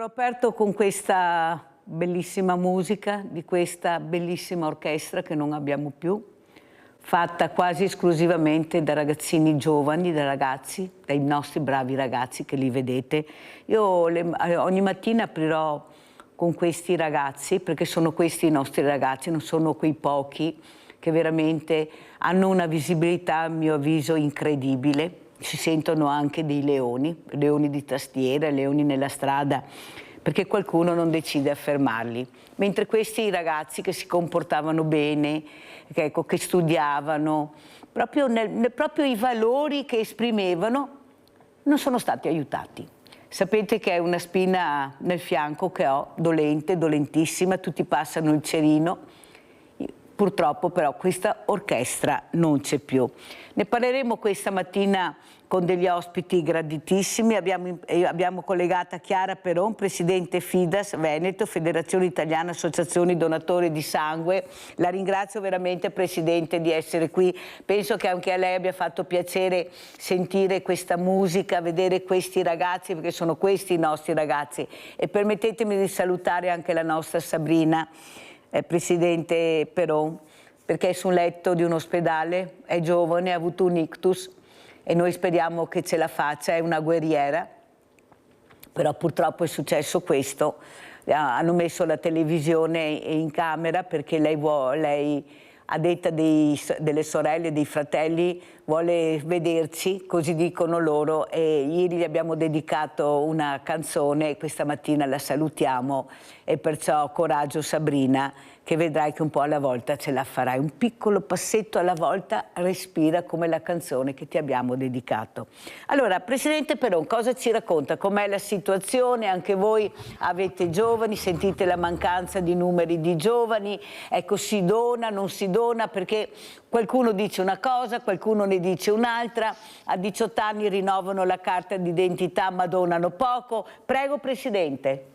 aperto con questa bellissima musica di questa bellissima orchestra che non abbiamo più, fatta quasi esclusivamente da ragazzini giovani, da ragazzi, dai nostri bravi ragazzi che li vedete. Io ogni mattina aprirò con questi ragazzi, perché sono questi i nostri ragazzi, non sono quei pochi che veramente hanno una visibilità, a mio avviso, incredibile. Si sentono anche dei leoni, leoni di tastiera, leoni nella strada, perché qualcuno non decide a fermarli. Mentre questi ragazzi che si comportavano bene, che studiavano, proprio i valori che esprimevano, non sono stati aiutati. Sapete che è una spina nel fianco che ho, dolente, dolentissima, tutti passano il cerino. Purtroppo però questa orchestra non c'è più. Ne parleremo questa mattina con degli ospiti graditissimi. Abbiamo collegata Chiara Peron, presidente FIDAS Veneto, Federazione Italiana Associazioni Donatori di Sangue. La ringrazio veramente, Presidente, di essere qui. Penso che anche a lei abbia fatto piacere sentire questa musica, vedere questi ragazzi, perché sono questi i nostri ragazzi. E permettetemi di salutare anche la nostra Sabrina, Presidente Peron, perché è su un letto di un ospedale, è giovane, ha avuto un ictus e noi speriamo che ce la faccia, è una guerriera, però purtroppo è successo questo. Hanno messo la televisione in camera perché lei a detta delle sorelle e dei fratelli vuole vederci, così dicono loro, e ieri gli abbiamo dedicato una canzone e questa mattina la salutiamo, e perciò coraggio Sabrina, che vedrai che un po' alla volta ce la farai, un piccolo passetto alla volta, respira come la canzone che ti abbiamo dedicato. Allora, Presidente Peron, cosa ci racconta? Com'è la situazione? Anche voi avete giovani, sentite la mancanza di numeri di giovani, ecco, si dona, non si dona, perché qualcuno dice una cosa, qualcuno ne dice un'altra, a 18 anni rinnovano la carta d'identità ma donano poco. Prego, Presidente.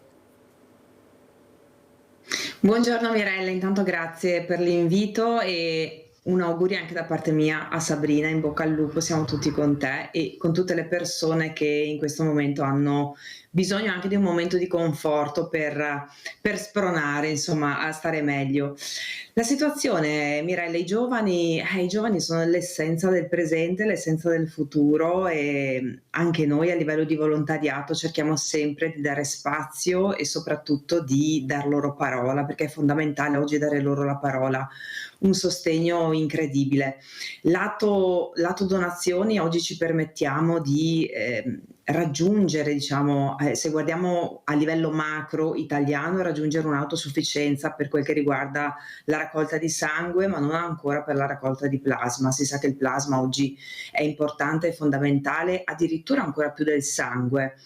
Buongiorno Mirella, intanto grazie per l'invito e un augurio anche da parte mia a Sabrina, in bocca al lupo, siamo tutti con te e con tutte le persone che in questo momento hanno bisogno anche di un momento di conforto per spronare, insomma, a stare meglio. La situazione, Mirella, i giovani sono l'essenza del presente, l'essenza del futuro e anche noi a livello di volontariato cerchiamo sempre di dare spazio e soprattutto di dar loro parola, perché è fondamentale oggi dare loro la parola, un sostegno incredibile. Lato donazioni, oggi ci permettiamo di raggiungere, diciamo, se guardiamo a livello macro italiano, raggiungere un'autosufficienza per quel che riguarda la raccolta di sangue, ma non ancora per la raccolta di plasma. Si sa che il plasma oggi è importante e fondamentale, addirittura ancora più del sangue,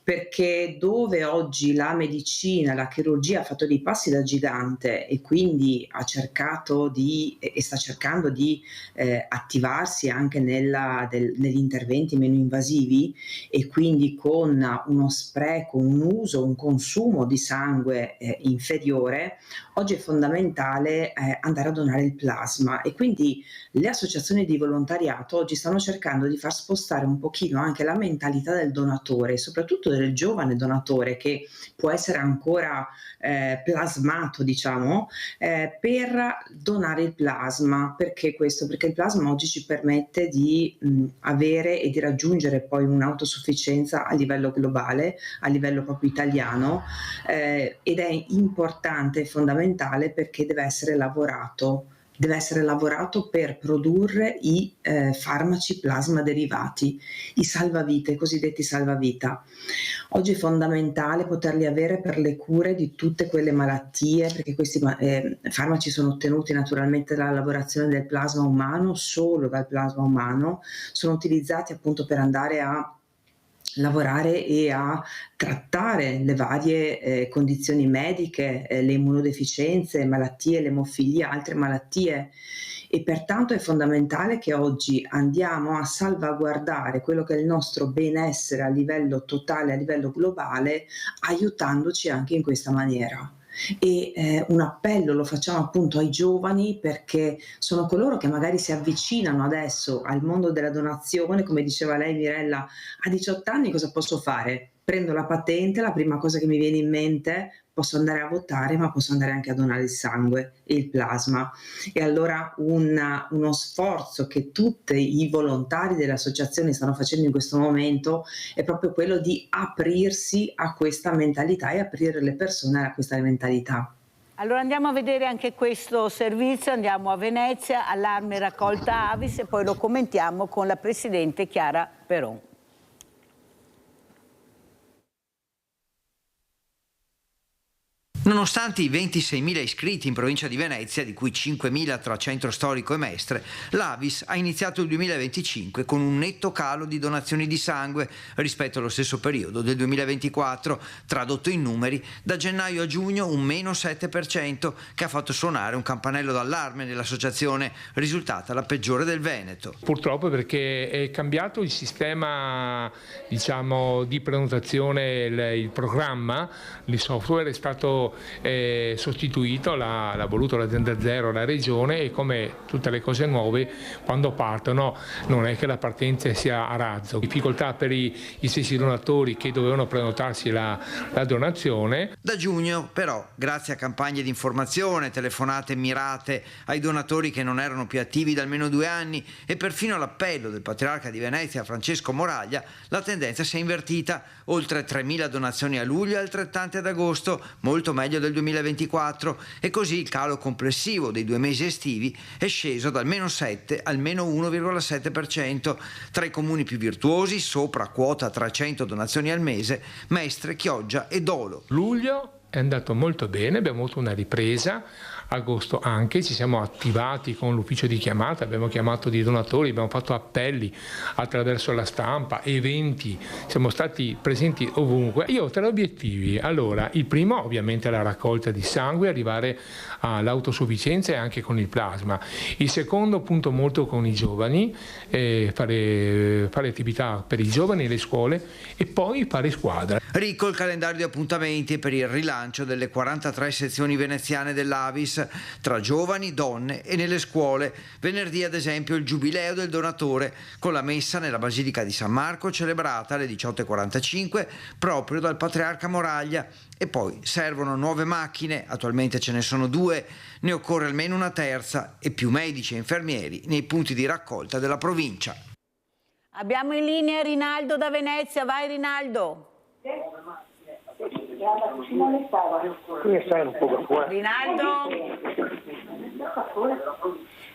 perché dove oggi la medicina, la chirurgia ha fatto dei passi da gigante e quindi ha cercato e sta cercando di attivarsi anche negli interventi meno invasivi e quindi con uno spreco, un uso, un consumo di sangue inferiore, oggi è fondamentale andare a donare il plasma e quindi le associazioni di volontariato oggi stanno cercando di far spostare un pochino anche la mentalità del donatore, soprattutto del giovane donatore che può essere ancora plasmato, diciamo, per donare il plasma. Perché questo? Perché il plasma oggi ci permette di avere e di raggiungere poi un'autosufficienza a livello globale, a livello proprio italiano, ed è importante e fondamentale perché deve essere lavorato per produrre i farmaci plasma derivati, i salvavite, i cosiddetti salvavita. Oggi è fondamentale poterli avere per le cure di tutte quelle malattie, perché questi farmaci sono ottenuti naturalmente dalla lavorazione del plasma umano, solo dal plasma umano, sono utilizzati appunto per andare a lavorare e a trattare le varie condizioni mediche, le immunodeficienze, malattie, l'emofilia, altre malattie e pertanto è fondamentale che oggi andiamo a salvaguardare quello che è il nostro benessere a livello totale, a livello globale, aiutandoci anche in questa maniera. E un appello lo facciamo appunto ai giovani perché sono coloro che magari si avvicinano adesso al mondo della donazione, come diceva lei Mirella, a 18 anni cosa posso fare? prendo la patente, la prima cosa che mi viene in mente, posso andare a votare, ma posso andare anche a donare il sangue e il plasma. E allora uno sforzo che tutti i volontari delle associazioni stanno facendo in questo momento è proprio quello di aprirsi a questa mentalità e aprire le persone a questa mentalità. Allora andiamo a vedere anche questo servizio, andiamo a Venezia, allarme raccolta Avis, e poi lo commentiamo con la Presidente Chiara Peron. Nonostante i 26.000 iscritti in provincia di Venezia, di cui 5.000 tra centro storico e Mestre, l'Avis ha iniziato il 2025 con un netto calo di donazioni di sangue rispetto allo stesso periodo del 2024, tradotto in numeri, da gennaio a giugno un meno 7%, che ha fatto suonare un campanello d'allarme nell'associazione, risultata la peggiore del Veneto. Purtroppo, perché è cambiato il sistema, diciamo, di prenotazione, il programma, il software è stato sostituito, l'ha voluto l'azienda zero, la regione, e come tutte le cose nuove, quando partono non è che la partenza sia a razzo. Difficoltà per i stessi donatori che dovevano prenotarsi la donazione. Da giugno però, grazie a campagne di informazione, telefonate mirate ai donatori che non erano più attivi da almeno 2 anni e perfino l'appello del patriarca di Venezia Francesco Moraglia, la tendenza si è invertita: oltre 3.000 donazioni a luglio e altrettante ad agosto, molto meglio del 2024, e così il calo complessivo dei 2 mesi estivi è sceso dal meno 7 al meno 1,7%. Tra i comuni più virtuosi, sopra quota 300 donazioni al mese, Mestre, Chioggia e Dolo. Luglio è andato molto bene, abbiamo avuto una ripresa. Agosto anche, ci siamo attivati con l'ufficio di chiamata, abbiamo chiamato dei donatori, abbiamo fatto appelli attraverso la stampa, eventi, siamo stati presenti ovunque. Io ho 3 obiettivi. Allora, il primo ovviamente è la raccolta di sangue, arrivare all'autosufficienza e anche con il plasma. Il secondo punto molto con i giovani, fare attività per i giovani e le scuole, e poi fare squadra. Ricco il calendario di appuntamenti per il rilancio delle 43 sezioni veneziane dell'Avis, tra giovani, donne e nelle scuole. Venerdì ad esempio il giubileo del donatore, con la messa nella Basilica di San Marco celebrata alle 18:45 proprio dal patriarca Moraglia. E poi servono nuove macchine, attualmente ce ne sono 2, ne occorre almeno una terza, e più medici e infermieri nei punti di raccolta della provincia. Abbiamo in linea Rinaldo da Venezia, vai Rinaldo. Rinaldo?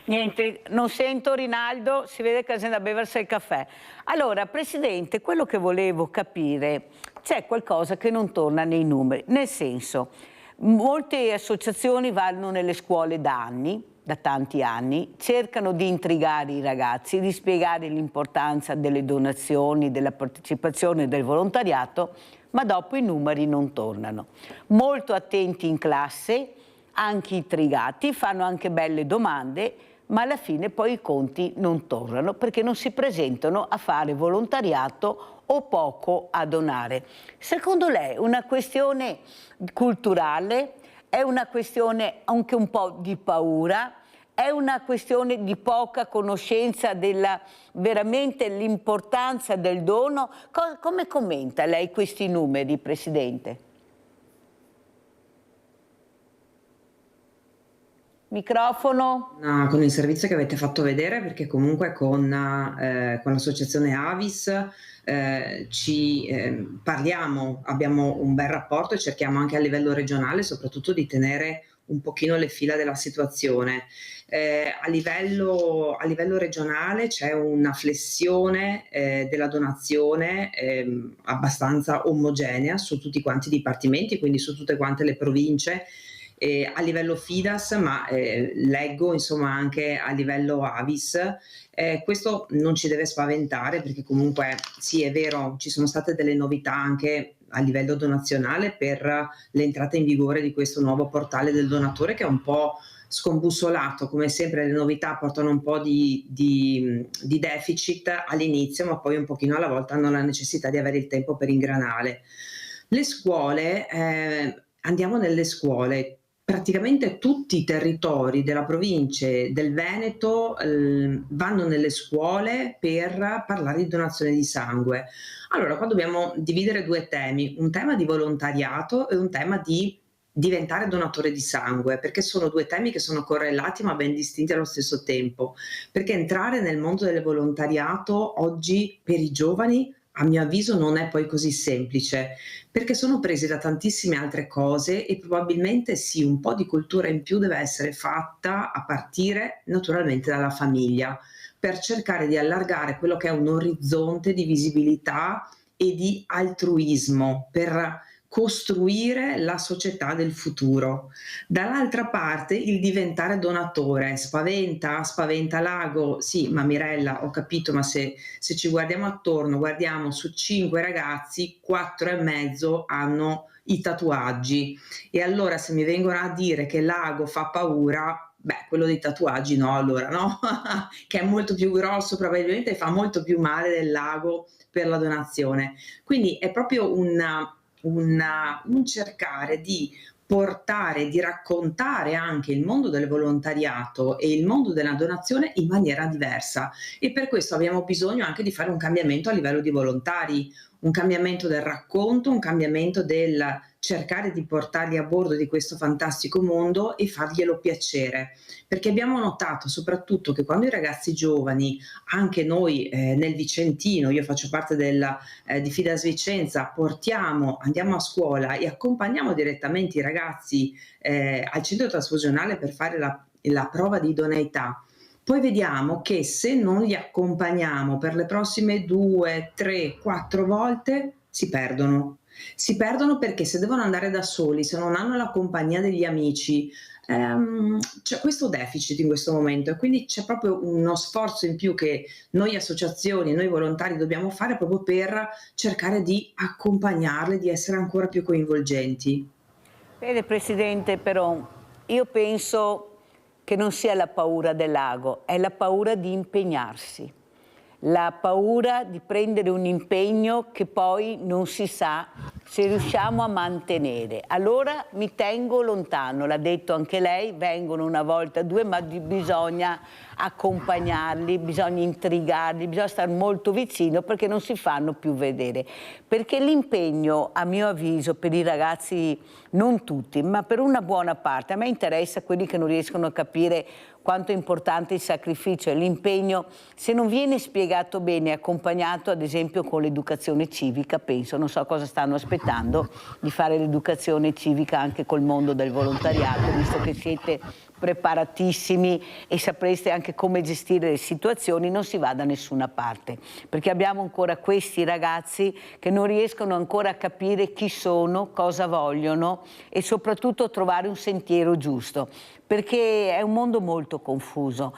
Niente, non sento Rinaldo, si vede che bisogna beversi il caffè. Allora, Presidente, quello che volevo capire, c'è qualcosa che non torna nei numeri, nel senso, molte associazioni vanno nelle scuole da anni, da tanti anni, cercano di intrigare i ragazzi, di spiegare l'importanza delle donazioni, della partecipazione, del volontariato, ma dopo i numeri non tornano. Molto attenti in classe, anche intrigati, fanno anche belle domande, ma alla fine poi i conti non tornano perché non si presentano a fare volontariato o poco a donare. Secondo lei è una questione culturale? È una questione anche un po' di paura? È una questione di poca conoscenza della veramente l'importanza del dono? Come commenta lei questi numeri, Presidente? Microfono. Con il servizio che avete fatto vedere, perché comunque con l'associazione Avis parliamo, abbiamo un bel rapporto e cerchiamo anche a livello regionale soprattutto di tenere un pochino le fila della situazione. A livello regionale c'è una flessione della donazione abbastanza omogenea su tutti quanti i dipartimenti, quindi su tutte quante le province, a livello FIDAS, ma leggo insomma anche a livello Avis. Questo non ci deve spaventare, perché comunque sì, è vero, ci sono state delle novità anche a livello donazionale per l'entrata in vigore di questo nuovo portale del donatore, che è un po' scombussolato. Come sempre le novità portano un po' di deficit all'inizio, ma poi un pochino alla volta hanno la necessità di avere il tempo per ingranare. Le scuole, andiamo nelle scuole. praticamente tutti i territori della provincia del Veneto vanno nelle scuole per parlare di donazione di sangue. Allora, qua dobbiamo dividere due temi, un tema di volontariato e un tema di diventare donatore di sangue, perché sono due temi che sono correlati ma ben distinti allo stesso tempo, perché entrare nel mondo del volontariato oggi per i giovani, a mio avviso, non è poi così semplice, perché sono presi da tantissime altre cose e probabilmente sì, un po' di cultura in più deve essere fatta a partire naturalmente dalla famiglia, per cercare di allargare quello che è un orizzonte di visibilità e di altruismo, per costruire la società del futuro. Dall'altra parte il diventare donatore spaventa l'ago, sì, ma Mirella, ho capito, ma se ci guardiamo attorno, guardiamo su 5 ragazzi, 4 e mezzo hanno i tatuaggi, e allora se mi vengono a dire che l'ago fa paura, beh, quello dei tatuaggi no, allora no, che è molto più grosso probabilmente e fa molto più male del l'ago per la donazione. Quindi è proprio un cercare di portare, di raccontare anche il mondo del volontariato e il mondo della donazione in maniera diversa, e per questo abbiamo bisogno anche di fare un cambiamento a livello di volontari, un cambiamento del racconto, un cambiamento del cercare di portarli a bordo di questo fantastico mondo e farglielo piacere, perché abbiamo notato soprattutto che quando i ragazzi giovani, anche noi nel Vicentino, io faccio parte di Fides Vicenza, andiamo a scuola e accompagniamo direttamente i ragazzi al centro trasfusionale per fare la prova di idoneità. Poi vediamo che se non li accompagniamo per le prossime 2, 3, 4 volte si perdono. Si perdono perché se devono andare da soli, se non hanno la compagnia degli amici, c'è questo deficit in questo momento, e quindi c'è proprio uno sforzo in più che noi associazioni, noi volontari dobbiamo fare proprio per cercare di accompagnarli, di essere ancora più coinvolgenti. Vede Presidente, però io penso che non sia la paura dell'ago, è la paura di impegnarsi, la paura di prendere un impegno che poi non si sa se riusciamo a mantenere. Allora mi tengo lontano, l'ha detto anche lei, vengono una volta, due, ma bisogna accompagnarli, bisogna intrigarli, bisogna stare molto vicino perché non si fanno più vedere. Perché l'impegno, a mio avviso, per i ragazzi, non tutti, ma per una buona parte, a me interessa quelli che non riescono a capire quanto è importante il sacrificio e l'impegno, se non viene spiegato bene, accompagnato ad esempio con l'educazione civica, penso, non so cosa stanno aspettando di fare l'educazione civica anche col mondo del volontariato, visto che siete preparatissimi e sapreste anche come gestire le situazioni, non si va da nessuna parte, perché abbiamo ancora questi ragazzi che non riescono ancora a capire chi sono, cosa vogliono e soprattutto trovare un sentiero giusto, perché è un mondo molto confuso,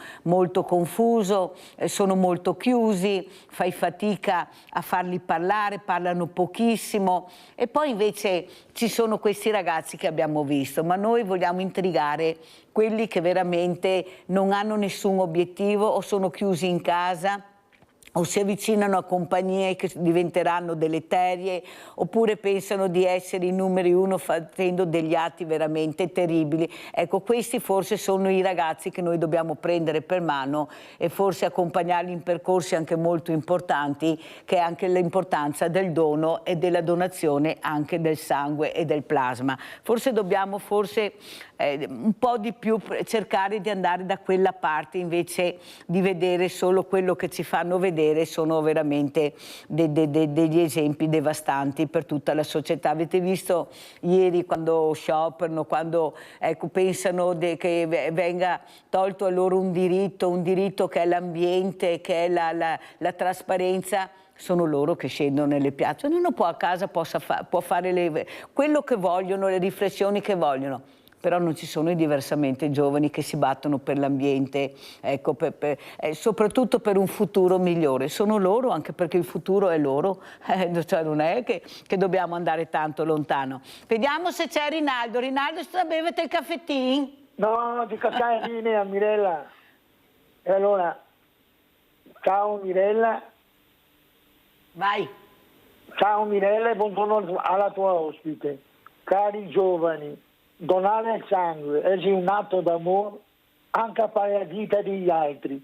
sono molto chiusi, fai fatica a farli parlare, parlano pochissimo, e poi invece ci sono questi ragazzi che abbiamo visto, ma noi vogliamo intrigare quelli che veramente non hanno nessun obiettivo o sono chiusi in casa o si avvicinano a compagnie che diventeranno deleterie, oppure pensano di essere i numeri uno facendo degli atti veramente terribili. Ecco, questi forse sono i ragazzi che noi dobbiamo prendere per mano e forse accompagnarli in percorsi anche molto importanti, che è anche l'importanza del dono e della donazione anche del sangue e del plasma. Forse dobbiamo un po' di più cercare di andare da quella parte invece di vedere solo quello che ci fanno vedere. Sono veramente degli esempi devastanti per tutta la società. Avete visto ieri quando scioperano, quando pensano che venga tolto a loro un diritto che è l'ambiente, che è la trasparenza. Sono loro che scendono nelle piazze, ognuno può a casa può fare quello che vogliono, le riflessioni che vogliono, però non ci sono i diversamente giovani che si battono per l'ambiente, ecco, soprattutto per un futuro migliore. Sono loro, anche perché il futuro è loro, cioè non è che dobbiamo andare tanto lontano. Vediamo se c'è Rinaldo. Rinaldo, bevete il caffettino? No, di caffè linea, Mirella. E allora, ciao Mirella. Vai. Ciao Mirella e buongiorno alla tua ospite. Cari giovani, donare il sangue è un atto d'amore anche per la vita degli altri,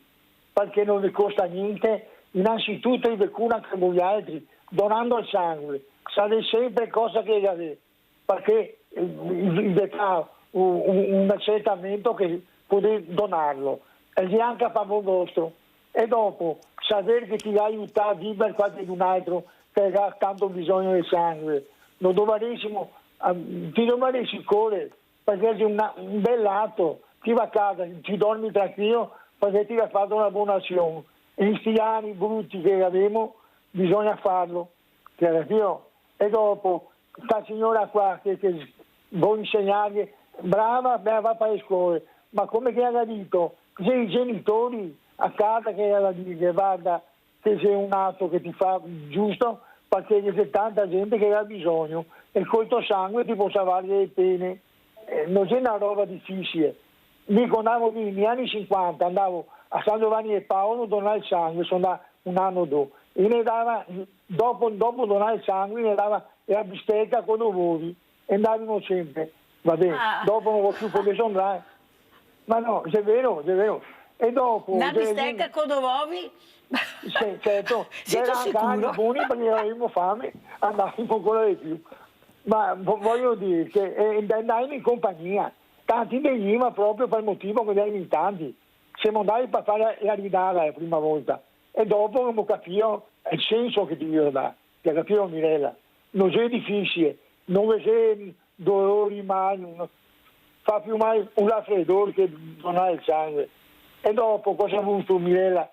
perché non vi costa niente, innanzitutto vi cura anche voi altri, donando il sangue, sarà sempre cosa che avete, perché vi dà un accertamento che potete donarlo, e anche a favore vostro, e dopo sapere che ti aiuta a vivere qualche un altro che ha tanto bisogno di sangue, non dovremmo, ti dovresti correre, perché è un bel atto, ti va a casa, ti dormi tranquillo perché ti ha fatto una buona azione. E in questi anni brutti che abbiamo bisogna farlo, capito? E dopo, questa signora qua che vuole insegnare, brava, va per le scuole, ma come che ha detto, se i genitori a casa che la dice, guarda, che c'è un atto che ti fa giusto, perché c'è tanta gente che ha bisogno, e col tuo sangue ti può salvare le pene. Non c'è una roba difficile. Io quando andavo negli anni 50, andavo a San Giovanni e Paolo a donare il sangue, sono andato un anno dopo. E ne dava, dopo donare il sangue, ne dava la bistecca con uovi, e andavano sempre. Va bene, dopo non ho più potuto andare. Ma no, è vero, è vero. E dopo... Una bistecca con uovi? Sì, certo, Siete c'erano anni sicuro? buoni perché avevamo fame, andavamo ancora di più. Ma voglio dire che andavamo in compagnia, tanti veniva proprio per il motivo che erano in tanti. Siamo andati per fare la ridata la prima volta e dopo abbiamo capito il senso che ti devo dare, ti ha capito Mirella? Non è difficile, non c'è dolori mai, non fa più mai un raffreddore che donare il sangue. E dopo cosa ha avuto Mirella?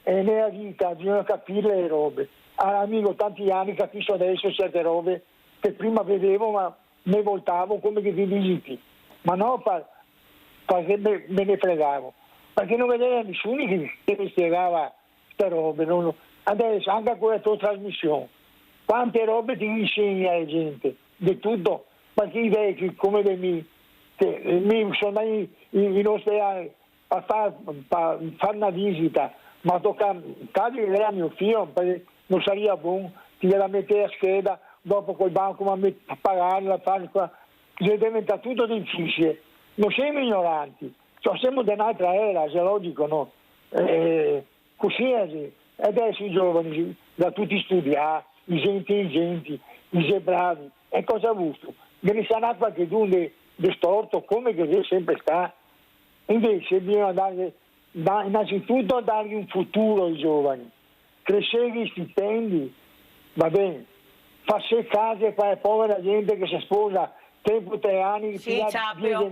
E nella vita bisogna capire le robe. Amico, tanti anni capisco adesso certe robe che prima vedevo ma ne voltavo come che ti dici, ma no perché me ne fregavo, perché non vedeva nessuno che mi spiegava queste robe. Adesso anche a quella tua trasmissione, quante robe ti insegna la gente, di tutto, perché i vecchi come me, che mi sono andati in ospedale a fare una visita, ma tocca lei a mio figlio perché non sarebbe buono, ti gliela metteva a scheda, dopo col banco mi a pagarla, è diventato tutto difficile. Non siamo ignoranti, cioè siamo di un'altra era, è logico, no? Così è, e adesso i giovani, da tutti studiare, i intelligenti, i bravi, e cosa ha avuto? Ve ne sarà qualche di storto, come che sempre sta. Invece bisogna innanzitutto dargli un futuro ai giovani, crescere gli stipendi, va bene, farsi case per la povera gente che si sposa tempo 3 anni. Sì, Ciapio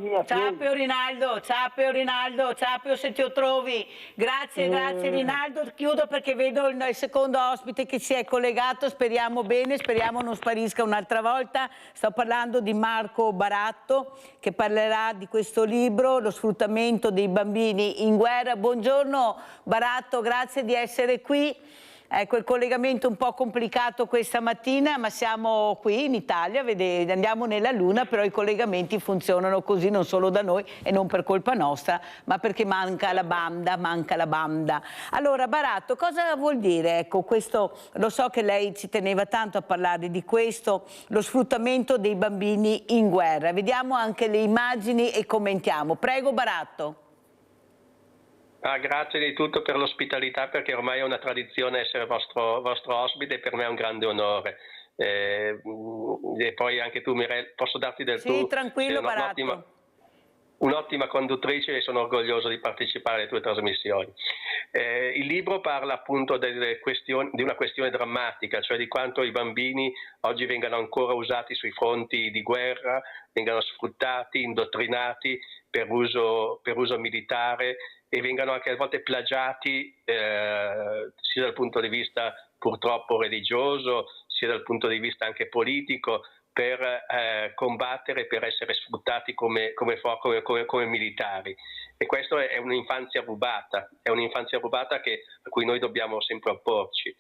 Rinaldo, Ciapio se ti trovi. Grazie Rinaldo, chiudo perché vedo il secondo ospite che si è collegato, speriamo bene, speriamo non sparisca un'altra volta. Sto parlando di Marco Baratto che parlerà di questo libro, Lo sfruttamento dei bambini in guerra. Buongiorno Baratto, grazie di essere qui. Ecco, il collegamento è un po' complicato questa mattina, ma siamo qui in Italia, andiamo nella Luna, però i collegamenti funzionano così non solo da noi e non per colpa nostra, ma perché manca la banda. Allora, Baratto, cosa vuol dire? Ecco, questo, lo so che lei ci teneva tanto a parlare di questo, lo sfruttamento dei bambini in guerra. Vediamo anche le immagini e commentiamo. Prego, Baratto. Grazie di tutto per l'ospitalità, perché ormai è una tradizione essere vostro ospite e per me è un grande onore. E poi anche tu Mirella, posso darti del tu? Sì, tranquillo Baratto. Un'ottima conduttrice e sono orgoglioso di partecipare alle tue trasmissioni. Il libro parla appunto di una questione drammatica, cioè di quanto i bambini oggi vengano ancora usati sui fronti di guerra, vengano sfruttati, indottrinati per uso militare e vengano anche a volte plagiati sia dal punto di vista purtroppo religioso, sia dal punto di vista anche politico, per combattere, per essere sfruttati come militari. E questo è un'infanzia rubata, a cui noi dobbiamo sempre opporci.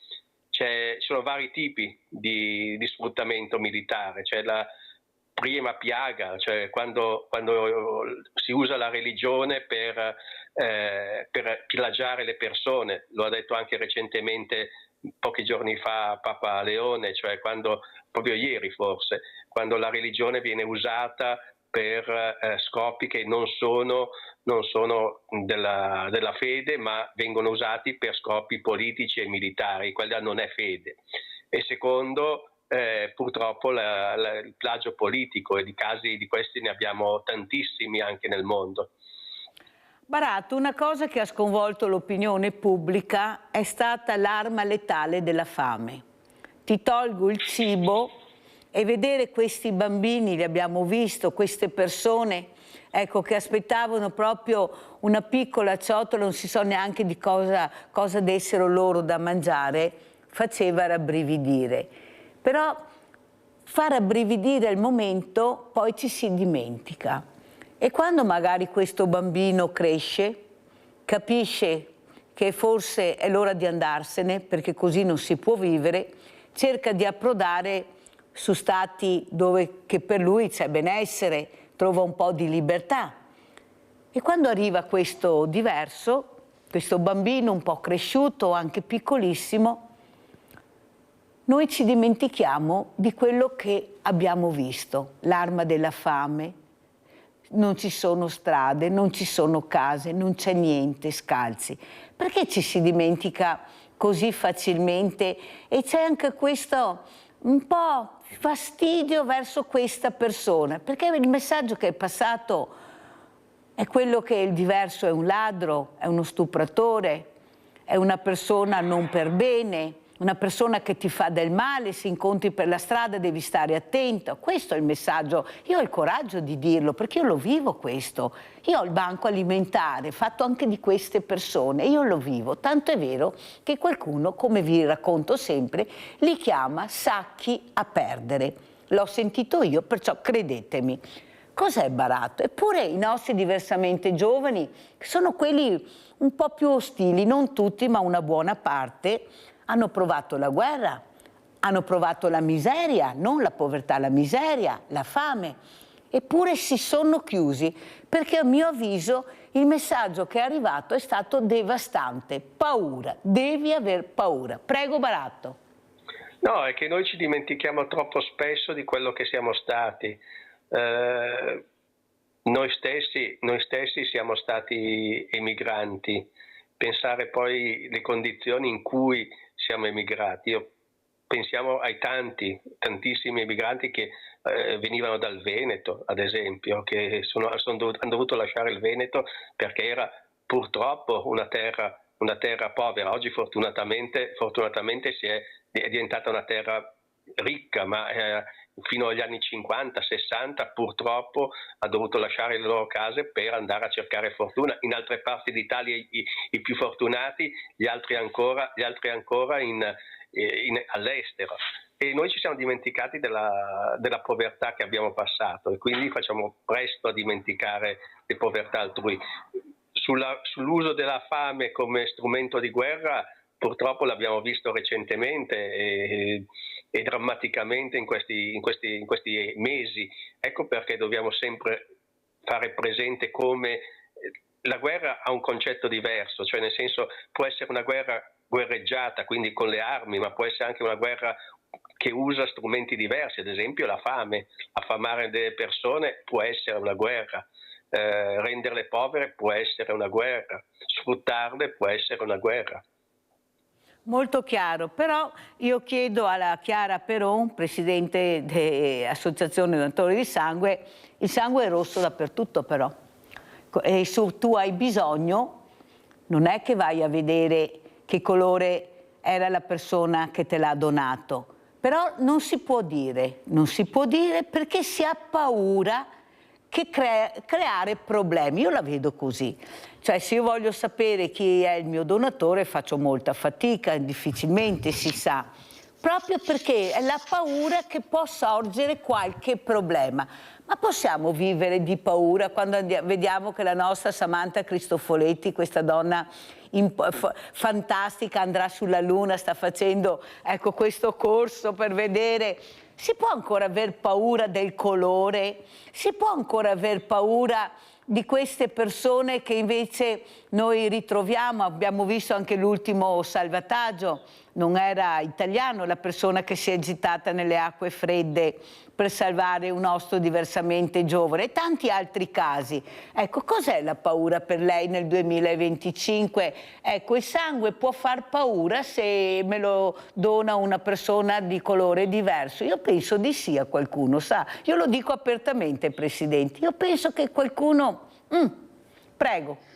Ci sono vari tipi di sfruttamento militare, c'è la prima piaga, cioè quando si usa la religione per plagiare le persone, lo ha detto anche recentemente, pochi giorni fa, Papa Leone, cioè proprio ieri forse, quando la religione viene usata per scopi che non sono della fede, ma vengono usati per scopi politici e militari. Quella non è fede. E secondo, purtroppo il plagio politico, e di casi di questi ne abbiamo tantissimi anche nel mondo. Barato, una cosa che ha sconvolto l'opinione pubblica è stata l'arma letale della fame. Ti tolgo il cibo e vedere questi bambini, li abbiamo visto, queste persone, ecco, che aspettavano proprio una piccola ciotola, non si so neanche di cosa dessero loro da mangiare, faceva rabbrividire. Però fa rabbrividire il momento, poi ci si dimentica. E quando magari questo bambino cresce, capisce che forse è l'ora di andarsene, perché così non si può vivere, cerca di approdare su stati dove che per lui c'è benessere, trova un po' di libertà. E quando arriva questo diverso, questo bambino un po' cresciuto, anche piccolissimo, noi ci dimentichiamo di quello che abbiamo visto, l'arma della fame. Non ci sono strade, non ci sono case, non c'è niente, scalzi. Perché ci si dimentica così facilmente? E c'è anche questo un po' fastidio verso questa persona, perché il messaggio che è passato è quello che il diverso è un ladro, è uno stupratore, è una persona non per bene, una persona che ti fa del male, se incontri per la strada devi stare attento. Questo è il messaggio. Io ho il coraggio di dirlo perché io lo vivo questo. Io ho il banco alimentare fatto anche di queste persone, io lo vivo. Tanto è vero che qualcuno, come vi racconto sempre, li chiama sacchi a perdere. L'ho sentito io, perciò credetemi. Cos'è Barato? Eppure i nostri diversamente giovani, che sono quelli un po' più ostili, non tutti ma una buona parte, hanno provato la guerra, hanno provato la miseria, non la povertà, la miseria, la fame, eppure si sono chiusi, perché a mio avviso il messaggio che è arrivato è stato devastante. Paura, devi aver paura. Prego Barato. No, è che noi ci dimentichiamo troppo spesso di quello che siamo stati. Noi stessi siamo stati emigranti. Pensare poi alle condizioni in cui siamo emigrati. Pensiamo ai tantissimi emigranti che venivano dal Veneto, ad esempio, che hanno dovuto lasciare il Veneto perché era purtroppo una terra povera. Oggi fortunatamente è diventata una terra ricca, ma fino agli anni 50-60 purtroppo ha dovuto lasciare le loro case per andare a cercare fortuna. In altre parti d'Italia i più fortunati, gli altri ancora all'estero. E noi ci siamo dimenticati della povertà che abbiamo passato e quindi facciamo presto a dimenticare le povertà altrui. Sull'uso della fame come strumento di guerra, purtroppo l'abbiamo visto recentemente e drammaticamente in questi mesi. Ecco perché dobbiamo sempre fare presente come la guerra ha un concetto diverso, cioè nel senso può essere una guerra guerreggiata, quindi con le armi, ma può essere anche una guerra che usa strumenti diversi, ad esempio la fame. Affamare delle persone può essere una guerra, renderle povere può essere una guerra, sfruttarle può essere una guerra. Molto chiaro, però io chiedo alla Chiara Peron, presidente dell'Associazione Donatori di Sangue, il sangue è rosso dappertutto però, e se tu hai bisogno non è che vai a vedere che colore era la persona che te l'ha donato, però non si può dire perché si ha paura che creare problemi. Io la vedo così. Cioè, se io voglio sapere chi è il mio donatore faccio molta fatica, difficilmente si sa, proprio perché è la paura che può sorgere qualche problema. Ma possiamo vivere di paura quando vediamo che la nostra Samantha Cristoforetti, questa donna fantastica, andrà sulla Luna, sta facendo questo corso per vedere. Si può ancora aver paura del colore? Si può ancora aver paura di queste persone che invece noi ritroviamo? Abbiamo visto anche l'ultimo salvataggio, non era italiano la persona che si è gettata nelle acque fredde per salvare un osto diversamente giovane e tanti altri casi. Ecco, cos'è la paura per lei nel 2025? Ecco, il sangue può far paura se me lo dona una persona di colore diverso? Io penso di sì a qualcuno, sa? Io lo dico apertamente, Presidente. Io penso che qualcuno... Prego.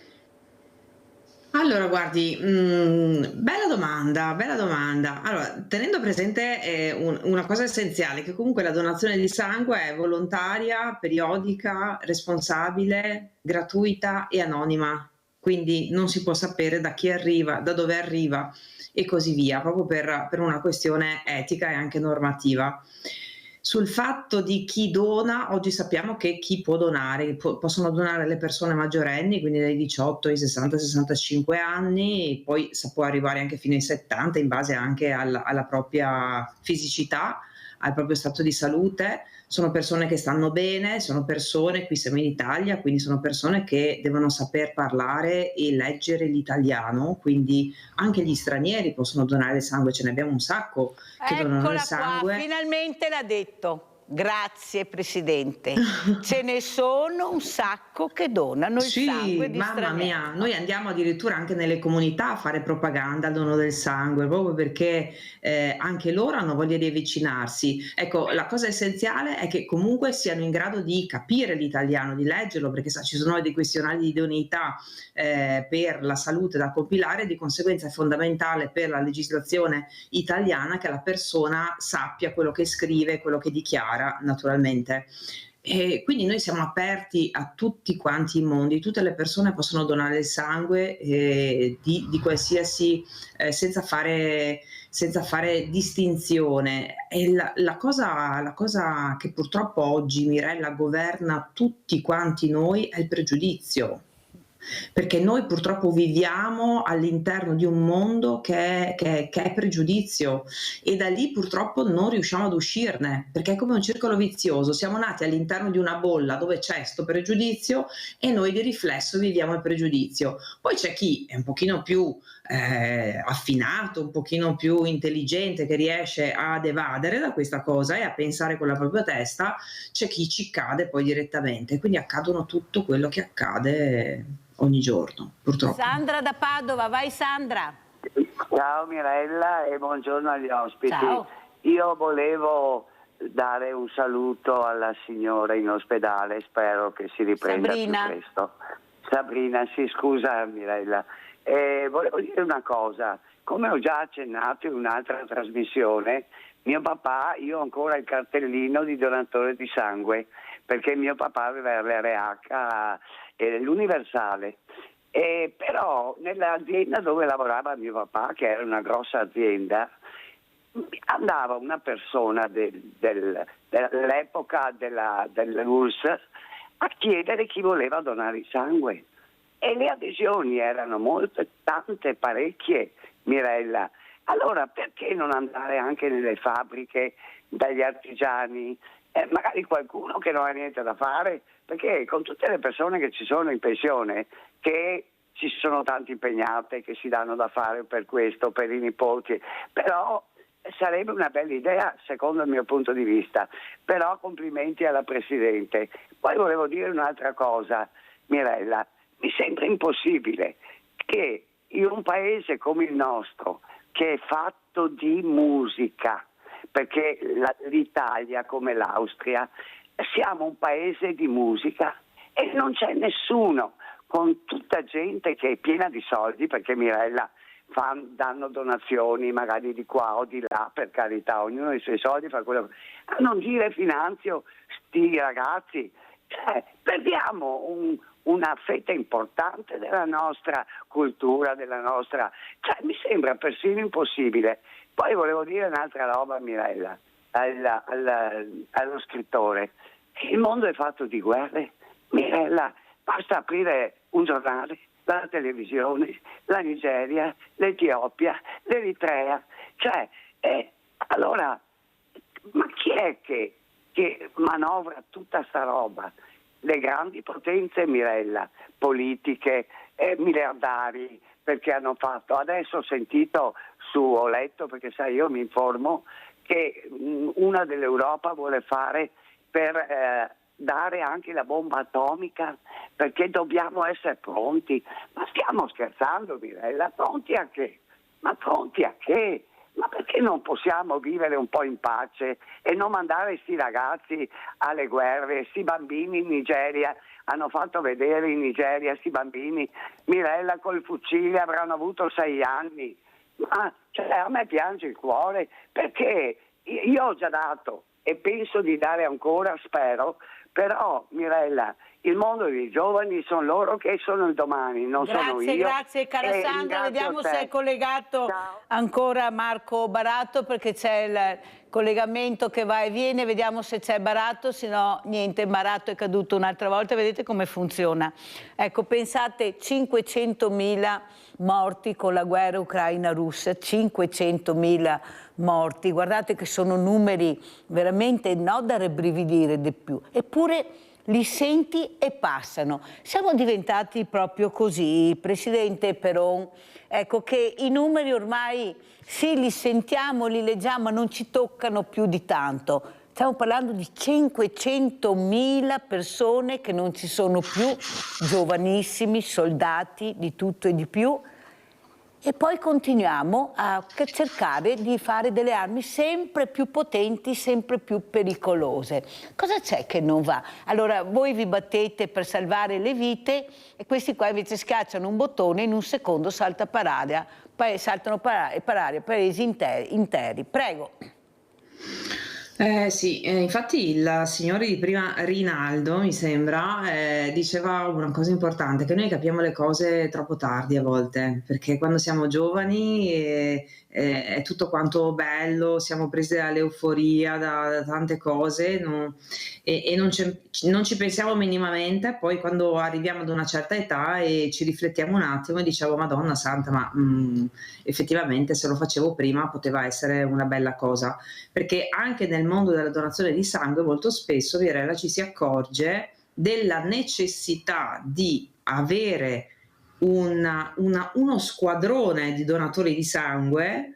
Allora, guardi, bella domanda, bella domanda. Allora, tenendo presente una cosa essenziale, che comunque la donazione di sangue è volontaria, periodica, responsabile, gratuita e anonima. Quindi non si può sapere da chi arriva, da dove arriva e così via, proprio per una questione etica e anche normativa. Sul fatto di chi dona, oggi sappiamo che chi può donare, possono donare le persone maggiorenni, quindi dai 18 ai 60-65 anni, poi può arrivare anche fino ai 70 in base anche alla propria fisicità, al proprio stato di salute. Sono persone che stanno bene, sono persone, qui siamo in Italia, quindi sono persone che devono saper parlare e leggere l'italiano, quindi anche gli stranieri possono donare il sangue, ce ne abbiamo un sacco che donano il sangue. Qua, finalmente l'ha detto. Grazie Presidente. Ce ne sono un sacco che donano il sangue di mamma stranieri. mia, noi andiamo addirittura anche nelle comunità a fare propaganda al dono del sangue, proprio perché anche loro hanno voglia di avvicinarsi. Ecco, la cosa essenziale è che comunque siano in grado di capire l'italiano, di leggerlo, perché ci sono dei questionari di idoneità per la salute da compilare, di conseguenza è fondamentale per la legislazione italiana che la persona sappia quello che scrive, quello che dichiara naturalmente. E quindi noi siamo aperti a tutti quanti i mondi, tutte le persone possono donare il sangue di qualsiasi, senza fare distinzione. E la cosa che purtroppo oggi, Mirella, governa tutti quanti noi è il pregiudizio. Perché noi purtroppo viviamo all'interno di un mondo che è pregiudizio e da lì purtroppo non riusciamo ad uscirne, perché è come un circolo vizioso, siamo nati all'interno di una bolla dove c'è sto pregiudizio e noi di riflesso viviamo il pregiudizio. Poi c'è chi è un pochino più affinato, un pochino più intelligente, che riesce ad evadere da questa cosa e a pensare con la propria testa, c'è chi ci cade poi direttamente, quindi accadono tutto quello che accade ogni giorno, purtroppo. Sandra da Padova, vai Sandra. Ciao Mirella e buongiorno agli ospiti. Ciao. Io volevo dare un saluto alla signora in ospedale, spero che si riprenda Sabrina. più presto. Sabrina, sì, scusa Mirella. Volevo dire una cosa, come ho già accennato in un'altra trasmissione, mio papà, io ho ancora il cartellino di donatore di sangue, perché mio papà aveva l'RH l'universale. Però nell'azienda dove lavorava mio papà, che era una grossa azienda, andava una persona dell'epoca dell'URSS a chiedere chi voleva donare il sangue. E le adesioni erano molte, tante, parecchie, Mirella. Allora perché non andare anche nelle fabbriche, dagli artigiani, magari qualcuno che non ha niente da fare, perché con tutte le persone che ci sono in pensione, che ci sono tante impegnate, che si danno da fare per questo, per i nipoti, però sarebbe una bella idea secondo il mio punto di vista. Però complimenti alla Presidente. Poi volevo dire un'altra cosa, Mirella. Mi sembra impossibile che in un paese come il nostro, che è fatto di musica, perché l'Italia, come l'Austria, siamo un paese di musica e non c'è nessuno, con tutta gente che è piena di soldi, perché Mirella danno donazioni magari di qua o di là, per carità, ognuno i suoi soldi fa quello. A non dire finanzio sti ragazzi, perdiamo una fetta importante della nostra cultura, della nostra... mi sembra persino impossibile. Poi volevo dire un'altra roba, Mirella, allo scrittore. Il mondo è fatto di guerre. Mirella, basta aprire un giornale, la televisione, la Nigeria, l'Etiopia, l'Eritrea. Allora, ma chi è che manovra tutta sta roba? Le grandi potenze, Mirella, politiche, miliardari, perché hanno fatto. Adesso ho letto, perché sai, io mi informo, che una dell'Europa vuole fare per dare anche la bomba atomica, perché dobbiamo essere pronti. Ma stiamo scherzando, Mirella? Pronti a che? Ma pronti a che? Ma perché non possiamo vivere un po' in pace e non mandare questi ragazzi alle guerre, questi bambini in Nigeria? Hanno fatto vedere in Nigeria questi bambini, Mirella, col fucile, avranno avuto 6 anni. Ma a me piange il cuore, perché io ho già dato e penso di dare ancora, spero, però Mirella, il mondo dei giovani sono loro che sono il domani, non sono io. Grazie cara Sandra, vediamo se è collegato ancora Marco Barato, perché c'è il collegamento che va e viene, vediamo se c'è Barato, se no niente, Barato è caduto un'altra volta, vedete come funziona. Ecco, pensate, 500.000 morti con la guerra ucraina-russa, 500.000 morti, guardate che sono numeri veramente no da rabbrividire di più, eppure li senti e passano. Siamo diventati proprio così, Presidente Peron, ecco che i numeri ormai sì, li sentiamo, li leggiamo, ma non ci toccano più di tanto. Stiamo parlando di 500.000 persone che non ci sono più, giovanissimi, soldati di tutto e di più. E poi continuiamo a cercare di fare delle armi sempre più potenti, sempre più pericolose. Cosa c'è che non va? Allora, voi vi battete per salvare le vite e questi qua invece schiacciano un bottone e in un secondo saltano per aria paesi interi. Prego. Sì, infatti il signore di prima, Rinaldo, mi sembra, diceva una cosa importante, che noi capiamo le cose troppo tardi a volte, perché quando siamo giovani è tutto quanto bello, siamo presi dall'euforia, da tante cose e non ci pensiamo minimamente, poi quando arriviamo ad una certa età e ci riflettiamo un attimo e diciamo Madonna Santa, ma effettivamente se lo facevo prima poteva essere una bella cosa, perché anche nel mondo della donazione di sangue molto spesso, Mirella, ci si accorge della necessità di avere uno squadrone di donatori di sangue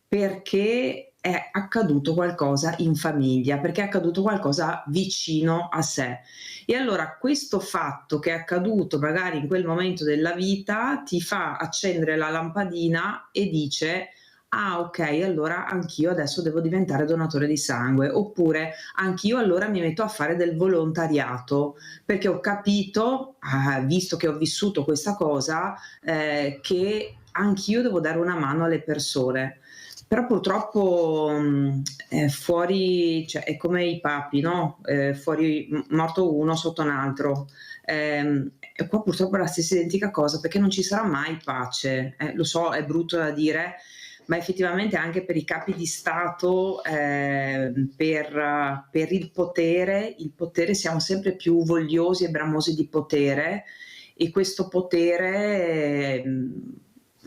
perché è accaduto qualcosa in famiglia, perché è accaduto qualcosa vicino a sé. E allora questo fatto che è accaduto magari in quel momento della vita ti fa accendere la lampadina e dice ah ok, allora anch'io adesso devo diventare donatore di sangue, oppure anch'io allora mi metto a fare del volontariato, perché ho capito, visto che ho vissuto questa cosa, che anch'io devo dare una mano alle persone. Però purtroppo fuori, cioè, è come i papi, no? Fuori morto uno, sotto un altro. E qua purtroppo è la stessa identica cosa, perché non ci sarà mai pace. Lo so, è brutto da dire, ma effettivamente anche per i capi di Stato, per il potere siamo sempre più vogliosi e bramosi di potere, e questo potere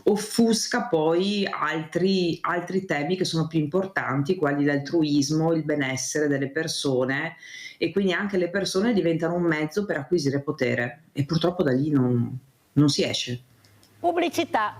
offusca poi altri temi che sono più importanti, quelli dell'altruismo, il benessere delle persone, e quindi anche le persone diventano un mezzo per acquisire potere, e purtroppo da lì non si esce. Pubblicità.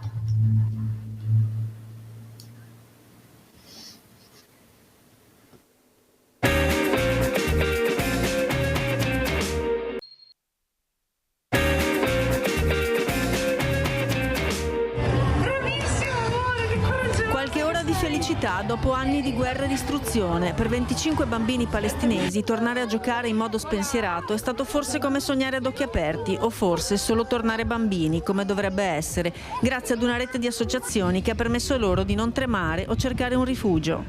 Dopo anni di guerra e distruzione, per 25 bambini palestinesi tornare a giocare in modo spensierato è stato forse come sognare ad occhi aperti, o forse solo tornare bambini, come dovrebbe essere, grazie ad una rete di associazioni che ha permesso loro di non tremare o cercare un rifugio.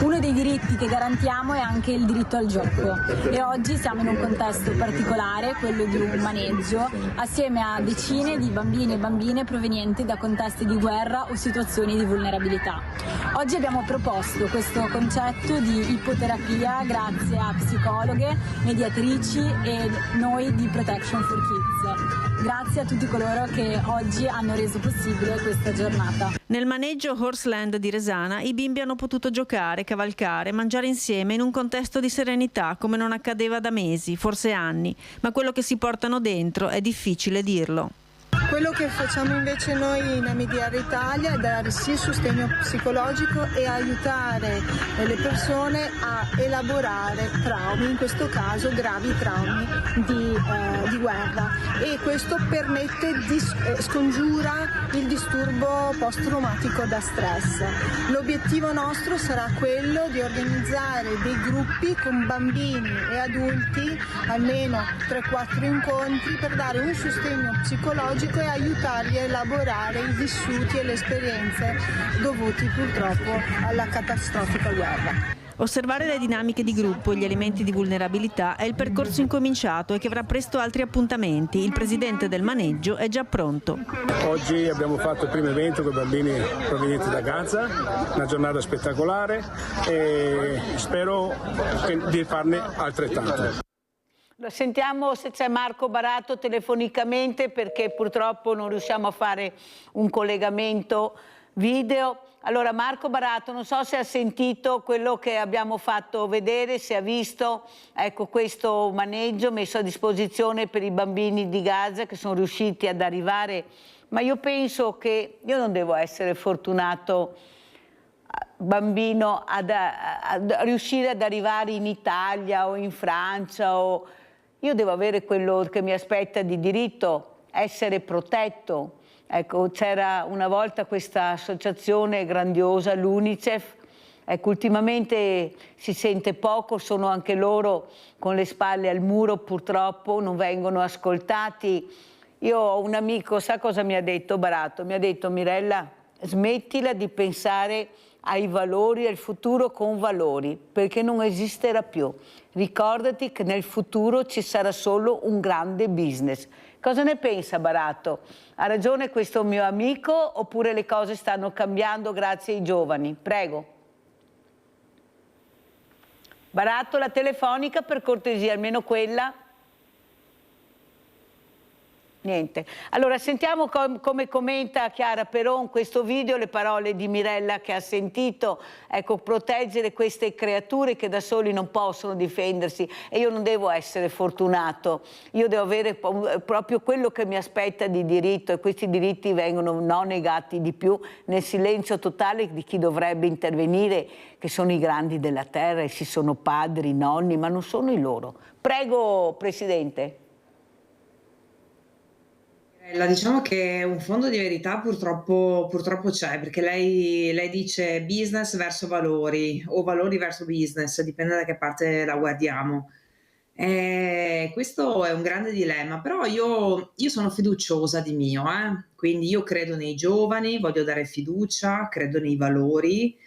Uno dei diritti che garantiamo è anche il diritto al gioco, e oggi siamo in un contesto particolare, quello di un maneggio, assieme a decine di bambini e bambine provenienti da contesti di guerra o situazioni di vulnerabilità. Oggi abbiamo proposto questo concetto di ipoterapia grazie a psicologhe, mediatrici e noi di Protection for Kids. Grazie a tutti coloro che oggi hanno reso possibile questa giornata. Nel maneggio Horseland di Resana i bimbi hanno potuto giocare, cavalcare, mangiare insieme in un contesto di serenità come non accadeva da mesi, forse anni, ma quello che si portano dentro è difficile dirlo. Quello che facciamo invece noi in Amidiare Italia è dare sì sostegno psicologico e aiutare le persone a elaborare traumi, in questo caso gravi traumi di guerra, e questo permette scongiura il disturbo post-traumatico da stress. L'obiettivo nostro sarà quello di organizzare dei gruppi con bambini e adulti, almeno 3-4 incontri, per dare un sostegno psicologico e aiutarli a elaborare i vissuti e le esperienze dovuti purtroppo alla catastrofica guerra. Osservare le dinamiche di gruppo e gli elementi di vulnerabilità è il percorso incominciato e che avrà presto altri appuntamenti. Il presidente del maneggio è già pronto. Oggi abbiamo fatto il primo evento con i bambini provenienti da Gaza, una giornata spettacolare e spero di farne altrettanto. Sentiamo se c'è Marco Barato telefonicamente, perché purtroppo non riusciamo a fare un collegamento video. Allora Marco Barato, non so se ha sentito quello che abbiamo fatto vedere, se ha visto, ecco, questo maneggio messo a disposizione per i bambini di Gaza che sono riusciti ad arrivare, ma io penso che io non devo essere fortunato bambino a riuscire ad arrivare in Italia o in Francia, io devo avere quello che mi aspetta di diritto, essere protetto. Ecco, c'era una volta questa associazione grandiosa, l'UNICEF, ecco, ultimamente si sente poco, sono anche loro con le spalle al muro, purtroppo non vengono ascoltati. Io ho un amico, sa cosa mi ha detto Barato? Mi ha detto: Mirella, smettila di pensare ai valori, al futuro con valori, perché non esisterà più. Ricordati che nel futuro ci sarà solo un grande business. Cosa ne pensa Barato? Ha ragione questo mio amico oppure le cose stanno cambiando grazie ai giovani? Prego. Barato, la telefonica per cortesia, almeno quella. Niente. Allora sentiamo come commenta Chiara Peron questo video, le parole di Mirella che ha sentito. Ecco, proteggere queste creature che da soli non possono difendersi, e io non devo essere fortunato, io devo avere proprio quello che mi aspetta di diritto, e questi diritti vengono non negati di più nel silenzio totale di chi dovrebbe intervenire, che sono i grandi della terra, e si sono padri, nonni, ma non sono i loro. Prego, Presidente. Diciamo che un fondo di verità purtroppo c'è, perché lei dice business verso valori o valori verso business, dipende da che parte la guardiamo. Questo è un grande dilemma, però io sono fiduciosa di mio, quindi io credo nei giovani, voglio dare fiducia, credo nei valori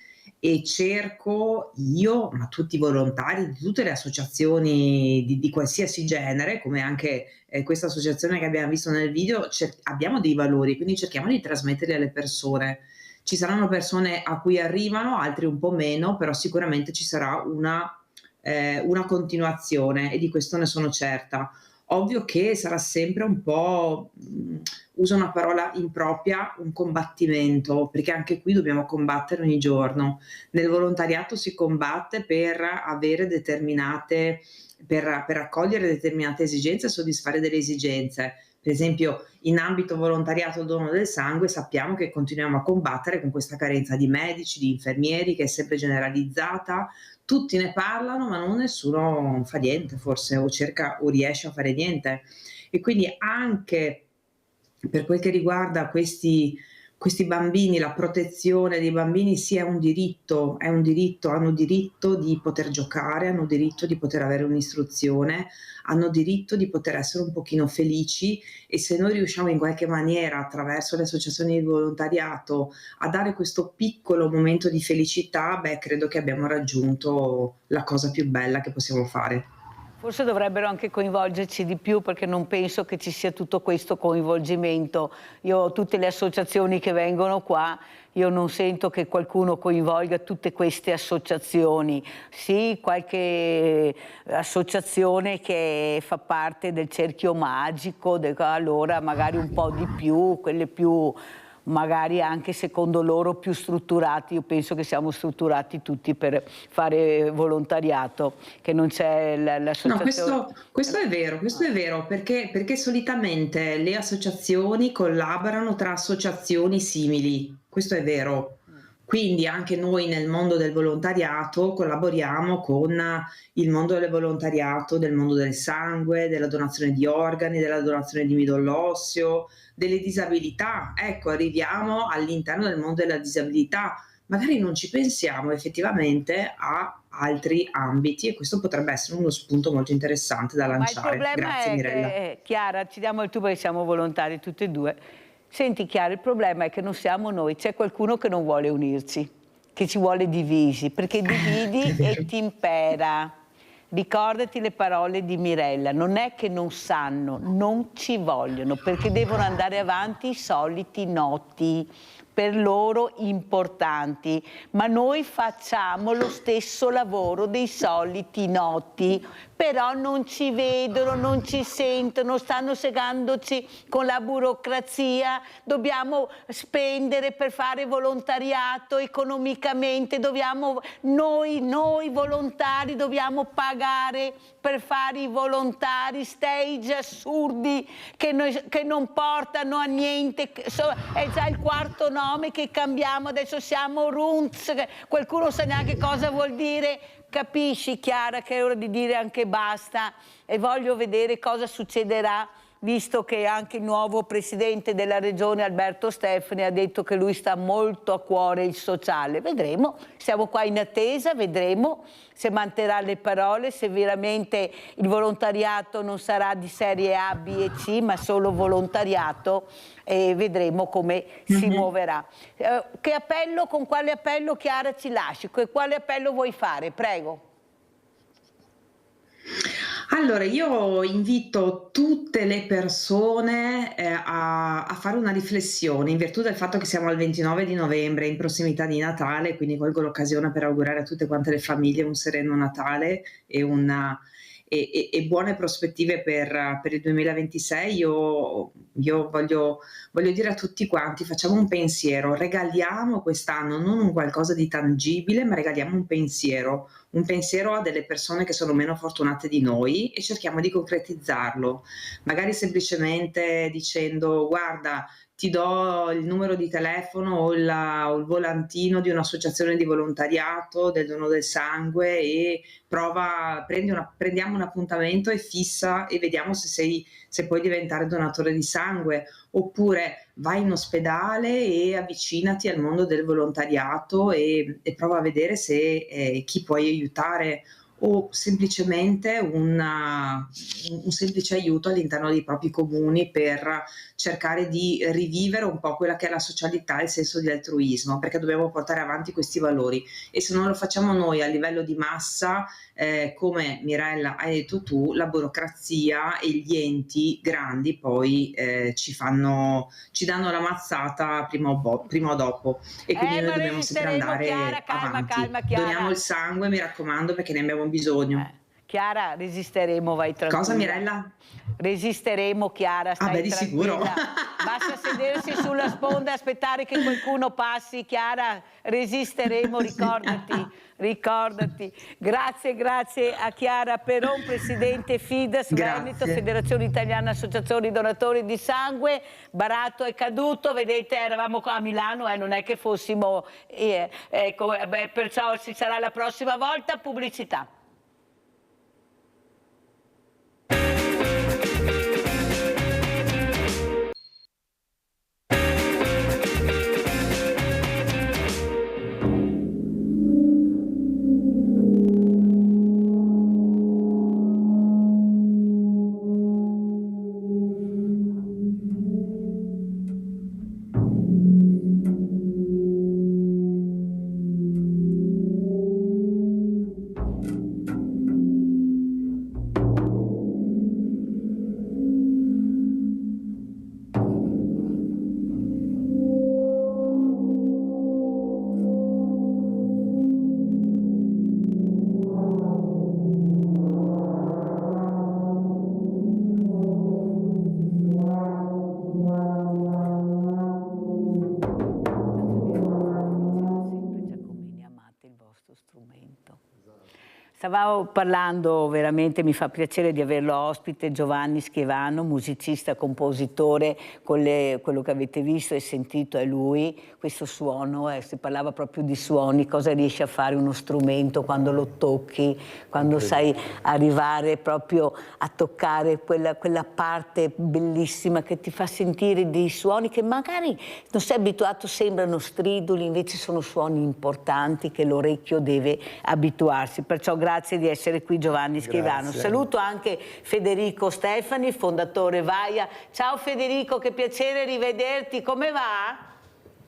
e cerco io, ma tutti i volontari di tutte le associazioni di qualsiasi genere, come anche questa associazione che abbiamo visto nel video, abbiamo dei valori, quindi cerchiamo di trasmetterli alle persone. Ci saranno persone a cui arrivano, altri un po' meno, però sicuramente ci sarà una continuazione, e di questo ne sono certa. Ovvio che sarà sempre un po', uso una parola impropria, un combattimento, perché anche qui dobbiamo combattere ogni giorno. Nel volontariato si combatte per avere per accogliere determinate esigenze e soddisfare delle esigenze. Per esempio, in ambito volontariato dono del sangue sappiamo che continuiamo a combattere con questa carenza di medici, di infermieri, che è sempre generalizzata. Tutti ne parlano, ma nessuno fa niente, forse, o cerca o riesce a fare niente. E quindi anche per quel che riguarda questi bambini, la protezione dei bambini sì, è un diritto, hanno diritto di poter giocare, hanno diritto di poter avere un'istruzione, hanno diritto di poter essere un pochino felici, e se noi riusciamo in qualche maniera attraverso le associazioni di volontariato a dare questo piccolo momento di felicità, credo che abbiamo raggiunto la cosa più bella che possiamo fare. Forse dovrebbero anche coinvolgerci di più, perché non penso che ci sia tutto questo coinvolgimento. Io, tutte le associazioni che vengono qua, io non sento che qualcuno coinvolga tutte queste associazioni. Sì, qualche associazione che fa parte del cerchio magico, allora magari un po' di più, quelle più magari anche secondo loro più strutturati. Io penso che siamo strutturati tutti per fare volontariato, che non c'è l'associazione. No, questo è vero, perché solitamente le associazioni collaborano tra associazioni simili, questo è vero. Quindi anche noi nel mondo del volontariato collaboriamo con il mondo del volontariato, del mondo del sangue, della donazione di organi, della donazione di midollo osseo, delle disabilità. Ecco, arriviamo all'interno del mondo della disabilità. Magari non ci pensiamo effettivamente a altri ambiti e questo potrebbe essere uno spunto molto interessante da lanciare. Ma il problema Grazie, è Mirella. che, Chiara, ci diamo il tu perché siamo volontari tutti e due. Senti Chiara, il problema è che non siamo noi, c'è qualcuno che non vuole unirci, che ci vuole divisi, perché dividi e ti impera. Ricordati le parole di Mirella, non è che non sanno, non ci vogliono, perché devono andare avanti i soliti noti, per loro importanti, ma noi facciamo lo stesso lavoro dei soliti noti, però non ci vedono, non ci sentono, stanno segandoci con la burocrazia, dobbiamo spendere per fare volontariato economicamente, noi volontari dobbiamo pagare per fare i volontari, stage assurdi che non portano a niente, è già il quarto nome che cambiamo, adesso siamo Runz, qualcuno sa neanche cosa vuol dire. Capisci Chiara che è ora di dire anche basta e voglio vedere cosa succederà, visto che anche il nuovo presidente della regione Alberto Stefani ha detto che lui sta molto a cuore il sociale. Vedremo, siamo qua in attesa, vedremo se manterrà le parole, se veramente il volontariato non sarà di serie A, B e C, ma solo volontariato, e vedremo come si muoverà. Con quale appello Chiara ci lasci? Quale appello vuoi fare? Prego. Allora, io invito tutte le persone a fare una riflessione in virtù del fatto che siamo al 29 di novembre, in prossimità di Natale, quindi colgo l'occasione per augurare a tutte quante le famiglie un sereno Natale e buone prospettive per il 2026. Io voglio dire a tutti quanti, facciamo un pensiero, regaliamo quest'anno non un qualcosa di tangibile, ma regaliamo un pensiero a delle persone che sono meno fortunate di noi e cerchiamo di concretizzarlo, magari semplicemente dicendo: guarda, ti do il numero di telefono o il volantino di un'associazione di volontariato del dono del sangue e prendiamo un appuntamento e fissa e vediamo se puoi diventare donatore di sangue, oppure vai in ospedale e avvicinati al mondo del volontariato e prova a vedere se chi puoi aiutare, o semplicemente un semplice aiuto all'interno dei propri comuni per cercare di rivivere un po' quella che è la socialità e il senso di altruismo, perché dobbiamo portare avanti questi valori e se non lo facciamo noi a livello di massa, come Mirella hai detto tu, la burocrazia e gli enti grandi poi ci danno la mazzata prima o dopo e quindi noi dobbiamo sempre andare Chiara, avanti. calma, Chiara. Doniamo il sangue, mi raccomando, perché ne abbiamo bisogno. Chiara, resisteremo, vai tranquilla. Cosa, Mirella? Resisteremo, Chiara, stai di tranquilla. sicuro. Basta sedersi sulla sponda e aspettare che qualcuno passi. Chiara, resisteremo, ricordati. Grazie a Chiara Peron, presidente Fides Veneto, Federazione Italiana Associazioni Donatori di Sangue. Barato è caduto, vedete, eravamo qua a Milano, non è che fossimo... perciò ci sarà la prossima volta, pubblicità. Stavamo parlando, veramente mi fa piacere di averlo ospite, Giovanni Schiavano, musicista, compositore, quello che avete visto e sentito è lui, questo suono, si parlava proprio di suoni, cosa riesce a fare uno strumento quando lo tocchi, quando sai arrivare proprio a toccare quella parte bellissima che ti fa sentire dei suoni che magari non sei abituato, sembrano striduli, invece sono suoni importanti che l'orecchio deve abituarsi. Perciò grazie di essere qui Giovanni Schiavano. Saluto anche Federico Stefani, fondatore Vaia. Ciao Federico, che piacere rivederti, come va?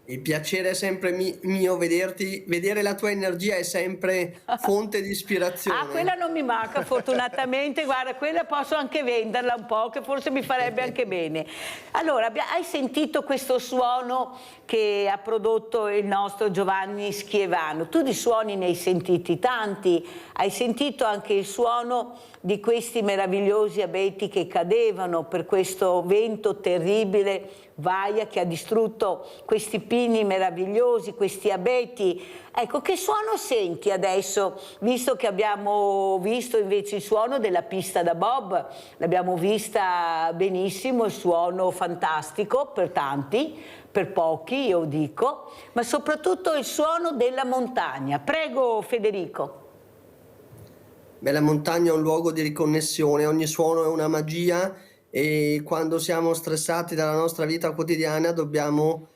Il piacere è sempre mio vederti, vedere la tua energia è sempre fonte di ispirazione. Ah, quella non mi manca fortunatamente, guarda, quella posso anche venderla un po', che forse mi farebbe anche bene. Allora, hai sentito questo suono che ha prodotto il nostro Giovanni Schiavano? Tu di suoni ne hai sentiti tanti, hai sentito anche il suono di questi meravigliosi abeti che cadevano per questo vento terribile, Vaia, che ha distrutto questi pini meravigliosi, questi abeti. Ecco, che suono senti adesso, visto che abbiamo visto invece il suono della pista da bob, l'abbiamo vista benissimo, il suono fantastico per tanti, per pochi io dico, ma soprattutto il suono della montagna. Prego Federico. Beh, la montagna è un luogo di riconnessione, ogni suono è una magia e quando siamo stressati dalla nostra vita quotidiana dobbiamo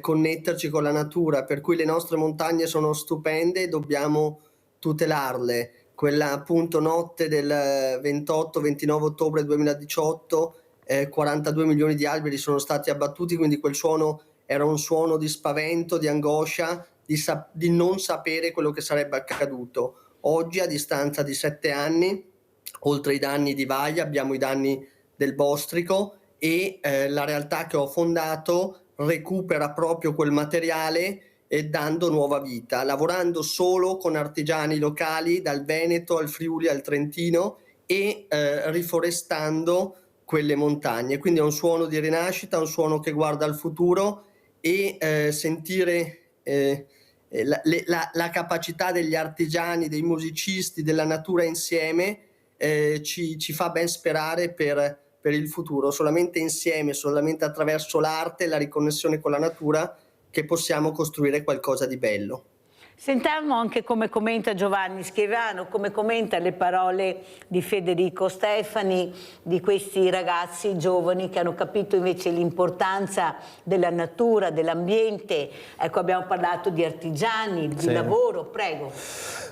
connetterci con la natura, per cui le nostre montagne sono stupende e dobbiamo tutelarle. Quella appunto notte del 28-29 ottobre 2018, 42 milioni di alberi sono stati abbattuti, quindi quel suono era un suono di spavento, di angoscia, di non sapere quello che sarebbe accaduto. Oggi, a distanza di 7 anni, oltre ai danni di Vaia, abbiamo i danni del Bostrico e la realtà che ho fondato recupera proprio quel materiale e dando nuova vita, lavorando solo con artigiani locali dal Veneto al Friuli al Trentino e riforestando quelle montagne. Quindi è un suono di rinascita, un suono che guarda al futuro e sentire la capacità degli artigiani, dei musicisti, della natura insieme ci fa ben sperare per il futuro. Solamente insieme, solamente attraverso l'arte e la riconnessione con la natura che possiamo costruire qualcosa di bello. Sentiamo anche come commenta Giovanni Schiavano, come commenta le parole di Federico Stefani, di questi ragazzi giovani che hanno capito invece l'importanza della natura, dell'ambiente. Ecco, abbiamo parlato di artigiani, di lavoro, prego.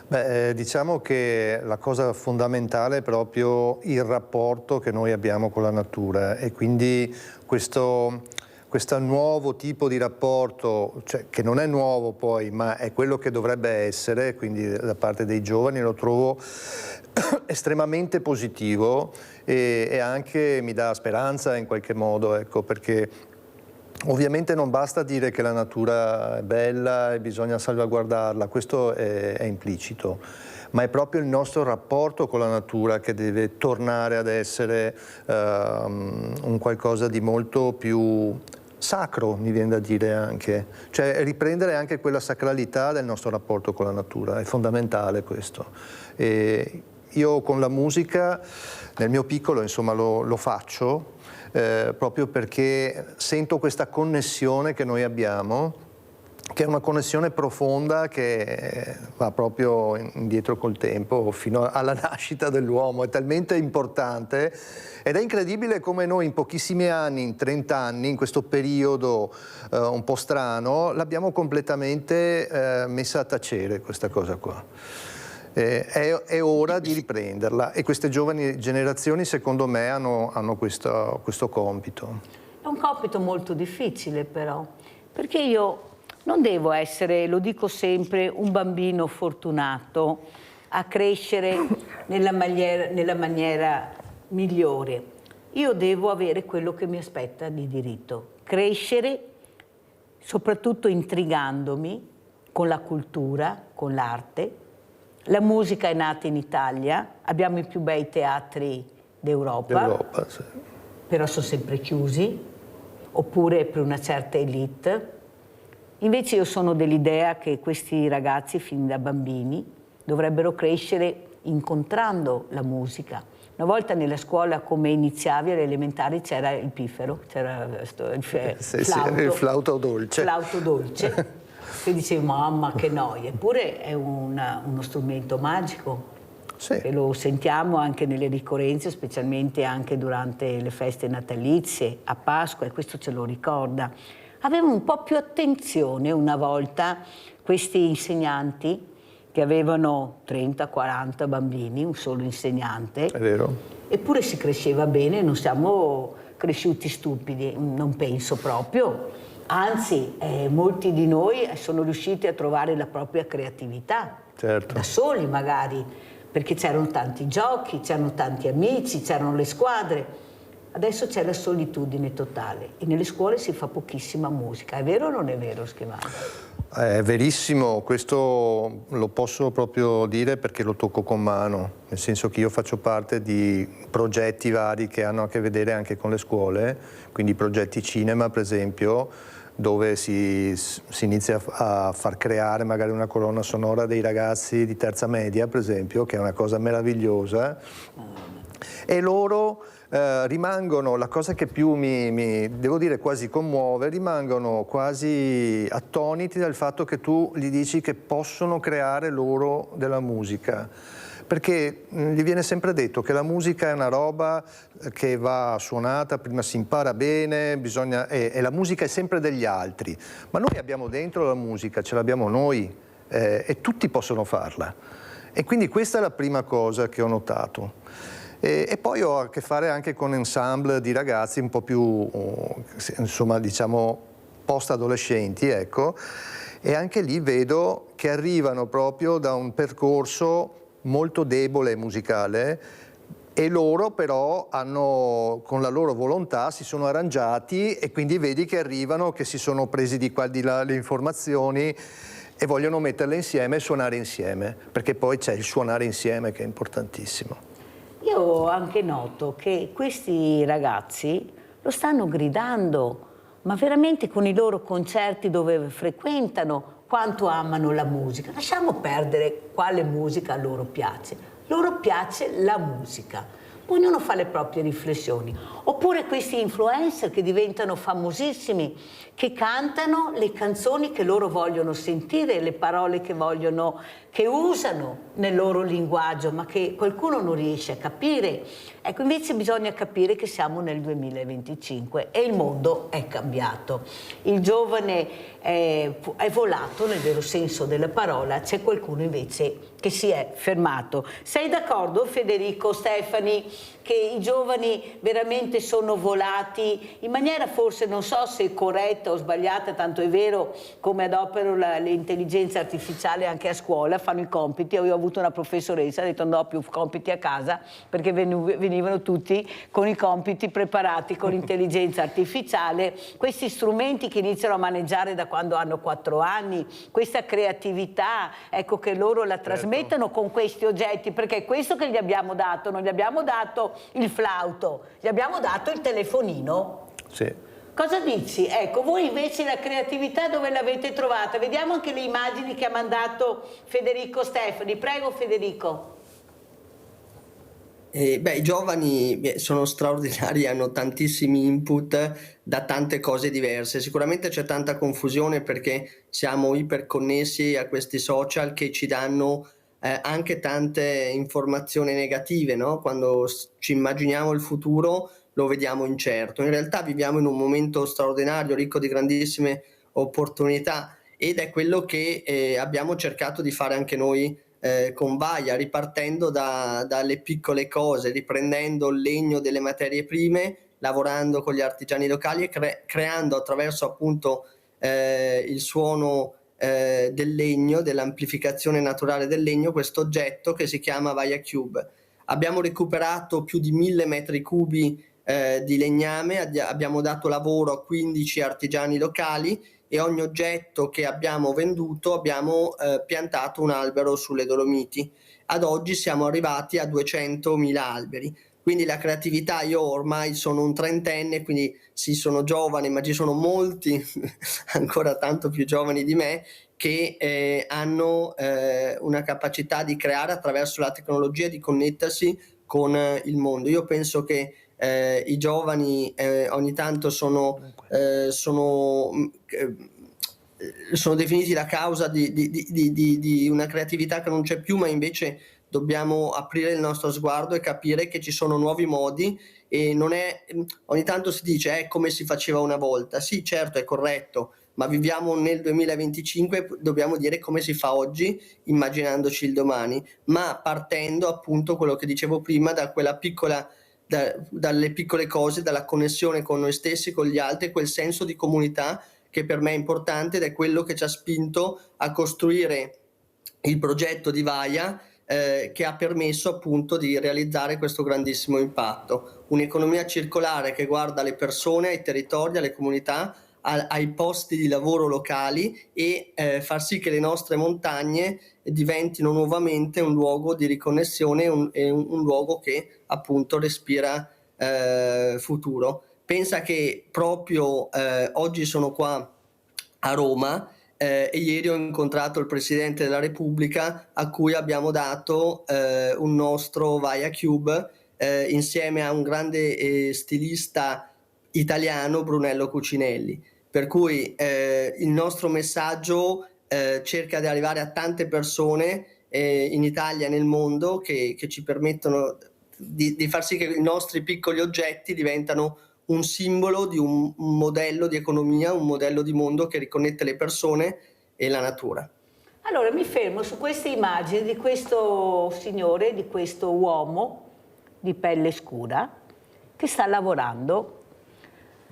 Beh, diciamo che la cosa fondamentale è proprio il rapporto che noi abbiamo con la natura e quindi questo nuovo tipo di rapporto, cioè, che non è nuovo poi, ma è quello che dovrebbe essere, quindi da parte dei giovani, lo trovo estremamente positivo e anche mi dà speranza in qualche modo, ecco, perché ovviamente non basta dire che la natura è bella e bisogna salvaguardarla, questo è implicito, ma è proprio il nostro rapporto con la natura che deve tornare ad essere un qualcosa di molto più sacro, mi viene da dire anche, cioè riprendere anche quella sacralità del nostro rapporto con la natura, è fondamentale questo. E io con la musica, nel mio piccolo insomma lo faccio, proprio perché sento questa connessione che noi abbiamo, che è una connessione profonda che va proprio indietro col tempo, fino alla nascita dell'uomo, è talmente importante ed è incredibile come noi in pochissimi anni, in 30 anni, in questo periodo un po' strano, l'abbiamo completamente messa a tacere questa cosa qua. È ora di riprenderla e queste giovani generazioni secondo me hanno questo compito. È un compito molto difficile però, perché io non devo essere, lo dico sempre, un bambino fortunato a crescere nella maniera migliore. Io devo avere quello che mi aspetta di diritto, crescere soprattutto intrigandomi con la cultura, con l'arte. La musica è nata in Italia, abbiamo i più bei teatri d'Europa, sì. Però sono sempre chiusi, oppure per una certa elite. Invece io sono dell'idea che questi ragazzi, fin da bambini, dovrebbero crescere incontrando la musica. Una volta nella scuola, come iniziavi alle elementari, c'era il piffero, c'era il flauto dolce. Flauto dolce, che dicevi, mamma che noia, eppure è uno strumento magico. Sì. E lo sentiamo anche nelle ricorrenze, specialmente anche durante le feste natalizie, a Pasqua, e questo ce lo ricorda. Avevano un po' più attenzione una volta questi insegnanti, che avevano 30-40 bambini, un solo insegnante. È vero. Eppure si cresceva bene, non siamo cresciuti stupidi, non penso proprio. Anzi, molti di noi sono riusciti a trovare la propria creatività, certo, da soli magari, perché c'erano tanti giochi, c'erano tanti amici, c'erano le squadre. Adesso c'è la solitudine totale e nelle scuole si fa pochissima musica. È vero o non è vero, Schivano? È verissimo, questo lo posso proprio dire perché lo tocco con mano, nel senso che io faccio parte di progetti vari che hanno a che vedere anche con le scuole, quindi progetti cinema per esempio, dove si inizia a far creare magari una colonna sonora dei ragazzi di terza media per esempio, che è una cosa meravigliosa, e loro rimangono, la cosa che più mi devo dire quasi commuove, rimangono quasi attoniti dal fatto che tu gli dici che possono creare loro della musica, perché gli viene sempre detto che la musica è una roba che va suonata, prima si impara bene, e la musica è sempre degli altri, ma noi abbiamo dentro la musica, ce l'abbiamo noi, e tutti possono farla, e quindi questa è la prima cosa che ho notato. E poi ho a che fare anche con ensemble di ragazzi un po' più, insomma, diciamo post-adolescenti, ecco, e anche lì vedo che arrivano proprio da un percorso molto debole musicale e loro però hanno, con la loro volontà, si sono arrangiati e quindi vedi che arrivano, che si sono presi di qua e di là le informazioni e vogliono metterle insieme e suonare insieme, perché poi c'è il suonare insieme che è importantissimo. Io anche noto che questi ragazzi lo stanno gridando, ma veramente con i loro concerti dove frequentano, quanto amano la musica. Lasciamo perdere quale musica a loro piace. Loro piace la musica. Ognuno fa le proprie riflessioni. Oppure questi influencer che diventano famosissimi, che cantano le canzoni che loro vogliono sentire, le parole che vogliono, che usano nel loro linguaggio, ma che qualcuno non riesce a capire. Ecco, invece bisogna capire che siamo nel 2025 e il mondo è cambiato. Il giovane è volato nel vero senso della parola, c'è qualcuno invece che si è fermato. Sei d'accordo, Federico, Stefani, che i giovani veramente sono volati in maniera forse, non so se corretta o sbagliata, tanto è vero come adopero l'intelligenza artificiale anche a scuola, fanno i compiti. Io ho avuto una professoressa, ha detto non ho più compiti a casa perché venivano tutti con i compiti preparati con l'intelligenza artificiale. Questi strumenti che iniziano a maneggiare da quando hanno 4 anni, questa creatività, ecco, che loro la trasmettono con questi oggetti, perché è questo che gli abbiamo dato, non gli abbiamo dato il flauto, gli abbiamo dato il telefonino. Sì. Cosa dici? Ecco, voi invece la creatività dove l'avete trovata? Vediamo anche le immagini che ha mandato Federico Stefani. Prego, Federico. I giovani sono straordinari, hanno tantissimi input da tante cose diverse. Sicuramente c'è tanta confusione perché siamo iperconnessi a questi social che ci danno anche tante informazioni negative, no? Quando ci immaginiamo il futuro lo vediamo incerto. In realtà viviamo in un momento straordinario, ricco di grandissime opportunità, ed è quello che abbiamo cercato di fare anche noi con Vaia, ripartendo dalle piccole cose, riprendendo il legno delle materie prime, lavorando con gli artigiani locali e creando attraverso appunto il suono del legno, dell'amplificazione naturale del legno, questo oggetto che si chiama Vaia Cube. Abbiamo recuperato più di 1000 metri cubi di legname, abbiamo dato lavoro a 15 artigiani locali e ogni oggetto che abbiamo venduto abbiamo piantato un albero sulle Dolomiti. Ad oggi siamo arrivati a 200.000 alberi. Quindi la creatività, io ormai sono un trentenne, quindi sì, sono giovane, ma ci sono molti ancora tanto più giovani di me che hanno una capacità di creare attraverso la tecnologia, di connettersi con il mondo. Io penso che i giovani ogni tanto sono definiti la causa di una creatività che non c'è più, ma invece dobbiamo aprire il nostro sguardo e capire che ci sono nuovi modi, e non è, ogni tanto si dice è come si faceva una volta. Sì, certo, è corretto, ma viviamo nel 2025, dobbiamo dire come si fa oggi, immaginandoci il domani, ma partendo appunto, quello che dicevo prima, da quella piccola, dalle piccole cose, dalla connessione con noi stessi, con gli altri, quel senso di comunità che per me è importante, ed è quello che ci ha spinto a costruire il progetto di Vaia, che ha permesso appunto di realizzare questo grandissimo impatto. Un'economia circolare che guarda alle persone, ai territori, alle comunità, ai posti di lavoro locali, e far sì che le nostre montagne diventino nuovamente un luogo di riconnessione e un luogo che appunto respira futuro. Pensa che proprio oggi sono qua a Roma e ieri ho incontrato il Presidente della Repubblica, a cui abbiamo dato un nostro Vaia Cube insieme a un grande stilista italiano, Brunello Cucinelli. Per cui il nostro messaggio cerca di arrivare a tante persone in Italia e nel mondo, che ci permettono di far sì che i nostri piccoli oggetti diventano un simbolo di un modello di economia, un modello di mondo che riconnette le persone e la natura. Allora mi fermo su queste immagini di questo signore, di questo uomo di pelle scura che sta lavorando.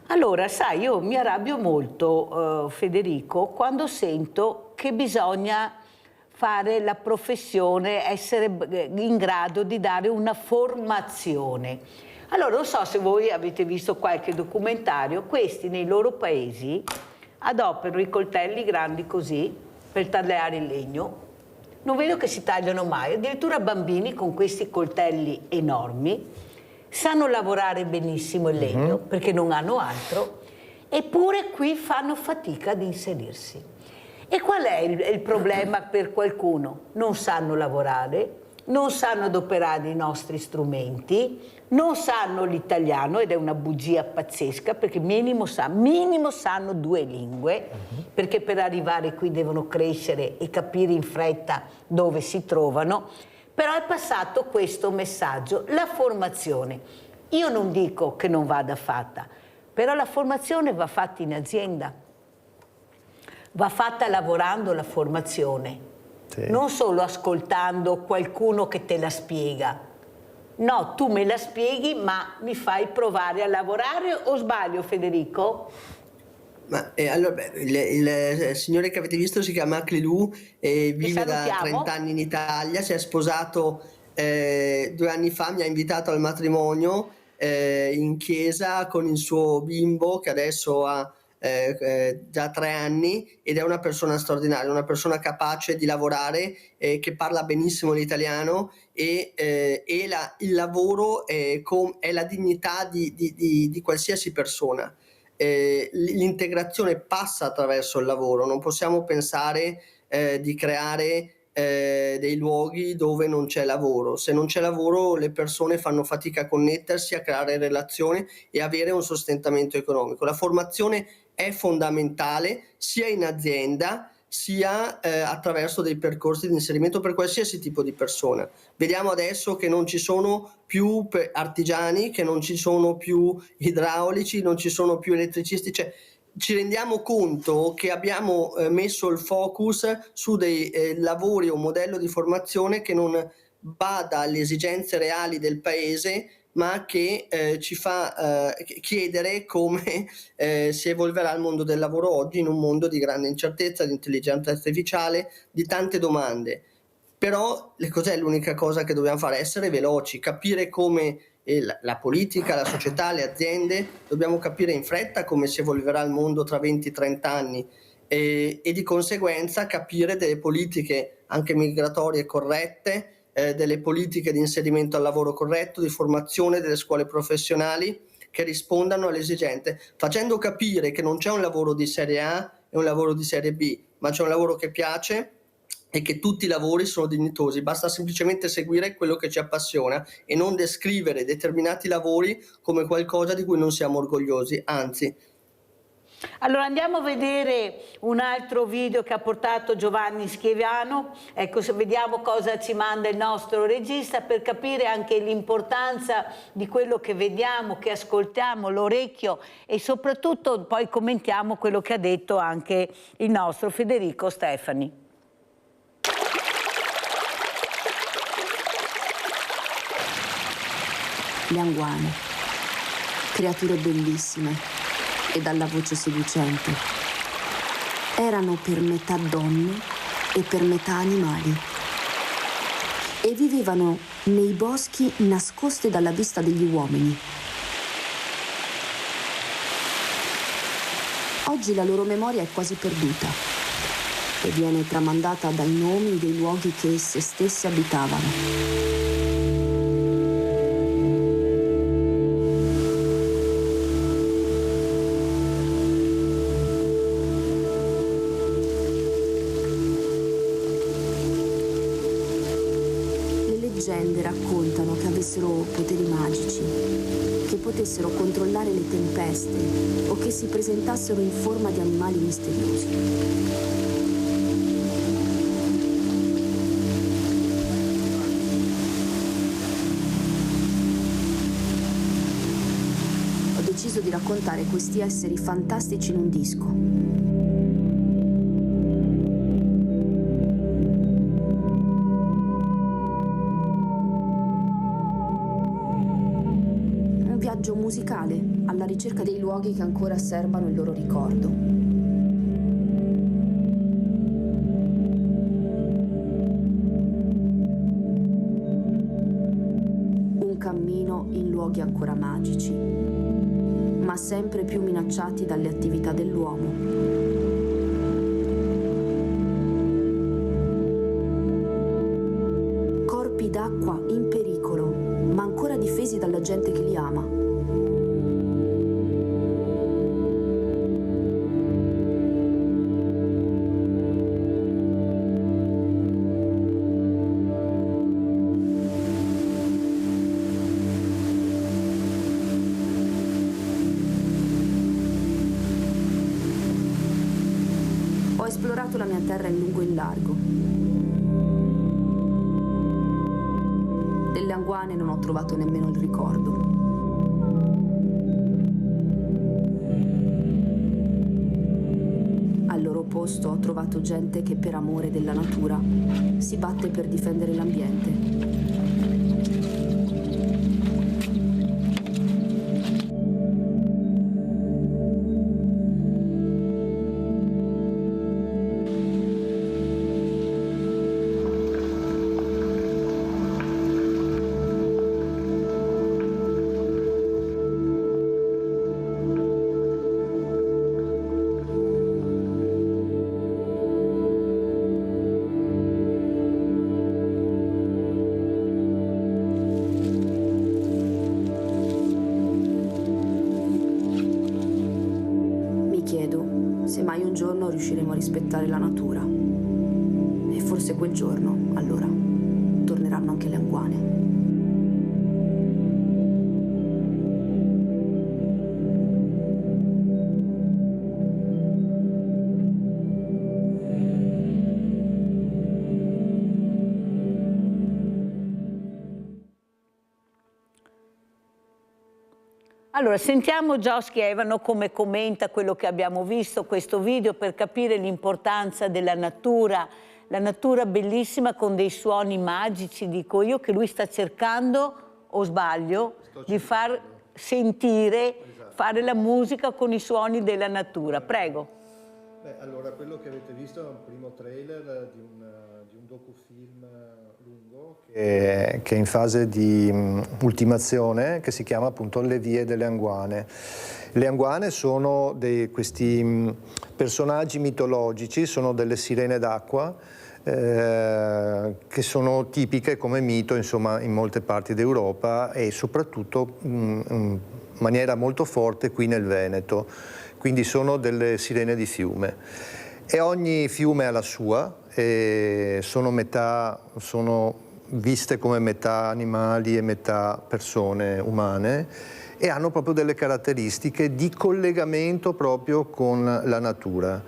Allora, sai, io mi arrabbio molto, Federico, quando sento che bisogna fare la professione, essere in grado di dare una formazione. Allora, non so se voi avete visto qualche documentario, questi nei loro paesi adoperano i coltelli grandi così per tagliare il legno. Non vedo che si tagliano mai, addirittura bambini con questi coltelli enormi sanno lavorare benissimo il legno perché non hanno altro, eppure qui fanno fatica ad inserirsi. E qual è il problema per qualcuno? Non sanno lavorare, non sanno adoperare i nostri strumenti, non sanno l'italiano, ed è una bugia pazzesca, perché minimo sanno 2 lingue, perché per arrivare qui devono crescere e capire in fretta dove si trovano. Però è passato questo messaggio, la formazione. Io non dico che non vada fatta, però la formazione va fatta in azienda, va fatta lavorando la formazione, non solo ascoltando qualcuno che te la spiega. No, tu me la spieghi, ma mi fai provare a lavorare, o sbaglio, Federico? Ma allora, il signore che avete visto si chiama Clelù e vive da 30 anni in Italia, si è sposato 2 anni fa, mi ha invitato al matrimonio in chiesa con il suo bimbo che adesso ha già 3 anni, ed è una persona straordinaria, una persona capace di lavorare, che parla benissimo l'italiano, e il lavoro è la dignità di qualsiasi persona. L'integrazione passa attraverso il lavoro, non possiamo pensare di creare dei luoghi dove non c'è lavoro. Se non c'è lavoro, le persone fanno fatica a connettersi, a creare relazioni e avere un sostentamento economico. La formazione è fondamentale sia in azienda sia attraverso dei percorsi di inserimento per qualsiasi tipo di persona. Vediamo adesso che non ci sono più artigiani, che non ci sono più idraulici, non ci sono più elettricisti, cioè ci rendiamo conto che abbiamo messo il focus su dei lavori o un modello di formazione che non bada alle esigenze reali del paese, ma che ci fa chiedere come si evolverà il mondo del lavoro oggi, in un mondo di grande incertezza, di intelligenza artificiale, di tante domande. Però cos'è l'unica cosa che dobbiamo fare? Essere veloci, capire come la politica, la società, le aziende, dobbiamo capire in fretta come si evolverà il mondo tra 20-30 anni e di conseguenza capire delle politiche anche migratorie corrette, delle politiche di inserimento al lavoro corretto, di formazione delle scuole professionali che rispondano alle esigenze, facendo capire che non c'è un lavoro di serie A e un lavoro di serie B, ma c'è un lavoro che piace e che tutti i lavori sono dignitosi. Basta semplicemente seguire quello che ci appassiona e non descrivere determinati lavori come qualcosa di cui non siamo orgogliosi, anzi. Allora andiamo a vedere un altro video che ha portato Giovanni Schieviano, ecco, se vediamo cosa ci manda il nostro regista per capire anche l'importanza di quello che vediamo, che ascoltiamo, l'orecchio, e soprattutto poi commentiamo quello che ha detto anche il nostro Federico Stefani. Le anguane, creature bellissime e dalla voce seducente, erano per metà donne e per metà animali e vivevano nei boschi nascoste dalla vista degli uomini. Oggi la loro memoria è quasi perduta e viene tramandata dai nomi dei luoghi che esse stesse abitavano. Leggende raccontano che avessero poteri magici, che potessero controllare le tempeste o che si presentassero in forma di animali misteriosi. Ho deciso di raccontare questi esseri fantastici in un disco. Viaggio musicale alla ricerca dei luoghi che ancora serbano il loro ricordo. Un cammino in luoghi ancora magici, ma sempre più minacciati dalle attività dell'uomo. Corpi d'acqua in pericolo, ma ancora difesi dalla gente che li ama. Ho esplorato la mia terra in lungo e in largo. Delle anguane non ho trovato nemmeno il ricordo. Al loro posto ho trovato gente che per amore della natura si batte per difendere l'ambiente. Se mai un giorno riusciremo a rispettare la natura. E forse quel giorno, allora, torneranno anche le anguane. Allora, sentiamo Josh Schieviano come commenta quello che abbiamo visto, questo video, per capire l'importanza della natura, la natura bellissima con dei suoni magici, dico io, che lui sta cercando, o sbaglio, di far sentire, fare la musica con i suoni della natura. Prego. Beh, allora, quello che avete visto è un primo trailer di un docufilm lungo che è in fase di ultimazione, che si chiama appunto Le vie delle anguane. Le anguane sono questi personaggi mitologici, sono delle sirene d'acqua che sono tipiche come mito, insomma, in molte parti d'Europa e soprattutto in maniera molto forte qui nel Veneto. Quindi sono delle sirene di fiume e ogni fiume ha la sua, e sono viste come metà animali e metà persone umane e hanno proprio delle caratteristiche di collegamento proprio con la natura.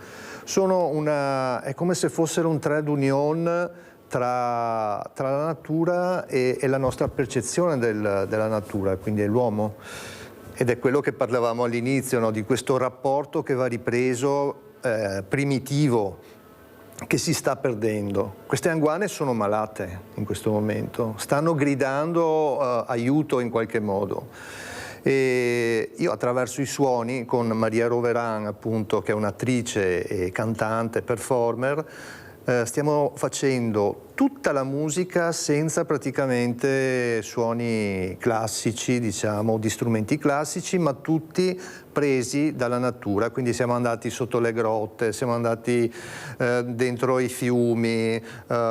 È come se fossero un trait d'union tra la natura e la nostra percezione della natura, quindi è l'uomo. Ed è quello che parlavamo all'inizio, no? Di questo rapporto che va ripreso primitivo, che si sta perdendo. Queste anguane sono malate in questo momento, stanno gridando aiuto in qualche modo. E io attraverso i suoni, con Maria Roveran, appunto, che è un'attrice e cantante, performer, stiamo facendo tutta la musica senza praticamente suoni classici, diciamo, di strumenti classici, ma tutti presi dalla natura. Quindi siamo andati sotto le grotte, siamo andati dentro i fiumi,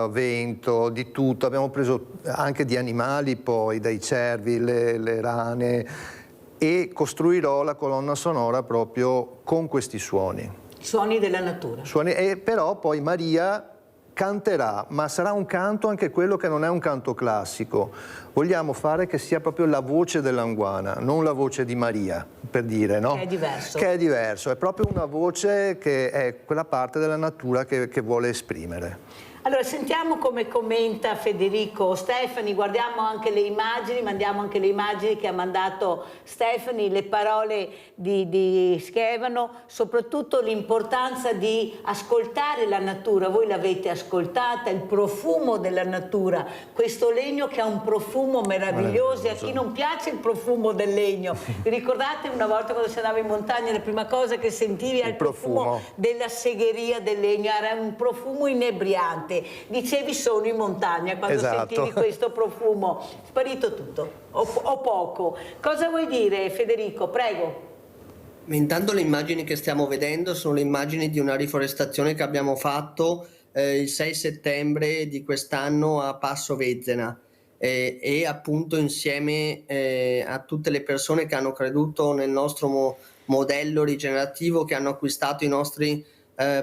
vento, di tutto. Abbiamo preso anche di animali, poi dai cervi, le rane, e costruirò la colonna sonora proprio con questi suoni. Suoni della natura. E però poi Maria canterà, ma sarà un canto anche quello che non è un canto classico. Vogliamo fare che sia proprio la voce dell'anguana, non la voce di Maria, per dire, no? Che è diverso. Che è diverso, è proprio una voce che è quella parte della natura che vuole esprimere. Allora, sentiamo come commenta Federico Stefani, guardiamo anche le immagini, mandiamo anche le immagini che ha mandato Stefani, le parole di Schevano, soprattutto l'importanza di ascoltare la natura. Voi l'avete ascoltata, il profumo della natura, questo legno che ha un profumo meraviglioso, e a chi non piace il profumo del legno. Vi ricordate una volta quando si andava in montagna, la prima cosa che sentivi era il profumo della segheria del legno, era un profumo inebriante. Dicevi sono in montagna quando sentivi questo profumo, sparito tutto o poco. Cosa vuoi dire, Federico? Prego. Intanto le immagini che stiamo vedendo sono le immagini di una riforestazione che abbiamo fatto il 6 settembre di quest'anno a Passo Vezzena e appunto insieme a tutte le persone che hanno creduto nel nostro modello rigenerativo, che hanno acquistato i nostri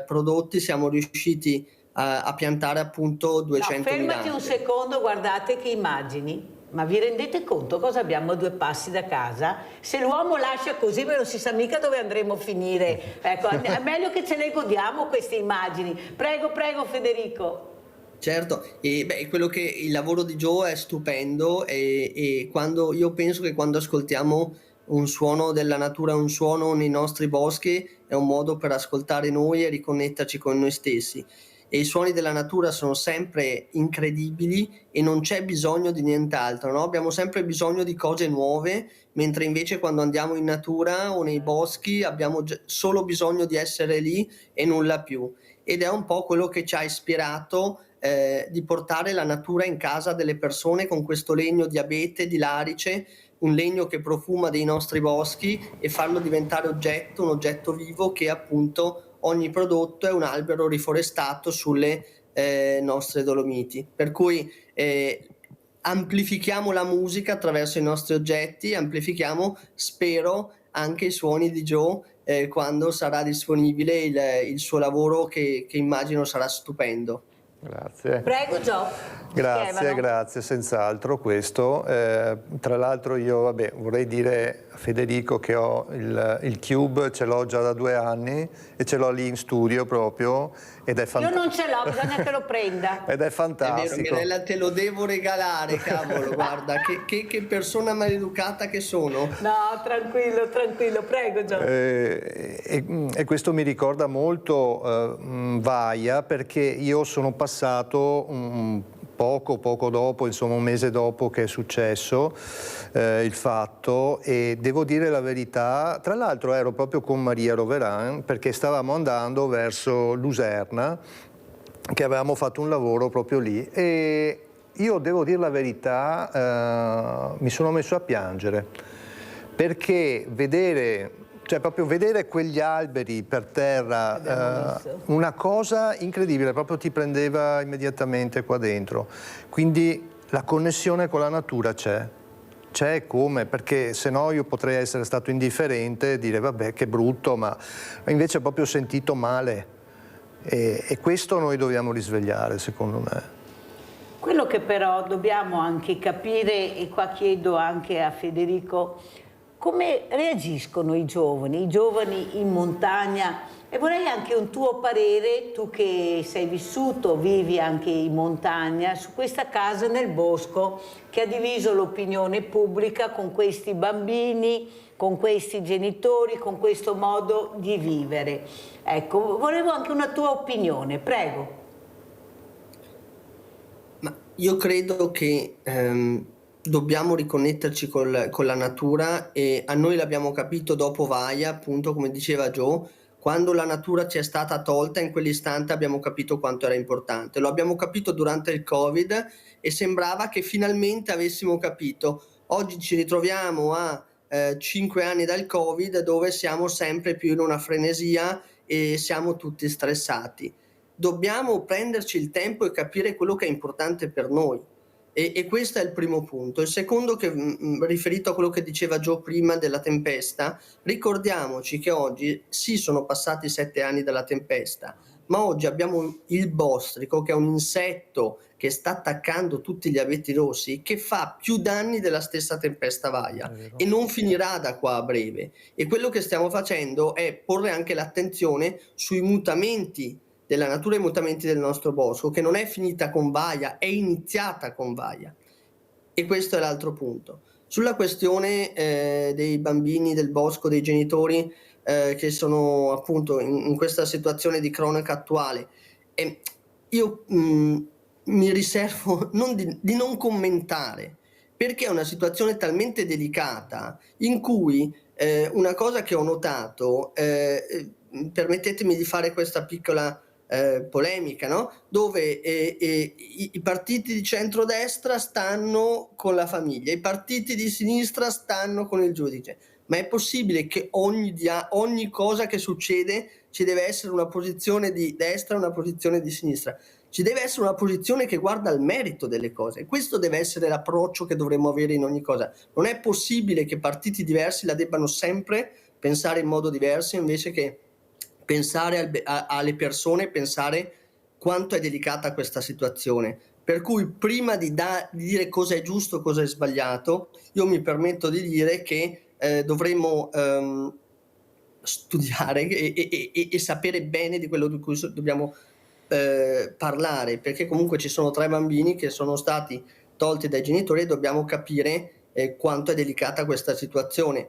prodotti, siamo riusciti a piantare appunto 200.000 fermati un secondo, guardate che immagini. Ma vi rendete conto cosa abbiamo a 2 passi da casa? Se l'uomo lascia così, non si sa mica dove andremo a finire. Ecco, è meglio che ce le godiamo queste immagini. Prego, prego Federico. Certo, e quello che il lavoro di Joe è stupendo e quando io penso che quando ascoltiamo un suono della natura, un suono nei nostri boschi, è un modo per ascoltare noi e riconnetterci con noi stessi. E i suoni della natura sono sempre incredibili e non c'è bisogno di nient'altro, no? Abbiamo sempre bisogno di cose nuove, mentre invece quando andiamo in natura o nei boschi abbiamo solo bisogno di essere lì e nulla più. Ed è un po' quello che ci ha ispirato di portare la natura in casa delle persone con questo legno di abete, di larice, un legno che profuma dei nostri boschi, e farlo diventare un oggetto vivo che appunto ogni prodotto è un albero riforestato sulle nostre Dolomiti. Per cui amplifichiamo la musica attraverso i nostri oggetti, amplifichiamo, spero, anche i suoni di Joe quando sarà disponibile il suo lavoro che immagino sarà stupendo. Grazie. Prego Joe. Grazie, senz'altro questo. Tra l'altro io vorrei dire a Federico che ho il Cube, ce l'ho già da 2 anni e ce l'ho lì in studio proprio ed è fantastico. Io non ce l'ho, bisogna che lo prenda. Ed è fantastico. È vero, Mirella, te lo devo regalare, cavolo, guarda, che persona maleducata che sono. No, tranquillo, prego Joe. E questo mi ricorda molto Vaia, perché io sono passato poco dopo, insomma un mese dopo che è successo il fatto, e devo dire la verità, tra l'altro ero proprio con Maria Roveran perché stavamo andando verso Luserna, che avevamo fatto un lavoro proprio lì, e io devo dire la verità, mi sono messo a piangere perché vedere Cioè proprio vedere quegli alberi per terra, una cosa incredibile, proprio ti prendeva immediatamente qua dentro. Quindi la connessione con la natura c'è come, perché se no io potrei essere stato indifferente e dire vabbè che brutto, ma invece ho proprio sentito male e questo noi dobbiamo risvegliare, secondo me. Quello che però dobbiamo anche capire, e qua chiedo anche a Federico, come reagiscono i giovani in montagna, e vorrei anche un tuo parere, tu che sei vissuto, vivi anche in montagna, su questa casa nel bosco che ha diviso l'opinione pubblica con questi bambini, con questi genitori, con questo modo di vivere. Ecco, volevo anche una tua opinione, prego. Ma io credo che dobbiamo riconnetterci con la natura, e a noi l'abbiamo capito dopo Vaia, appunto come diceva Joe, quando la natura ci è stata tolta, in quell'istante abbiamo capito quanto era importante. Lo abbiamo capito durante il Covid e sembrava che finalmente avessimo capito. Oggi ci ritroviamo a 5 anni dal Covid, dove siamo sempre più in una frenesia e siamo tutti stressati. Dobbiamo prenderci il tempo e capire quello che è importante per noi. E questo è il primo punto. Il secondo, che riferito a quello che diceva Joe prima della tempesta, ricordiamoci che oggi sì, sono passati 7 anni dalla tempesta, ma oggi abbiamo il bostrico, che è un insetto che sta attaccando tutti gli abeti rossi, che fa più danni della stessa tempesta Vaia e non finirà da qua a breve. E quello che stiamo facendo è porre anche l'attenzione sui mutamenti della natura e i mutamenti del nostro bosco, che non è finita con Vaia, è iniziata con Vaia. E questo è l'altro punto. Sulla questione dei bambini del bosco, dei genitori che sono appunto in questa situazione di cronaca attuale, io mi riservo di non commentare, perché è una situazione talmente delicata in cui una cosa che ho notato, permettetemi di fare questa piccola polemica, no? Dove i partiti di centrodestra stanno con la famiglia, i partiti di sinistra stanno con il giudice. Ma è possibile che ogni cosa che succede ci deve essere una posizione di destra e una posizione di sinistra? Ci deve essere una posizione che guarda al merito delle cose. Questo deve essere l'approccio che dovremmo avere in ogni cosa. Non è possibile che partiti diversi la debbano sempre pensare in modo diverso, invece che pensare alle persone, pensare quanto è delicata questa situazione. Per cui prima di dire cosa è giusto, cosa è sbagliato, io mi permetto di dire che dovremmo studiare e sapere bene di quello di cui dobbiamo parlare, perché comunque ci sono 3 bambini che sono stati tolti dai genitori e dobbiamo capire quanto è delicata questa situazione.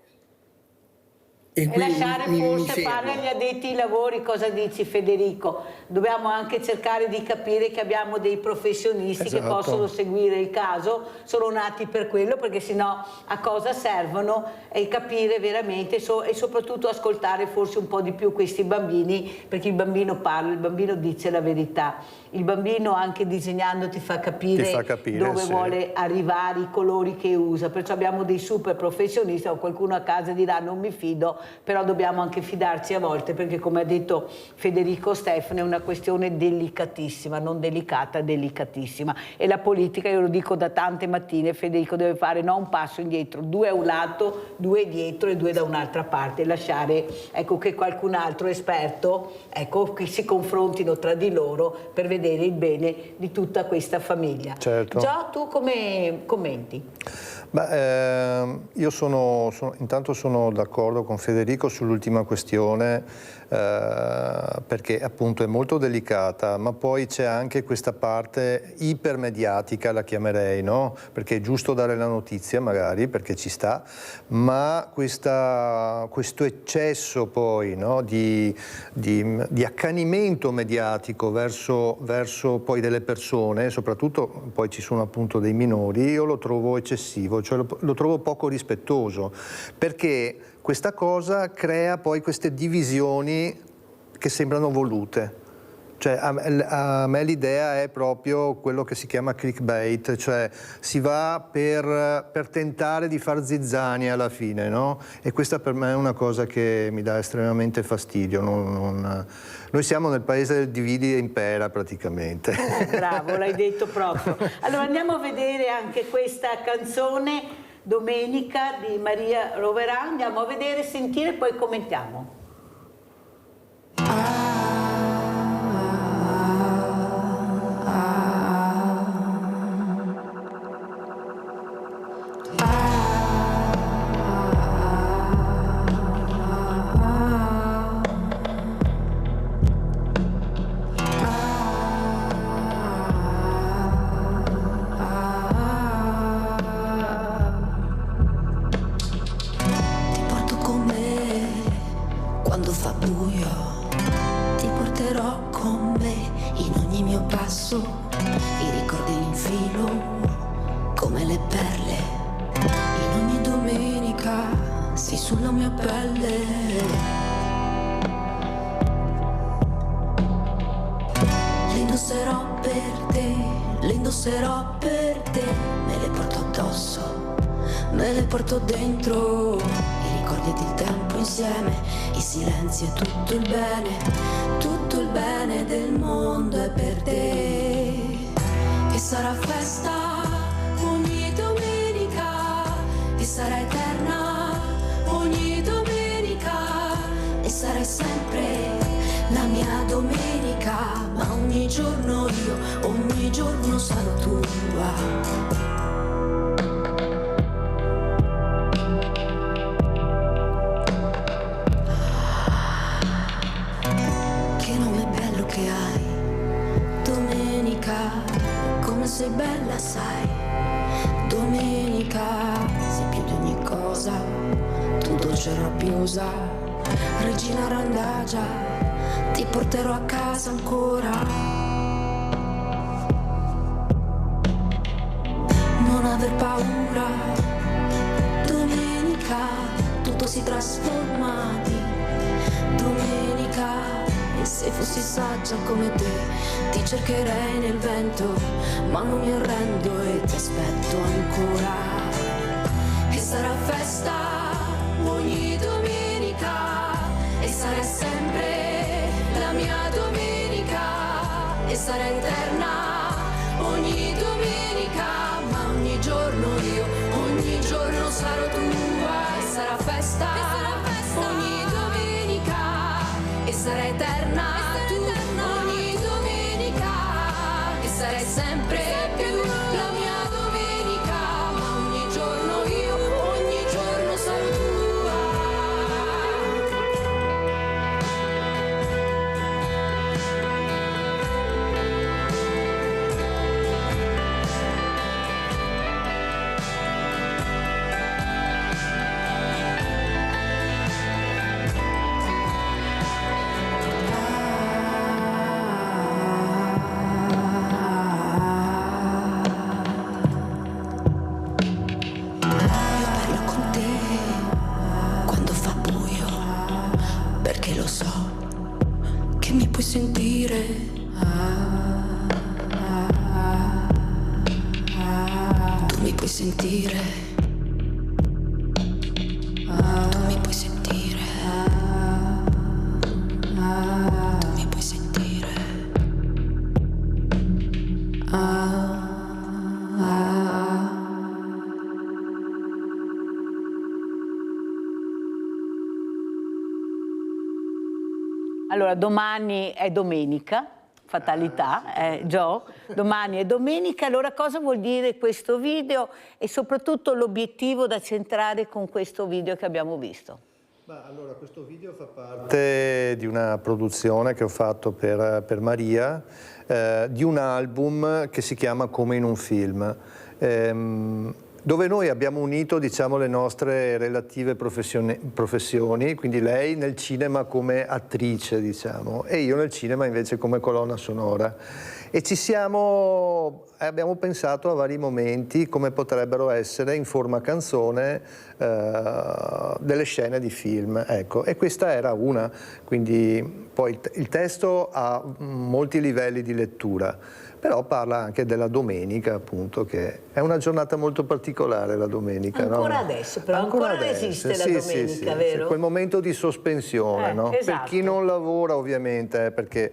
E lasciare forse fare agli addetti ai lavori. Cosa dici, Federico? Dobbiamo anche cercare di capire che abbiamo dei professionisti che possono seguire il caso, sono nati per quello, perché sennò a cosa servono, e capire veramente e soprattutto ascoltare forse un po' di più questi bambini, perché il bambino parla, il bambino dice la verità, il bambino anche disegnando ti fa capire dove vuole arrivare, i colori che usa, perciò abbiamo dei super professionisti. O qualcuno a casa dirà non mi fido, però dobbiamo anche fidarci a volte, perché come ha detto Federico Stefano è una questione delicatissima, non delicata, delicatissima, e la politica, io lo dico da tante mattine, Federico deve fare non un passo indietro, 2 a un lato, 2 dietro e 2 da un'altra parte, lasciare che qualcun altro esperto che si confrontino tra di loro per vedere il bene di tutta questa famiglia. Certo. Gio, tu come commenti? Io intanto sono d'accordo con Federico sull'ultima questione, perché appunto è molto delicata, ma poi c'è anche questa parte ipermediatica, la chiamerei, no? Perché è giusto dare la notizia magari, perché ci sta, ma questo eccesso poi, no? di accanimento mediatico verso poi delle persone, soprattutto poi ci sono appunto dei minori, io lo trovo eccessivo, cioè lo trovo poco rispettoso, perché questa cosa crea poi queste divisioni che sembrano volute. Cioè, a me l'idea è proprio quello che si chiama clickbait, cioè si va per tentare di far zizzania alla fine, no? E questa per me è una cosa che mi dà estremamente fastidio. Noi siamo nel paese del dividi e impera praticamente. Bravo, l'hai detto proprio. Allora andiamo a vedere anche questa canzone, Domenica, di Maria Roverà. Andiamo a vedere, sentire e poi commentiamo. I ricordi li infilo come le perle, in ogni domenica, sì, sulla mia pelle. Le indosserò per te, le indosserò per te, me le porto addosso, me le porto dentro. I ricordi ed il tempo insieme, i silenzi e tutto il bene del mondo è per te. E sarà festa ogni domenica, e sarà eterna ogni domenica, e sarai sempre la mia domenica, ma ogni giorno io, ogni giorno sarò tua. Sei bella, sai, domenica, sei più di ogni cosa, tu dolce rabbiosa, regina randagia, ti porterò a casa ancora. Non aver paura, domenica, tutto si trasforma di domenica. E se fossi saggia come te, ti cercherei nel vento, ma non mi arrendo e ti aspetto ancora. E sarà festa ogni domenica, e sarai sempre la mia domenica, e sarà eterna ogni domenica, ma ogni giorno io, ogni giorno sarò tua. E sarà festa ogni domenica, e sarà eterna tu ogni domenica, e sarai sempre più la mia domenica, ma ogni giorno io, ogni giorno sarò tua. Sentire, tu mi puoi sentire, tu mi puoi sentire, tu mi puoi sentire. Allora, domani è domenica, fatalità, Gio, domani è domenica, allora cosa vuol dire questo video e soprattutto l'obiettivo da centrare con questo video che abbiamo visto? Allora, questo video fa parte di una produzione che ho fatto per Maria, di un album che si chiama Come in un film. Dove noi abbiamo unito, diciamo, le nostre relative professioni, quindi lei nel cinema come attrice, diciamo, e io nel cinema invece come colonna sonora. E abbiamo pensato a vari momenti come potrebbero essere in forma canzone delle scene di film, ecco. E questa era una, quindi poi il testo ha molti livelli di lettura, però parla anche della domenica, appunto, che è una giornata molto particolare, la domenica. Ancora no? adesso, però ancora esiste la domenica, vero? Quel momento di sospensione, no? Esatto. Per chi non lavora ovviamente, perché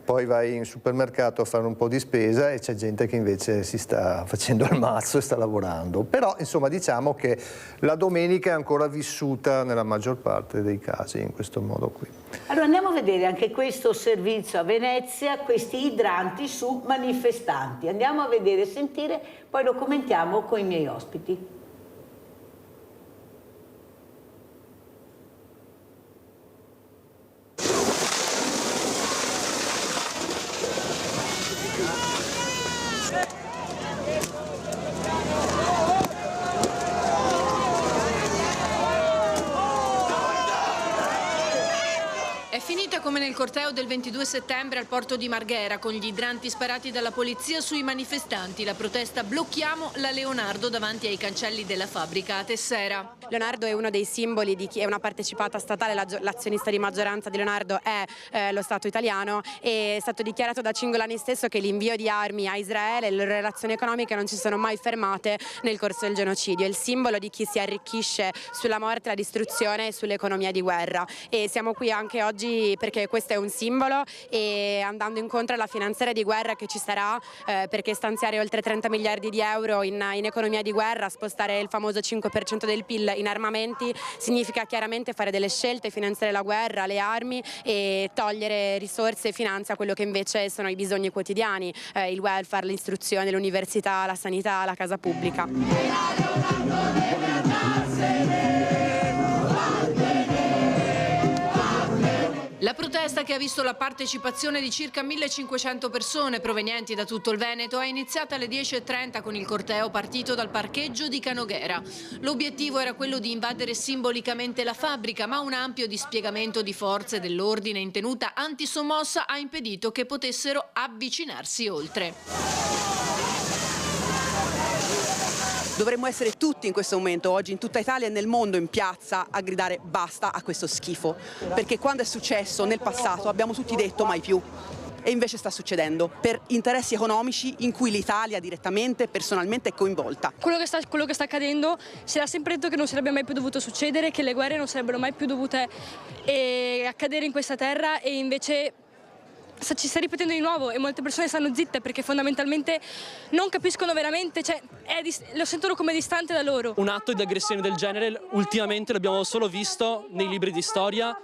poi vai in supermercato a fare un po' di spesa e c'è gente che invece si sta facendo il mazzo e sta lavorando. Però insomma diciamo che la domenica è ancora vissuta nella maggior parte dei casi in questo modo qui. Allora andiamo a vedere anche questo servizio a Venezia, questi idranti su manifestanti. Andiamo a vedere e sentire, poi lo commentiamo con i miei ospiti. Come nel corteo del 22 settembre al porto di Marghera, con gli idranti sparati dalla polizia sui manifestanti. La protesta "Blocchiamo la Leonardo" davanti ai cancelli della fabbrica a Tessera. Leonardo è uno dei simboli di chi è una partecipata statale, l'azionista di maggioranza di Leonardo è lo Stato italiano, e è stato dichiarato da Cingolani stesso che l'invio di armi a Israele e le relazioni economiche non si sono mai fermate nel corso del genocidio. È il simbolo di chi si arricchisce sulla morte, la distruzione e sull'economia di guerra, e siamo qui anche oggi perché questo è un simbolo, e andando incontro alla finanziaria di guerra che ci sarà, perché stanziare oltre 30 miliardi di euro in economia di guerra, spostare il famoso 5% del PIL in armamenti, significa chiaramente fare delle scelte, finanziare la guerra, le armi, e togliere risorse e finanza a quello che invece sono i bisogni quotidiani, il welfare, l'istruzione, l'università, la sanità, la casa pubblica. La protesta, che ha visto la partecipazione di circa 1500 persone provenienti da tutto il Veneto, è iniziata alle 10:30 con il corteo partito dal parcheggio di Canoghera. L'obiettivo era quello di invadere simbolicamente la fabbrica, ma un ampio dispiegamento di forze dell'ordine in tenuta antisommossa ha impedito che potessero avvicinarsi oltre. Dovremmo essere tutti in questo momento, oggi in tutta Italia e nel mondo, in piazza a gridare basta a questo schifo, perché quando è successo nel passato abbiamo tutti detto mai più, e invece sta succedendo per interessi economici in cui l'Italia direttamente, personalmente è coinvolta. Quello che sta accadendo, si era sempre detto che non sarebbe mai più dovuto succedere, che le guerre non sarebbero mai più dovute accadere in questa terra, e invece ci sta ripetendo di nuovo, e molte persone stanno zitte perché fondamentalmente non capiscono veramente, lo sentono come distante da loro. Un atto di aggressione del genere ultimamente l'abbiamo solo visto nei libri di storia,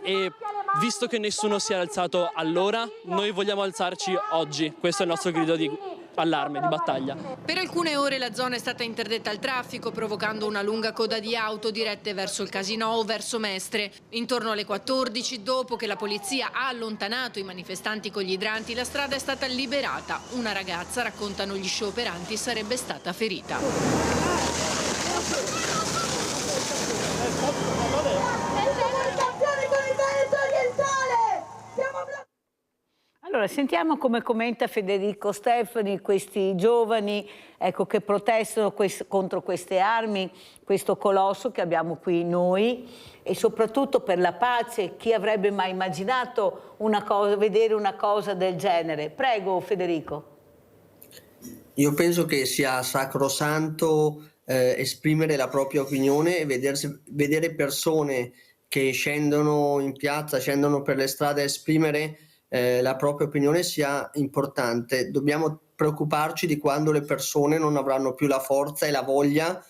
e visto che nessuno si è alzato allora, noi vogliamo alzarci oggi. Questo è il nostro grido di allarme, di battaglia. Per alcune ore la zona è stata interdetta al traffico, provocando una lunga coda di auto dirette verso il Casinò o verso Mestre. Intorno alle 14, dopo che la polizia ha allontanato i manifestanti con gli idranti, la strada è stata liberata. Una ragazza, raccontano gli scioperanti, sarebbe stata ferita. Allora, sentiamo come commenta Federico Stefani questi giovani, ecco, che protestano contro queste armi, questo colosso che abbiamo qui noi, e soprattutto per la pace. Chi avrebbe mai immaginato vedere una cosa del genere? Prego, Federico. Io penso che sia sacrosanto esprimere la propria opinione e vedere persone che scendono in piazza, scendono per le strade a esprimere la propria opinione sia importante. Dobbiamo preoccuparci di quando le persone non avranno più la forza e la voglia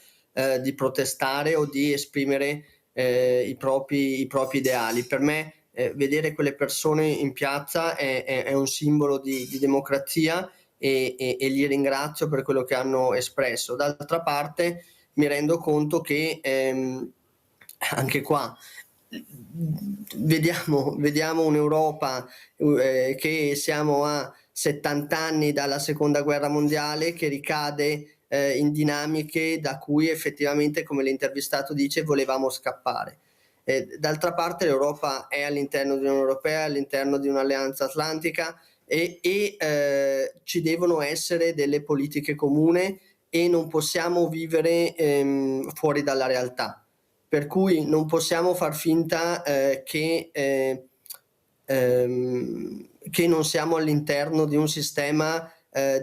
di protestare o di esprimere i propri ideali. Per me vedere quelle persone in piazza è un simbolo di democrazia, e li ringrazio per quello che hanno espresso. D'altra parte mi rendo conto che anche qua vediamo un'Europa che siamo a 70 anni dalla seconda guerra mondiale, che ricade in dinamiche da cui effettivamente, come l'intervistato dice, volevamo scappare. D'altra parte l'Europa è all'interno dell'Unione Europea, all'interno di un'alleanza atlantica, ci devono essere delle politiche comuni e non possiamo vivere fuori dalla realtà. Per cui non possiamo far finta che non siamo all'interno di un sistema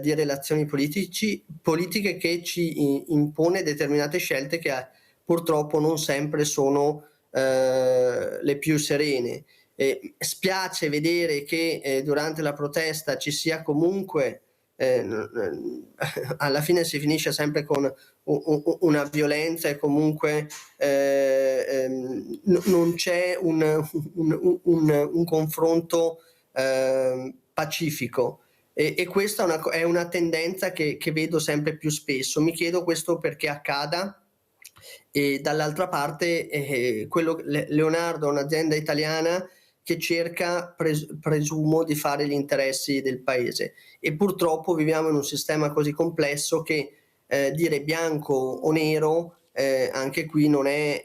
di relazioni politiche che ci impone determinate scelte che purtroppo non sempre sono le più serene. Spiace vedere che durante la protesta ci sia comunque, alla fine si finisce sempre con una violenza e comunque non c'è un confronto pacifico. E questa è una tendenza che vedo sempre più spesso. Mi chiedo questo perché accada, e dall'altra parte Leonardo è un'azienda italiana che cerca, presumo, di fare gli interessi del paese, e purtroppo viviamo in un sistema così complesso che dire bianco o nero anche qui non è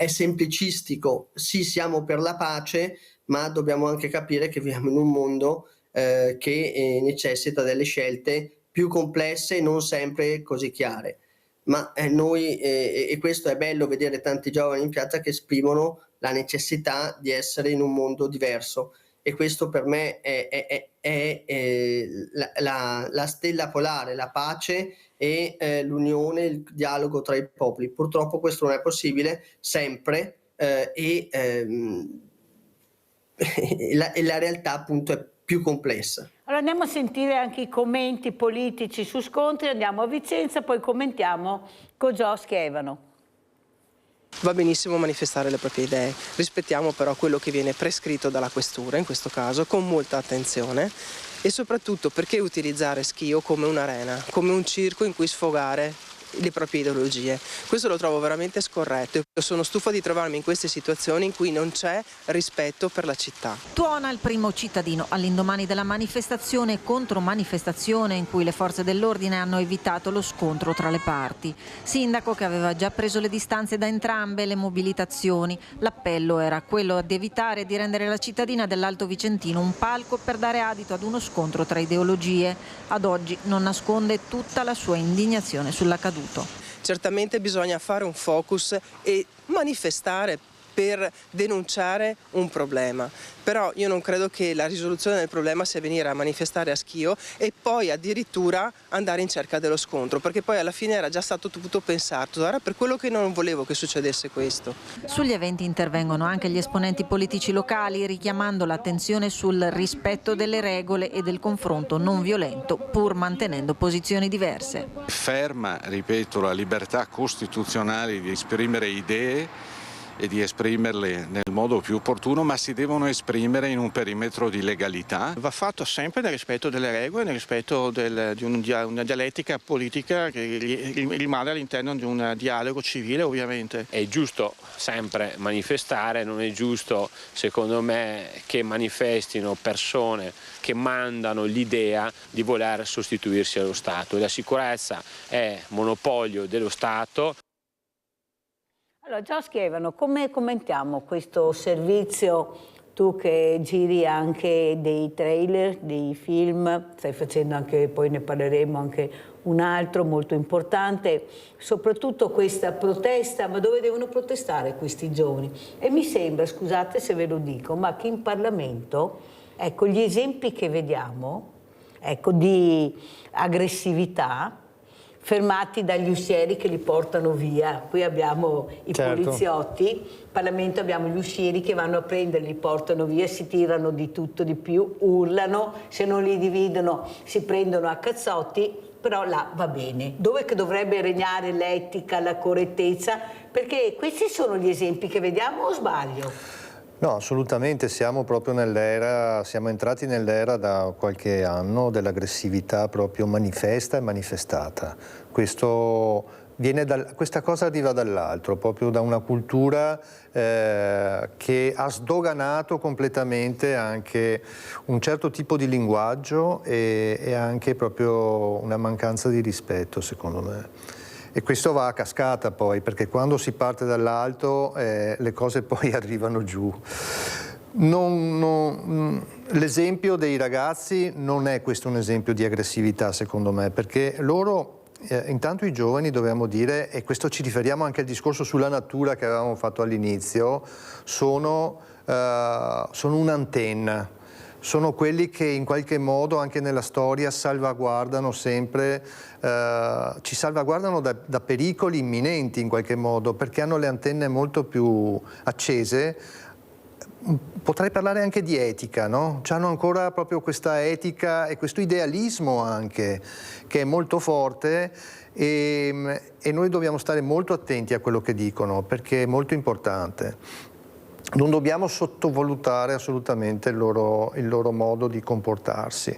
semplicistico. Sì, siamo per la pace, ma dobbiamo anche capire che viviamo in un mondo che necessita delle scelte più complesse e non sempre così chiare. Ma noi, e questo è bello vedere tanti giovani in piazza che esprimono la necessità di essere in un mondo diverso, e questo per me è la stella polare, la pace e l'unione, il dialogo tra i popoli. Purtroppo questo non è possibile sempre e la realtà appunto è più complessa. Allora andiamo a sentire anche i commenti politici su scontri, andiamo a Vicenza, poi commentiamo con Gio Schievano. Va benissimo manifestare le proprie idee, rispettiamo però quello che viene prescritto dalla questura, in questo caso, con molta attenzione, e soprattutto perché utilizzare Schio come un'arena, come un circo in cui sfogare le proprie ideologie. Questo lo trovo veramente scorretto. Io sono stufa di trovarmi in queste situazioni in cui non c'è rispetto per la città. Tuona il primo cittadino all'indomani della manifestazione e contromanifestazione in cui le forze dell'ordine hanno evitato lo scontro tra le parti. Sindaco che aveva già preso le distanze da entrambe le mobilitazioni. L'appello era quello di evitare di rendere la cittadina dell'Alto Vicentino un palco per dare adito ad uno scontro tra ideologie. Ad oggi non nasconde tutta la sua indignazione sull'accaduto. Certamente bisogna fare un focus e manifestare per denunciare un problema, però io non credo che la risoluzione del problema sia venire a manifestare a Schio e poi addirittura andare in cerca dello scontro, perché poi alla fine era già stato tutto pensato, era per quello che non volevo che succedesse questo. Sugli eventi intervengono anche gli esponenti politici locali, richiamando l'attenzione sul rispetto delle regole e del confronto non violento, pur mantenendo posizioni diverse. Ferma, ripeto, la libertà costituzionale di esprimere idee e di esprimerle nel modo più opportuno, ma si devono esprimere in un perimetro di legalità. Va fatto sempre nel rispetto delle regole, nel rispetto di una dialettica politica che rimane all'interno di un dialogo civile, ovviamente. È giusto sempre manifestare, non è giusto, secondo me, che manifestino persone che mandano l'idea di voler sostituirsi allo Stato. La sicurezza è monopolio dello Stato. Allora, Gio Schievano, come commentiamo questo servizio? Tu che giri anche dei trailer, dei film, stai facendo anche, poi ne parleremo, anche un altro molto importante, soprattutto questa protesta, ma dove devono protestare questi giovani? E mi sembra, scusate se ve lo dico, ma che in Parlamento, ecco, gli esempi che vediamo, ecco, di aggressività, fermati dagli uscieri che li portano via. Qui abbiamo i poliziotti, in Parlamento abbiamo gli uscieri che vanno a prenderli, li portano via, si tirano di tutto di più, urlano, se non li dividono si prendono a cazzotti, però là va bene. Dove che dovrebbe regnare l'etica, la correttezza? Perché questi sono gli esempi che vediamo, o sbaglio? No, assolutamente, siamo proprio nell'era, siamo entrati nell'era da qualche anno dell'aggressività proprio manifesta e manifestata. Questa cosa arriva dall'altro, proprio da una cultura che ha sdoganato completamente anche un certo tipo di linguaggio e anche proprio una mancanza di rispetto, secondo me. E questo va a cascata poi, perché quando si parte dall'alto le cose poi arrivano giù. L'esempio dei ragazzi non è questo un esempio di aggressività, secondo me, perché loro, intanto i giovani, dobbiamo dire, e questo ci riferiamo anche al discorso sulla natura che avevamo fatto all'inizio, sono un'antenna. Sono quelli che in qualche modo anche nella storia salvaguardano sempre, ci salvaguardano da pericoli imminenti in qualche modo, perché hanno le antenne molto più accese. Potrei parlare anche di etica, no? C'hanno ancora proprio questa etica e questo idealismo anche, che è molto forte e noi dobbiamo stare molto attenti a quello che dicono, perché è molto importante. Non dobbiamo sottovalutare assolutamente il loro modo di comportarsi.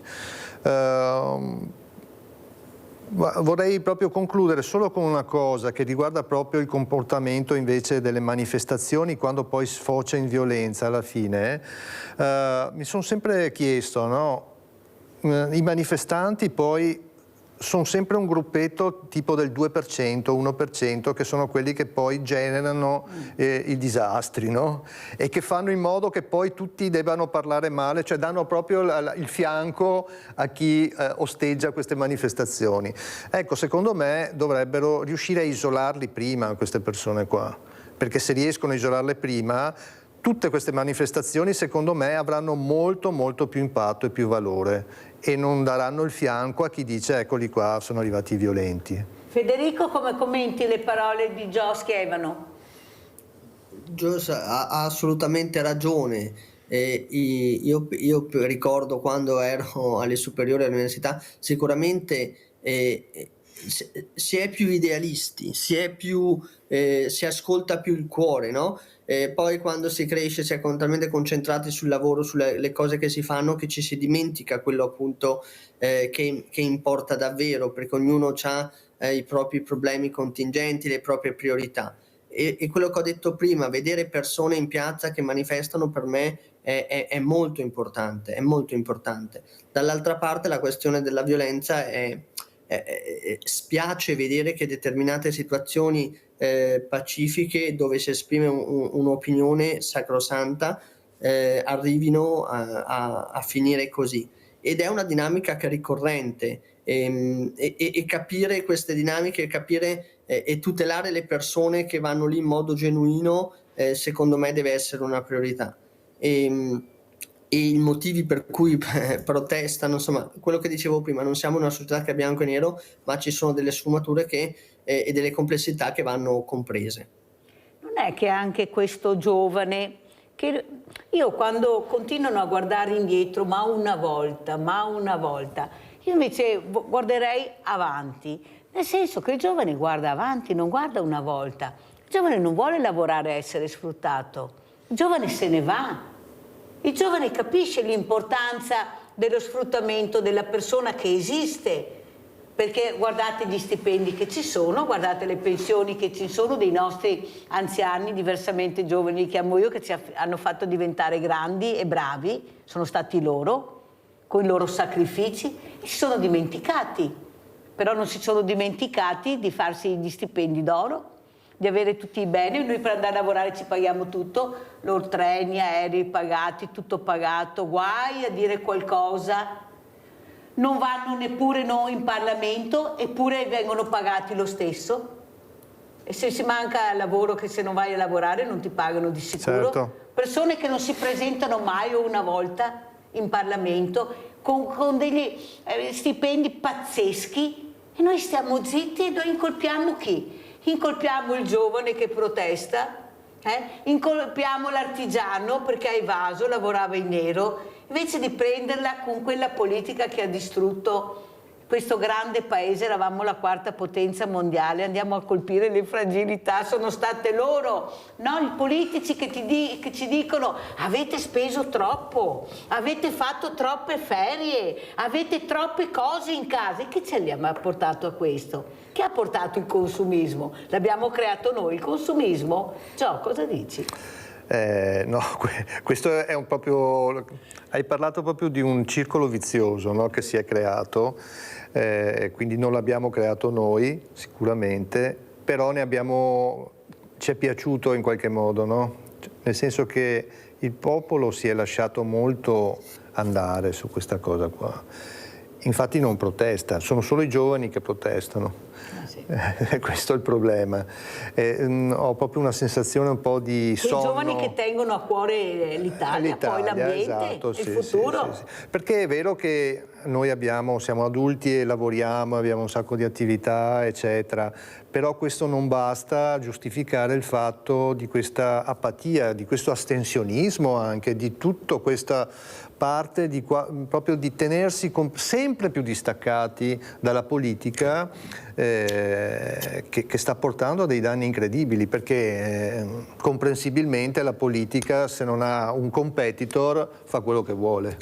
Vorrei proprio concludere solo con una cosa che riguarda proprio il comportamento invece delle manifestazioni quando poi sfocia in violenza alla fine. Mi sono sempre chiesto, no? I manifestanti poi sono sempre un gruppetto tipo del 2%, 1%, che sono quelli che poi generano i disastri, no? E che fanno in modo che poi tutti debbano parlare male, cioè danno proprio il fianco a chi osteggia queste manifestazioni. Ecco, secondo me dovrebbero riuscire a isolarli prima queste persone qua, perché se riescono a isolarle prima, tutte queste manifestazioni secondo me avranno molto molto più impatto e più valore e non daranno il fianco a chi dice eccoli qua, sono arrivati i violenti. Federico, come commenti le parole di Gio Schiavano? Gio ha assolutamente ragione. Io ricordo quando ero alle superiori all'università, sicuramente si è più idealisti, si ascolta più il cuore, no? Poi quando si cresce si è talmente concentrati sul lavoro, sulle cose che si fanno, che ci si dimentica quello appunto che importa davvero, perché ognuno ha i propri problemi contingenti, le proprie priorità. E quello che ho detto prima, vedere persone in piazza che manifestano, per me è molto importante, è molto importante. Dall'altra parte la questione della violenza spiace vedere che determinate situazioni pacifiche, dove si esprime un'opinione sacrosanta, arrivino a finire così. Ed è una dinamica che è ricorrente, e capire queste dinamiche, capire e tutelare le persone che vanno lì in modo genuino, secondo me deve essere una priorità. E i motivi per cui protestano, insomma, quello che dicevo prima, non siamo una società che è bianco e nero, ma ci sono delle sfumature e delle complessità che vanno comprese. Non è che anche questo giovane, che io quando continuano a guardare indietro, ma una volta, io invece guarderei avanti, nel senso che il giovane guarda avanti, non guarda una volta. Il giovane non vuole lavorare a essere sfruttato, il giovane se ne va. Il giovane capisce l'importanza dello sfruttamento della persona che esiste, perché guardate gli stipendi che ci sono, guardate le pensioni che ci sono dei nostri anziani diversamente giovani, li chiamo io, che ci hanno fatto diventare grandi e bravi, sono stati loro, con i loro sacrifici, e si sono dimenticati, però non si sono dimenticati di farsi gli stipendi d'oro, di avere tutti i beni. Noi per andare a lavorare ci paghiamo tutto, loro treni, aerei pagati, tutto pagato, guai a dire qualcosa. Non vanno neppure noi in Parlamento, eppure vengono pagati lo stesso. E se si manca lavoro, che se non vai a lavorare non ti pagano di sicuro. Certo. Persone che non si presentano mai o una volta in Parlamento, con degli stipendi pazzeschi, e noi stiamo zitti e noi incolpiamo chi? Incolpiamo il giovane che protesta, incolpiamo l'artigiano perché ha evaso, lavorava in nero, invece di prenderla con quella politica che ha distrutto questo grande paese. Eravamo la quarta potenza mondiale, andiamo a colpire le fragilità, sono state loro, no? I politici che ci dicono avete speso troppo, avete fatto troppe ferie, avete troppe cose in casa. E chi ce li ha portato a questo? Chi ha portato il consumismo? L'abbiamo creato noi il consumismo? Gio, cosa dici? No, questo è proprio, hai parlato proprio di un circolo vizioso, no, che si è creato, quindi non l'abbiamo creato noi sicuramente, però ci è piaciuto in qualche modo, no? nel senso che il popolo si è lasciato molto andare su questa cosa qua. Infatti non protesta, sono solo i giovani che protestano. Questo è il problema. Ho proprio una sensazione un po' di sonno. I giovani che tengono a cuore l'Italia, poi l'ambiente, esatto, il futuro. Sì. Perché è vero che noi siamo adulti e lavoriamo, abbiamo un sacco di attività, eccetera, però questo non basta a giustificare il fatto di questa apatia, di questo astensionismo anche, di tutta questa parte proprio di tenersi sempre più distaccati dalla politica, che sta portando a dei danni incredibili, perché comprensibilmente la politica, se non ha un competitor, fa quello che vuole.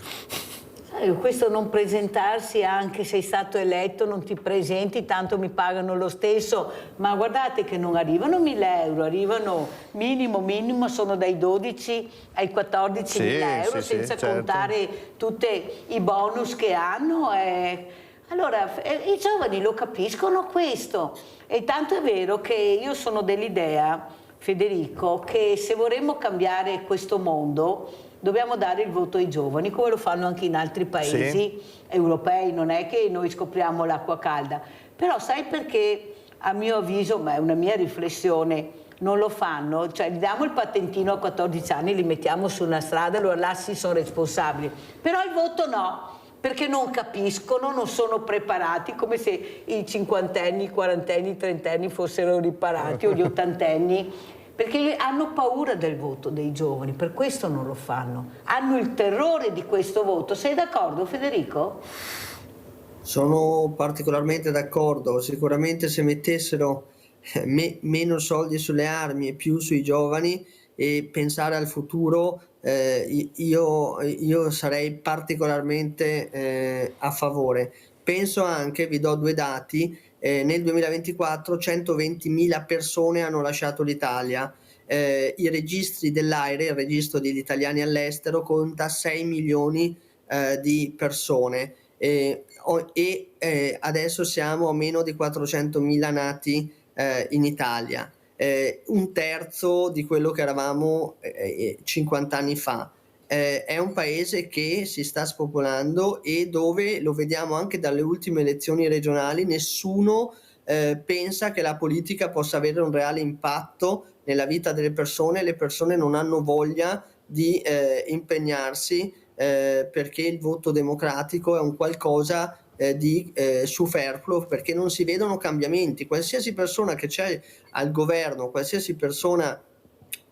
Questo non presentarsi, anche se sei stato eletto, non ti presenti, tanto mi pagano lo stesso, ma guardate che non arrivano 1.000 euro, arrivano minimo, sono dai 12 ai 14.000 euro, senza contare tutti i bonus che hanno. Allora, i giovani lo capiscono questo, e tanto è vero che io sono dell'idea, Federico, che se vorremmo cambiare questo mondo dobbiamo dare il voto ai giovani, come lo fanno anche in altri paesi europei, non è che noi scopriamo l'acqua calda. Però sai perché, a mio avviso, ma è una mia riflessione, non lo fanno? Cioè gli diamo il patentino a 14 anni, li mettiamo su una strada, allora là sì sono responsabili. Però il voto no, perché non capiscono, non sono preparati, come se i 50enni, i 40enni, i 30enni fossero riparati, o gli 80enni, perché hanno paura del voto dei giovani, per questo non lo fanno. Hanno il terrore di questo voto. Sei d'accordo, Federico? Sono particolarmente d'accordo. Sicuramente se mettessero meno soldi sulle armi e più sui giovani e pensare al futuro, io sarei particolarmente a favore. Penso anche, vi do due dati, nel 2024 120.000 persone hanno lasciato l'Italia. I registri dell'AIRE, il registro degli italiani all'estero, conta 6 milioni di persone adesso siamo a meno di 400.000 nati in Italia, un terzo di quello che eravamo 50 anni fa. È un paese che si sta spopolando e dove, lo vediamo anche dalle ultime elezioni regionali, nessuno pensa che la politica possa avere un reale impatto nella vita delle persone. Le persone non hanno voglia di impegnarsi perché il voto democratico è un qualcosa di superfluo, perché non si vedono cambiamenti. Qualsiasi persona che c'è al governo, qualsiasi persona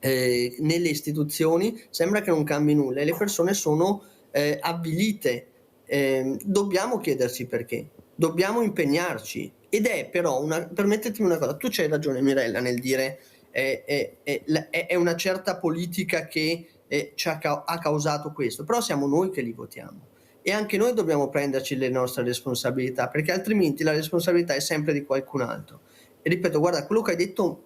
nelle istituzioni, sembra che non cambi nulla e le persone sono avvilite. Dobbiamo chiederci perché, dobbiamo impegnarci, ed è però permettetemi una cosa, tu c'hai ragione Mirella nel dire è una certa politica che ha causato questo, però siamo noi che li votiamo e anche noi dobbiamo prenderci le nostre responsabilità, perché altrimenti la responsabilità è sempre di qualcun altro. E ripeto, guarda, quello che hai detto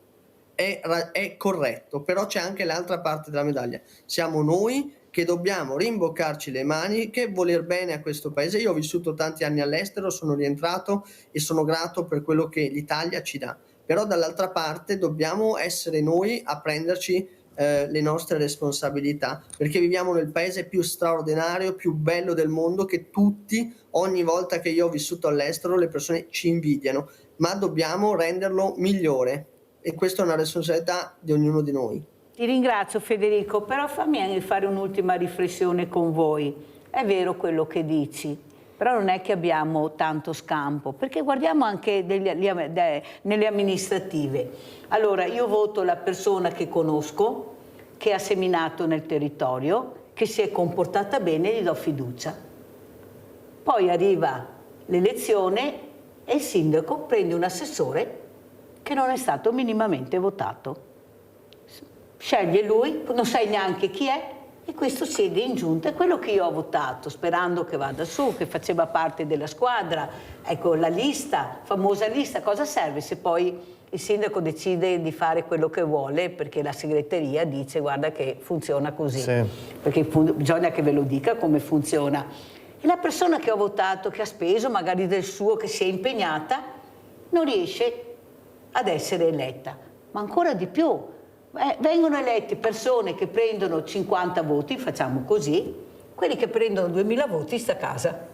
è corretto, però c'è anche l'altra parte della medaglia. Siamo noi che dobbiamo rimboccarci le maniche, voler bene a questo paese. Io ho vissuto tanti anni all'estero, sono rientrato e sono grato per quello che l'Italia ci dà, però dall'altra parte dobbiamo essere noi a prenderci le nostre responsabilità, perché viviamo nel paese più straordinario, più bello del mondo, che tutti, ogni volta che io ho vissuto all'estero, le persone ci invidiano, ma dobbiamo renderlo migliore. E questa è una responsabilità di ognuno di noi. Ti ringrazio Federico, però fammi fare un'ultima riflessione con voi. È vero quello che dici, però non è che abbiamo tanto scampo, perché guardiamo anche nelle amministrative. Allora, io voto la persona che conosco, che ha seminato nel territorio, che si è comportata bene, gli do fiducia. Poi arriva l'elezione e il sindaco prende un assessore che non è stato minimamente votato. Sceglie lui, non sai neanche chi è, e questo siede in giunta. È quello che io ho votato, sperando che vada su, che faceva parte della squadra. Ecco, la lista, famosa lista, cosa serve se poi il sindaco decide di fare quello che vuole perché la segreteria dice guarda che funziona così, perché bisogna che ve lo dica come funziona. E la persona che ho votato, che ha speso magari del suo, che si è impegnata, non riesce ad essere eletta. Ma ancora di più, vengono eletti persone che prendono 50 voti, facciamo così, quelli che prendono 2000 voti sta a casa.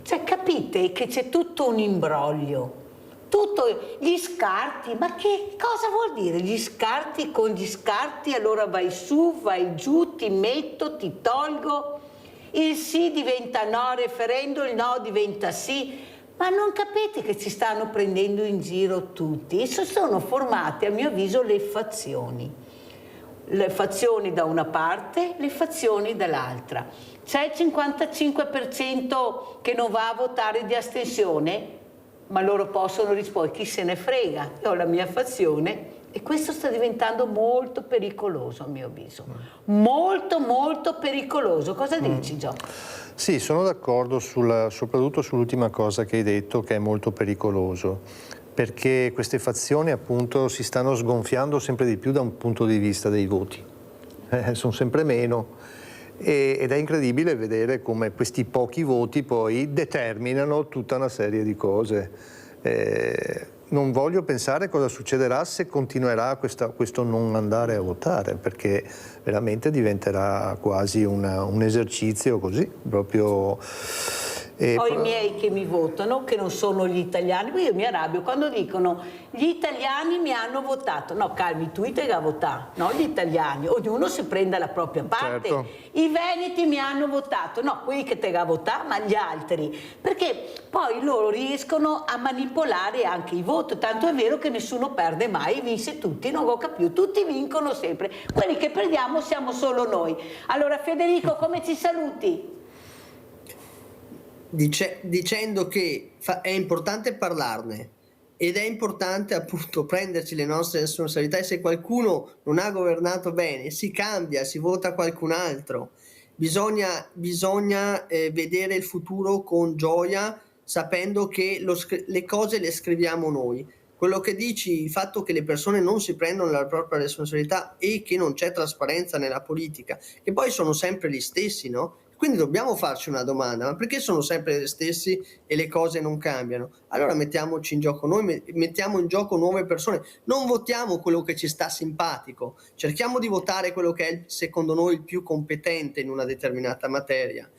Cioè capite che c'è tutto un imbroglio, gli scarti, ma che cosa vuol dire? Gli scarti con gli scarti, allora vai su, vai giù, ti metto, ti tolgo, il sì diventa no, referendum, il no diventa sì. Ma non capite che ci stanno prendendo in giro tutti? E sono formate, a mio avviso, le fazioni da una parte, le fazioni dall'altra. C'è il 55% che non va a votare di astensione, ma loro possono rispondere, chi se ne frega, io ho la mia fazione, e questo sta diventando molto pericoloso a mio avviso. Molto, molto pericoloso. Cosa dici, Gio? Sì, sono d'accordo soprattutto sull'ultima cosa che hai detto, che è molto pericoloso, perché queste fazioni appunto si stanno sgonfiando sempre di più da un punto di vista dei voti, sono sempre meno, ed è incredibile vedere come questi pochi voti poi determinano tutta una serie di cose. Non voglio pensare cosa succederà se continuerà questo non andare a votare, perché veramente diventerà quasi un esercizio così, proprio... Ho i miei che mi votano, che non sono gli italiani, poi io mi arrabbio quando dicono gli italiani mi hanno votato. No, calmi, tu te a votare, no gli italiani, ognuno si prenda la propria parte. Certo. I veneti mi hanno votato, no, quelli che te a votare, ma gli altri, perché poi loro riescono a manipolare anche i voti, tanto è vero che nessuno perde mai, vince tutti, non gioca più, tutti vincono sempre, quelli che perdiamo siamo solo noi. Allora Federico, come ci saluti? Dicendo che è importante parlarne ed è importante appunto prenderci le nostre responsabilità, e se qualcuno non ha governato bene si cambia, si vota qualcun altro. Bisogna vedere il futuro con gioia, sapendo che le cose le scriviamo noi. Quello che dici, il fatto che le persone non si prendono la propria responsabilità e che non c'è trasparenza nella politica, che poi sono sempre gli stessi, no? Quindi dobbiamo farci una domanda, ma perché sono sempre gli stessi e le cose non cambiano? Allora mettiamoci in gioco noi, mettiamo in gioco nuove persone, non votiamo quello che ci sta simpatico, cerchiamo di votare quello che è secondo noi il più competente in una determinata materia.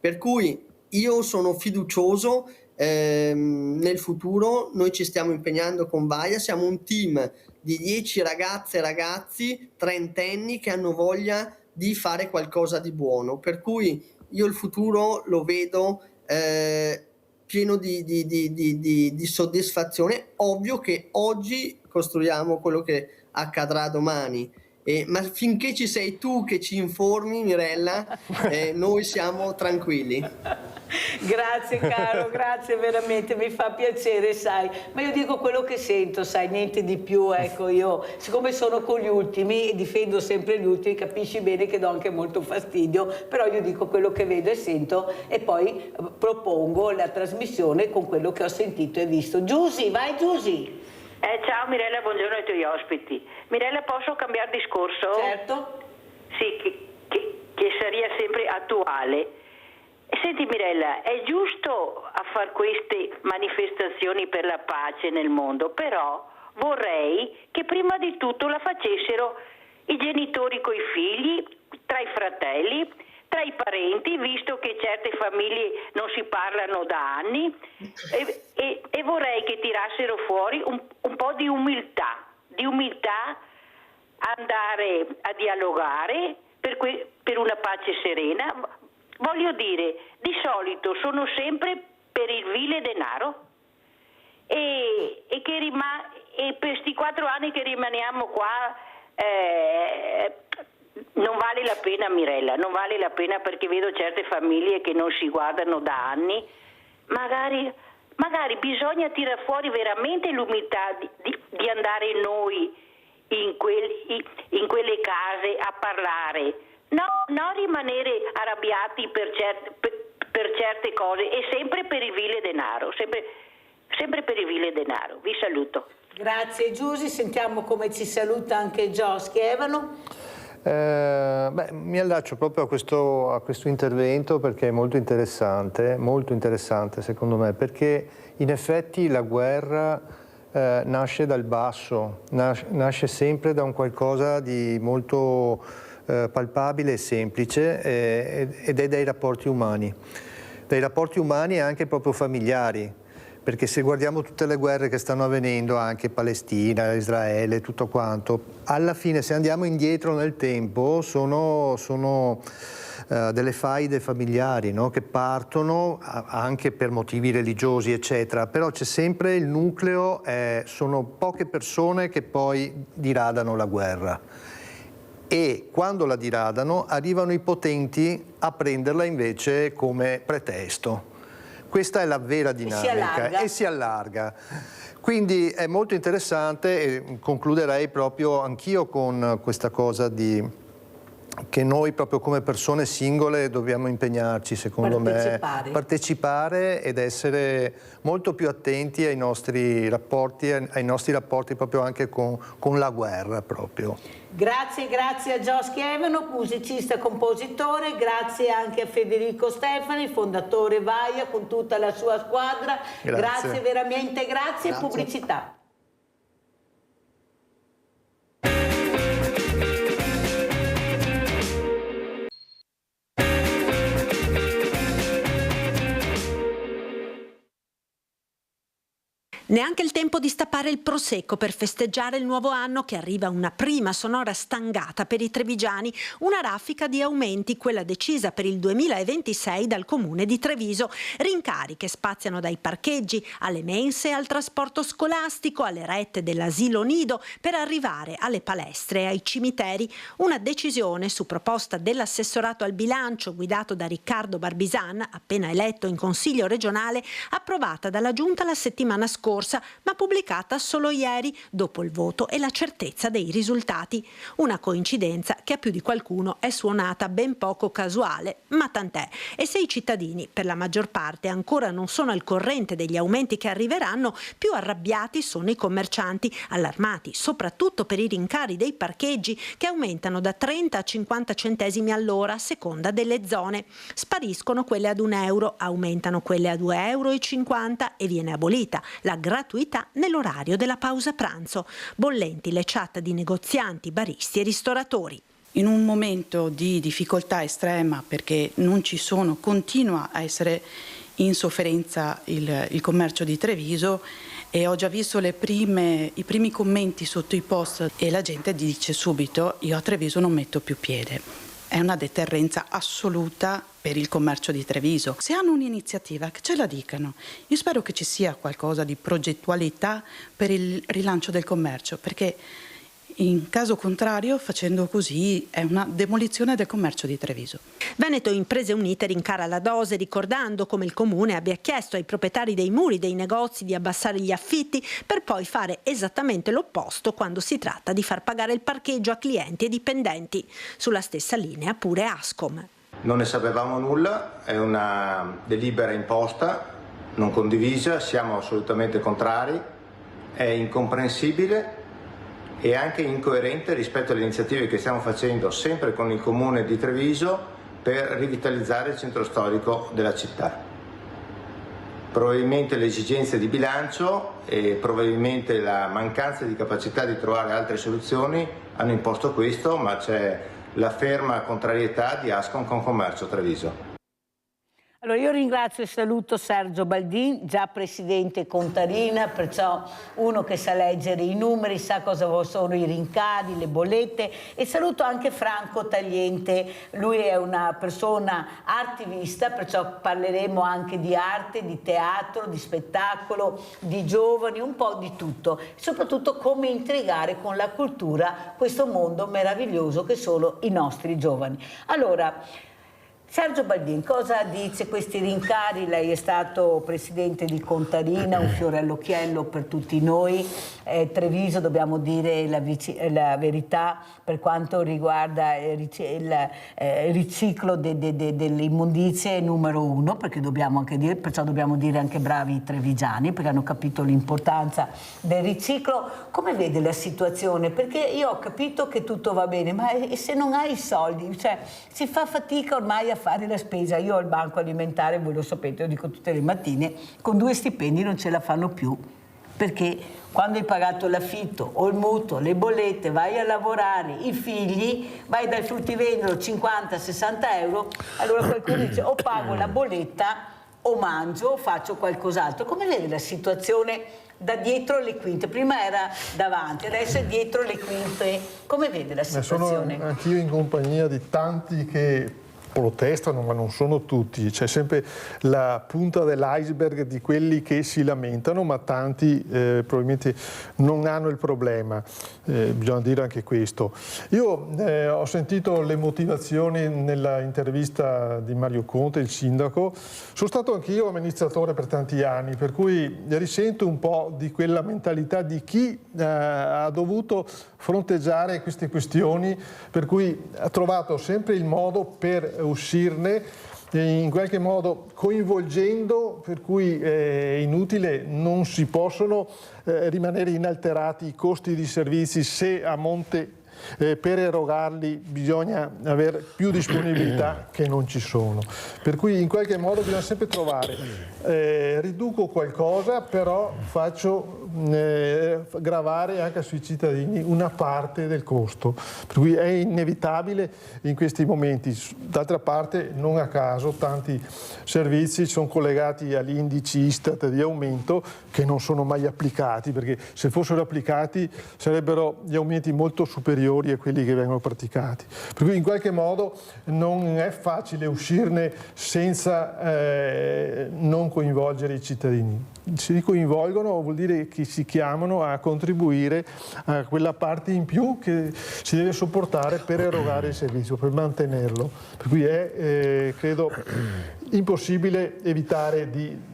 Per cui io sono fiducioso nel futuro, noi ci stiamo impegnando con Vaia, siamo un team di 10 ragazze e ragazzi trentenni che hanno voglia di fare qualcosa di buono, per cui io il futuro lo vedo pieno di soddisfazione. Ovvio che oggi costruiamo quello che accadrà domani, ma finché ci sei tu che ci informi, Mirella, noi siamo tranquilli. Grazie caro, grazie veramente, mi fa piacere, sai, ma io dico quello che sento, sai, niente di più. Ecco, io siccome sono con gli ultimi e difendo sempre gli ultimi, capisci bene che do anche molto fastidio, però io dico quello che vedo e sento e poi propongo la trasmissione con quello che ho sentito e visto. Giusy, vai Giusy. Ciao Mirella, buongiorno ai tuoi ospiti. Mirella, posso cambiare discorso? Certo. Sì, che sarebbe sempre attuale. Senti Mirella, è giusto a fare queste manifestazioni per la pace nel mondo, però vorrei che prima di tutto la facessero i genitori coi figli, tra i fratelli, tra i parenti, visto che certe famiglie non si parlano da anni, e vorrei che tirassero fuori un po' di umiltà, andare a dialogare per una pace serena. Voglio dire, di solito sono sempre per il vile denaro e per questi 4 anni che rimaniamo qua non vale la pena, Mirella, non vale la pena, perché vedo certe famiglie che non si guardano da anni. Magari bisogna tirare fuori veramente l'umiltà di andare noi in quelle case a parlare. No, non rimanere arrabbiati per certe cose, e sempre per il vile denaro, sempre per il vile denaro. Vi saluto. Grazie Giusy, sentiamo come ci saluta anche Gio Schievano. Mi allaccio proprio a questo intervento, perché è molto interessante secondo me, perché in effetti la guerra nasce dal basso, nasce sempre da un qualcosa di molto palpabile e semplice ed è dai rapporti umani e anche proprio familiari, perché se guardiamo tutte le guerre che stanno avvenendo, anche Palestina, Israele, tutto quanto, alla fine se andiamo indietro nel tempo sono delle faide familiari, no? Che partono anche per motivi religiosi eccetera, però c'è sempre il nucleo, sono poche persone che poi diradano la guerra e quando la diradano arrivano i potenti a prenderla invece come pretesto. Questa è la vera dinamica e si allarga. Quindi è molto interessante e concluderei proprio anch'io con questa cosa che noi proprio come persone singole dobbiamo impegnarci, secondo me, partecipare ed essere molto più attenti ai nostri rapporti proprio anche con la guerra proprio. Grazie a Gio Schiavano, musicista e compositore, grazie anche a Federico Stefani, fondatore Vaia con tutta la sua squadra, grazie veramente, grazie. Pubblicità. Neanche il tempo di stappare il prosecco per festeggiare il nuovo anno che arriva una prima sonora stangata per i trevigiani, una raffica di aumenti, quella decisa per il 2026 dal comune di Treviso, rincari che spaziano dai parcheggi alle mense, al trasporto scolastico, alle rette dell'asilo nido per arrivare alle palestre e ai cimiteri. Una decisione su proposta dell'assessorato al bilancio guidato da Riccardo Barbisan, appena eletto in Consiglio regionale, approvata dalla Giunta la settimana scorsa, ma pubblicata solo ieri, dopo il voto e la certezza dei risultati. Una coincidenza che a più di qualcuno è suonata ben poco casuale, ma tant'è. E se i cittadini, per la maggior parte, ancora non sono al corrente degli aumenti che arriveranno, più arrabbiati sono i commercianti, allarmati soprattutto per i rincari dei parcheggi che aumentano da 30 a 50 centesimi all'ora a seconda delle zone. Spariscono quelle ad €1, aumentano quelle a €2,50 e viene abolita la gratuità nell'orario della pausa pranzo. Bollenti le chat di negozianti, baristi e ristoratori. In un momento di difficoltà estrema, perché non ci sono, continua a essere in sofferenza il commercio di Treviso, e ho già visto i primi commenti sotto i post e la gente dice subito: io a Treviso non metto più piede. È una deterrenza assoluta per il commercio di Treviso. Se hanno un'iniziativa, che ce la dicano. Io spero che ci sia qualcosa di progettualità per il rilancio del commercio, perché in caso contrario, facendo così, è una demolizione del commercio di Treviso. Veneto Imprese Unite rincara la dose, ricordando come il comune abbia chiesto ai proprietari dei muri dei negozi di abbassare gli affitti per poi fare esattamente l'opposto quando si tratta di far pagare il parcheggio a clienti e dipendenti. Sulla stessa linea pure Ascom. Non ne sapevamo nulla, è una delibera imposta, non condivisa, siamo assolutamente contrari, è incomprensibile e anche incoerente rispetto alle iniziative che stiamo facendo sempre con il comune di Treviso per rivitalizzare il centro storico della città. Probabilmente le esigenze di bilancio e probabilmente la mancanza di capacità di trovare altre soluzioni hanno imposto questo, ma c'è la ferma contrarietà di Ascom Confcommercio Treviso. Allora io ringrazio e saluto Sergio Baldin, già presidente Contarina, perciò uno che sa leggere i numeri, sa cosa sono i rincari, le bollette, e saluto anche Franco Tagliente, lui è una persona artivista, perciò parleremo anche di arte, di teatro, di spettacolo, di giovani, un po' di tutto, soprattutto come intrigare con la cultura questo mondo meraviglioso che sono i nostri giovani. Allora, Sergio Baldin, cosa dice questi rincari? Lei è stato presidente di Contarina, un fiore all'occhiello per tutti noi. Treviso, dobbiamo dire la verità, per quanto riguarda il riciclo delle immondizie è numero 1, perché dobbiamo anche dire, perciò dobbiamo dire anche bravi i trevigiani, perché hanno capito l'importanza del riciclo. Come vede la situazione? Perché io ho capito che tutto va bene, ma se non hai i soldi, cioè si fa fatica ormai a fare la spesa. Io ho il banco alimentare, voi lo sapete, lo dico tutte le mattine, con 2 stipendi non ce la fanno più. perché quando hai pagato l'affitto o il mutuo, le bollette, vai a lavorare, i figli, vai dal fruttivendolo 50-60 euro, allora qualcuno dice o pago la bolletta o mangio o faccio qualcos'altro. Come vedi la situazione da dietro le quinte? Prima era davanti, adesso è dietro le quinte. Come vedi la situazione? Sono anch'io in compagnia di tanti che protestano, ma non sono tutti, c'è sempre la punta dell'iceberg di quelli che si lamentano, ma tanti probabilmente non hanno il problema, bisogna dire anche questo. Io ho sentito le motivazioni nella intervista di Mario Conte, il sindaco, sono stato anch'io amministratore per tanti anni, per cui risento un po' di quella mentalità di chi ha dovuto fronteggiare queste questioni, per cui ha trovato sempre il modo per uscirne, in qualche modo coinvolgendo, per cui è inutile, non si possono rimanere inalterati i costi di servizi se a monte per erogarli bisogna avere più disponibilità che non ci sono. Per cui in qualche modo bisogna sempre trovare, riduco qualcosa, però faccio gravare anche sui cittadini una parte del costo. Per cui è inevitabile in questi momenti. D'altra parte, non a caso, tanti servizi sono collegati agli indici Istat di aumento che non sono mai applicati, perché se fossero applicati sarebbero gli aumenti molto superiori a quelli che vengono praticati. Per cui in qualche modo non è facile uscirne senza non coinvolgere i cittadini. Si coinvolgono vuol dire che si chiamano a contribuire a quella parte in più che si deve sopportare per erogare il servizio, per mantenerlo. Per cui è, credo, impossibile evitare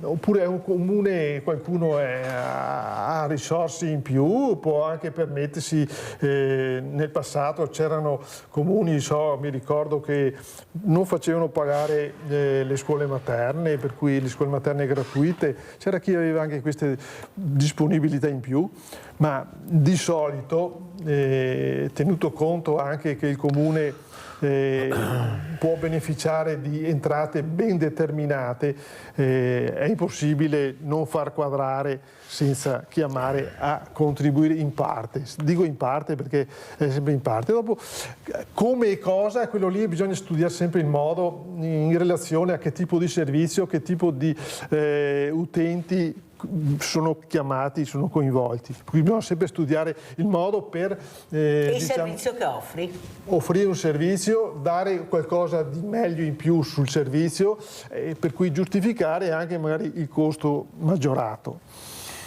oppure è un comune, qualcuno ha risorse in più, può anche permettersi, nel passato c'erano comuni, mi ricordo, che non facevano pagare le scuole materne, per cui le scuole materne gratuite, c'era chi aveva anche queste disponibilità in più, ma di solito, tenuto conto anche che il comune può beneficiare di entrate ben determinate, è impossibile non far quadrare senza chiamare a contribuire in parte. Dico in parte perché è sempre in parte. Dopo, come e cosa, quello lì bisogna studiare sempre il modo in relazione a che tipo di servizio, che tipo di utenti sono chiamati, sono coinvolti. Quindi bisogna sempre studiare il modo per... e il servizio che offri? Offrire un servizio, dare qualcosa di meglio in più sul servizio, per cui giustificare anche magari il costo maggiorato.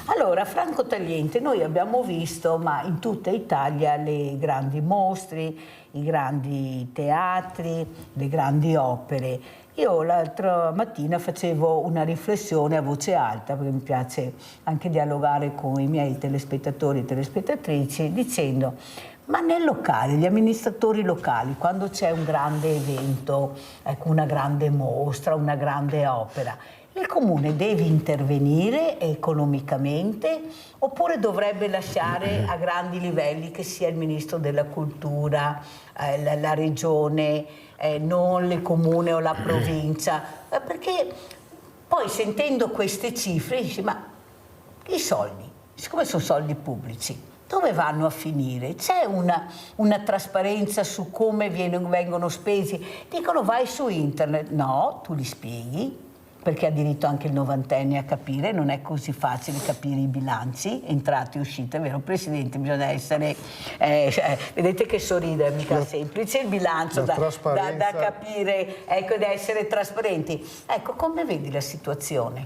Allora, Franco Tagliente, noi abbiamo visto, ma in tutta Italia, le grandi mostre, i grandi teatri, le grandi opere. Io l'altra mattina facevo una riflessione a voce alta, perché mi piace anche dialogare con i miei telespettatori e telespettatrici, dicendo: ma nel locale, gli amministratori locali, quando c'è un grande evento, ecco, una grande mostra, una grande opera, il comune deve intervenire economicamente oppure dovrebbe lasciare a grandi livelli che sia il ministro della cultura, la regione, non il comune o la provincia? Perché poi sentendo queste cifre dici: ma i soldi, siccome sono soldi pubblici, dove vanno a finire? C'è una trasparenza su come vengono spesi? Dicono vai su internet. No, tu li spieghi, perché ha diritto anche il novantenne a capire, non è così facile capire i bilanci, entrate e uscite, è vero Presidente, bisogna essere, vedete che sorride, è mica semplice il bilancio da capire, ecco, da essere trasparenti. Ecco, come vedi la situazione?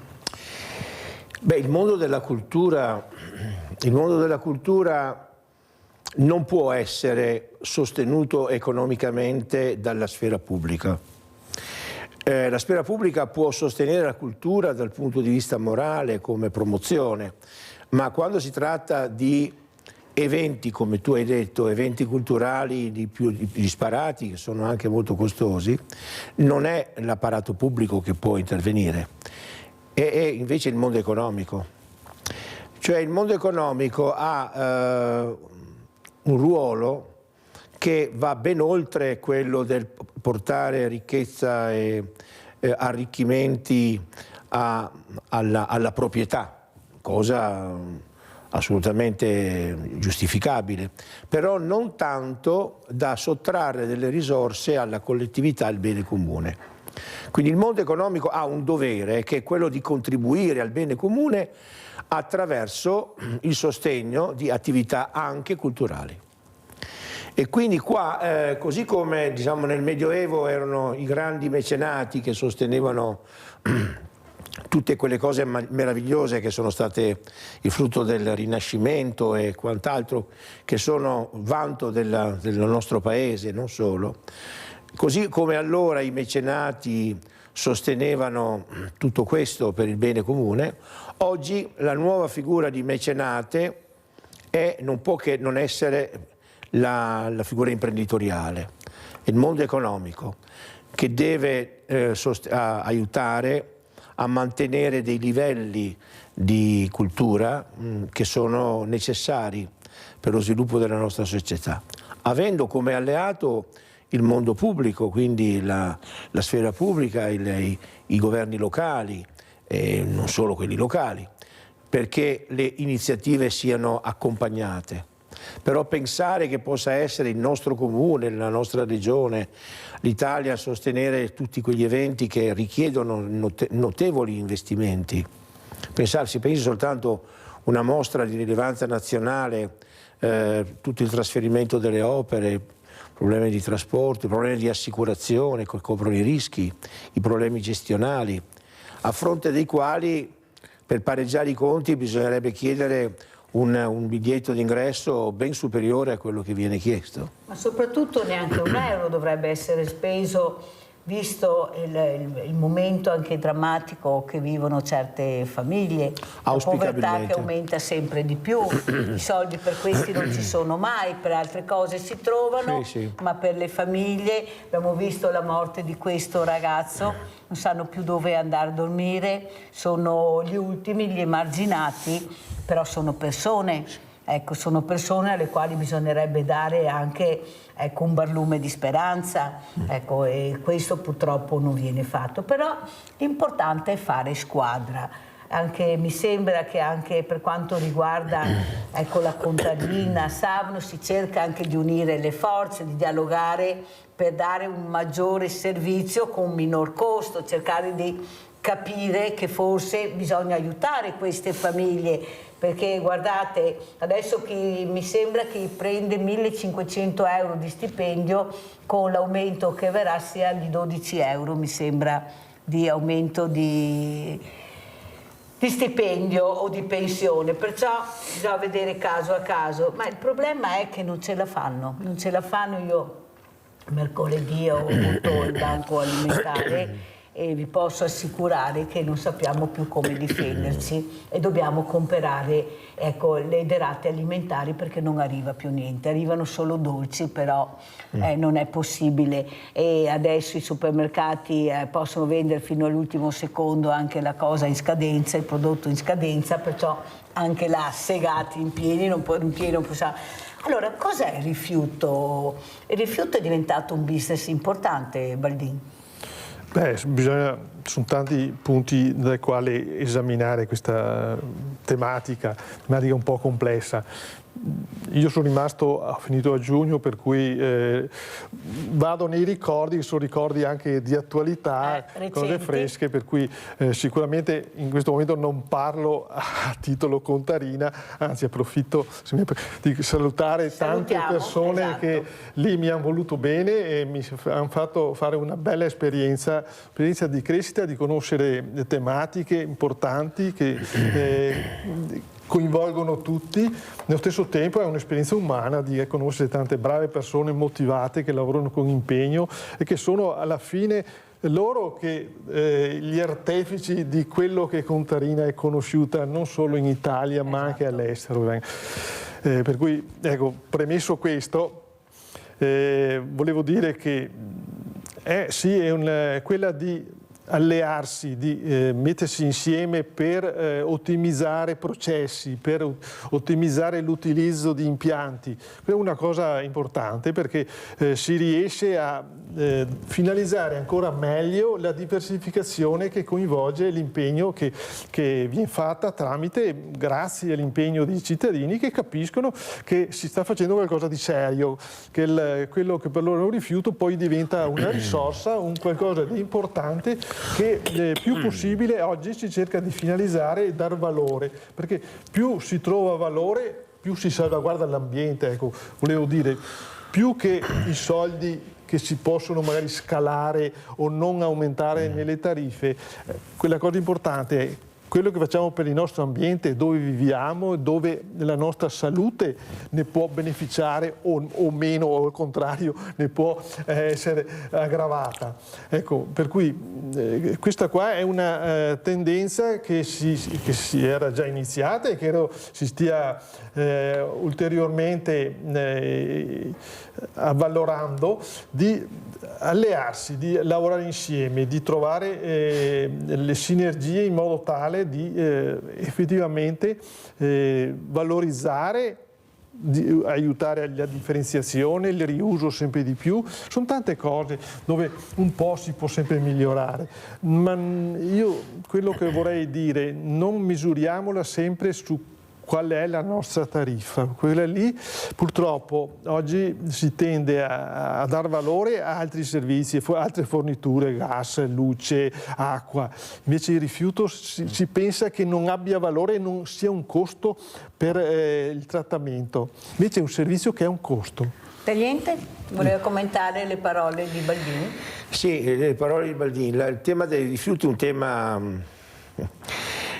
Beh, il mondo della cultura non può essere sostenuto economicamente dalla sfera pubblica. La sfera pubblica può sostenere la cultura dal punto di vista morale come promozione, ma quando si tratta di eventi, come tu hai detto, eventi culturali di più disparati, che sono anche molto costosi, non è l'apparato pubblico che può intervenire, è invece il mondo economico. Cioè il mondo economico ha un ruolo che va ben oltre quello del portare ricchezza e arricchimenti alla proprietà, cosa assolutamente giustificabile, però non tanto da sottrarre delle risorse alla collettività e al bene comune. Quindi il mondo economico ha un dovere, che è quello di contribuire al bene comune attraverso il sostegno di attività anche culturali. E quindi qua, così come diciamo, nel Medioevo erano i grandi mecenati che sostenevano tutte quelle cose meravigliose che sono state il frutto del Rinascimento e quant'altro, che sono vanto del nostro paese, non solo, così come allora i mecenati sostenevano tutto questo per il bene comune, oggi la nuova figura di mecenate non può che non essere la figura imprenditoriale, il mondo economico, che deve aiutare a mantenere dei livelli di cultura che sono necessari per lo sviluppo della nostra società, avendo come alleato il mondo pubblico, quindi la sfera pubblica, i governi locali, e non solo quelli locali, perché le iniziative siano accompagnate. Però pensare che possa essere il nostro comune, la nostra regione, l'Italia a sostenere tutti quegli eventi che richiedono notevoli investimenti. Si pensi soltanto una mostra di rilevanza nazionale, tutto il trasferimento delle opere, problemi di trasporto, problemi di assicurazione che coprono i rischi, i problemi gestionali, a fronte dei quali per pareggiare i conti bisognerebbe chiedere un biglietto d'ingresso ben superiore a quello che viene chiesto. Ma soprattutto neanche un euro dovrebbe essere speso, visto il momento anche drammatico che vivono certe famiglie, la povertà che aumenta sempre di più, i soldi per questi non ci sono mai, per altre cose si trovano, ma per le famiglie, abbiamo visto la morte di questo ragazzo, non sanno più dove andare a dormire, sono gli ultimi, gli emarginati, però sono persone. Ecco, sono persone alle quali bisognerebbe dare anche un barlume di speranza, ecco, e questo purtroppo non viene fatto. Però l'importante è fare squadra. Mi sembra che anche per quanto riguarda la contadina, Savno, si cerca anche di unire le forze, di dialogare per dare un maggiore servizio con minor costo, cercare di capire che forse bisogna aiutare queste famiglie, perché guardate, adesso mi sembra che prende 1.500 euro di stipendio, con l'aumento che verrà sia di 12 euro, mi sembra, di aumento di stipendio o di pensione, perciò bisogna vedere caso a caso, ma il problema è che non ce la fanno. Io mercoledì ho avuto il banco alimentare e vi posso assicurare che non sappiamo più come difenderci e dobbiamo comprare le derrate alimentari perché non arriva più niente, arrivano solo dolci, però non è possibile, e adesso i supermercati possono vendere fino all'ultimo secondo anche la cosa in scadenza, il prodotto in scadenza, perciò anche là segati in piedi non possiamo. Allora, cos'è il rifiuto? Il rifiuto è diventato un business importante, Baldin? Sono tanti punti dai quali esaminare questa tematica un po' complessa. Io sono rimasto, finito a giugno, per cui vado nei ricordi, che sono ricordi anche di attualità, cose fresche, per cui sicuramente in questo momento non parlo a titolo contarina, anzi approfitto di salutare tante persone che lì mi hanno voluto bene e mi hanno fatto fare una bella esperienza di crescita, di conoscere tematiche importanti che coinvolgono tutti. Nello stesso tempo è un'esperienza umana di conoscere tante brave persone motivate che lavorano con impegno e che sono alla fine loro gli artefici di quello che Contarina è conosciuta non solo in Italia ma anche all'estero. Per cui, premesso questo, volevo dire che quella di allearsi, di mettersi insieme per ottimizzare processi, per ottimizzare l'utilizzo di impianti. È una cosa importante perché si riesce a finalizzare ancora meglio la diversificazione che coinvolge l'impegno che viene fatta grazie all'impegno dei cittadini che capiscono che si sta facendo qualcosa di serio, che quello che per loro è un rifiuto poi diventa una risorsa, un qualcosa di importante che più possibile oggi si cerca di finalizzare e dar valore, perché più si trova valore, più si salvaguarda l'ambiente. Ecco, volevo dire, più che i soldi che si possono magari scalare o non aumentare nelle tariffe, quella cosa importante è quello che facciamo per il nostro ambiente, dove viviamo, dove la nostra salute ne può beneficiare o meno, o al contrario ne può essere aggravata. Ecco, per cui questa qua è una tendenza che si era già iniziata e che si stia ulteriormente avvalorando, di allearsi, di lavorare insieme, di trovare le sinergie in modo tale di effettivamente valorizzare, di aiutare alla differenziazione, il riuso sempre di più. Sono tante cose dove un po' si può sempre migliorare, ma io quello che vorrei dire, non misuriamola sempre su qual è la nostra tariffa. Quella lì purtroppo oggi si tende a dar valore a altri servizi, altre forniture, gas, luce, acqua. Invece il rifiuto si pensa che non abbia valore e non sia un costo per il trattamento. Invece è un servizio che è un costo. Tagliente, voleva commentare le parole di Baldini? Sì, le parole di Baldini. Il tema dei rifiuti è un tema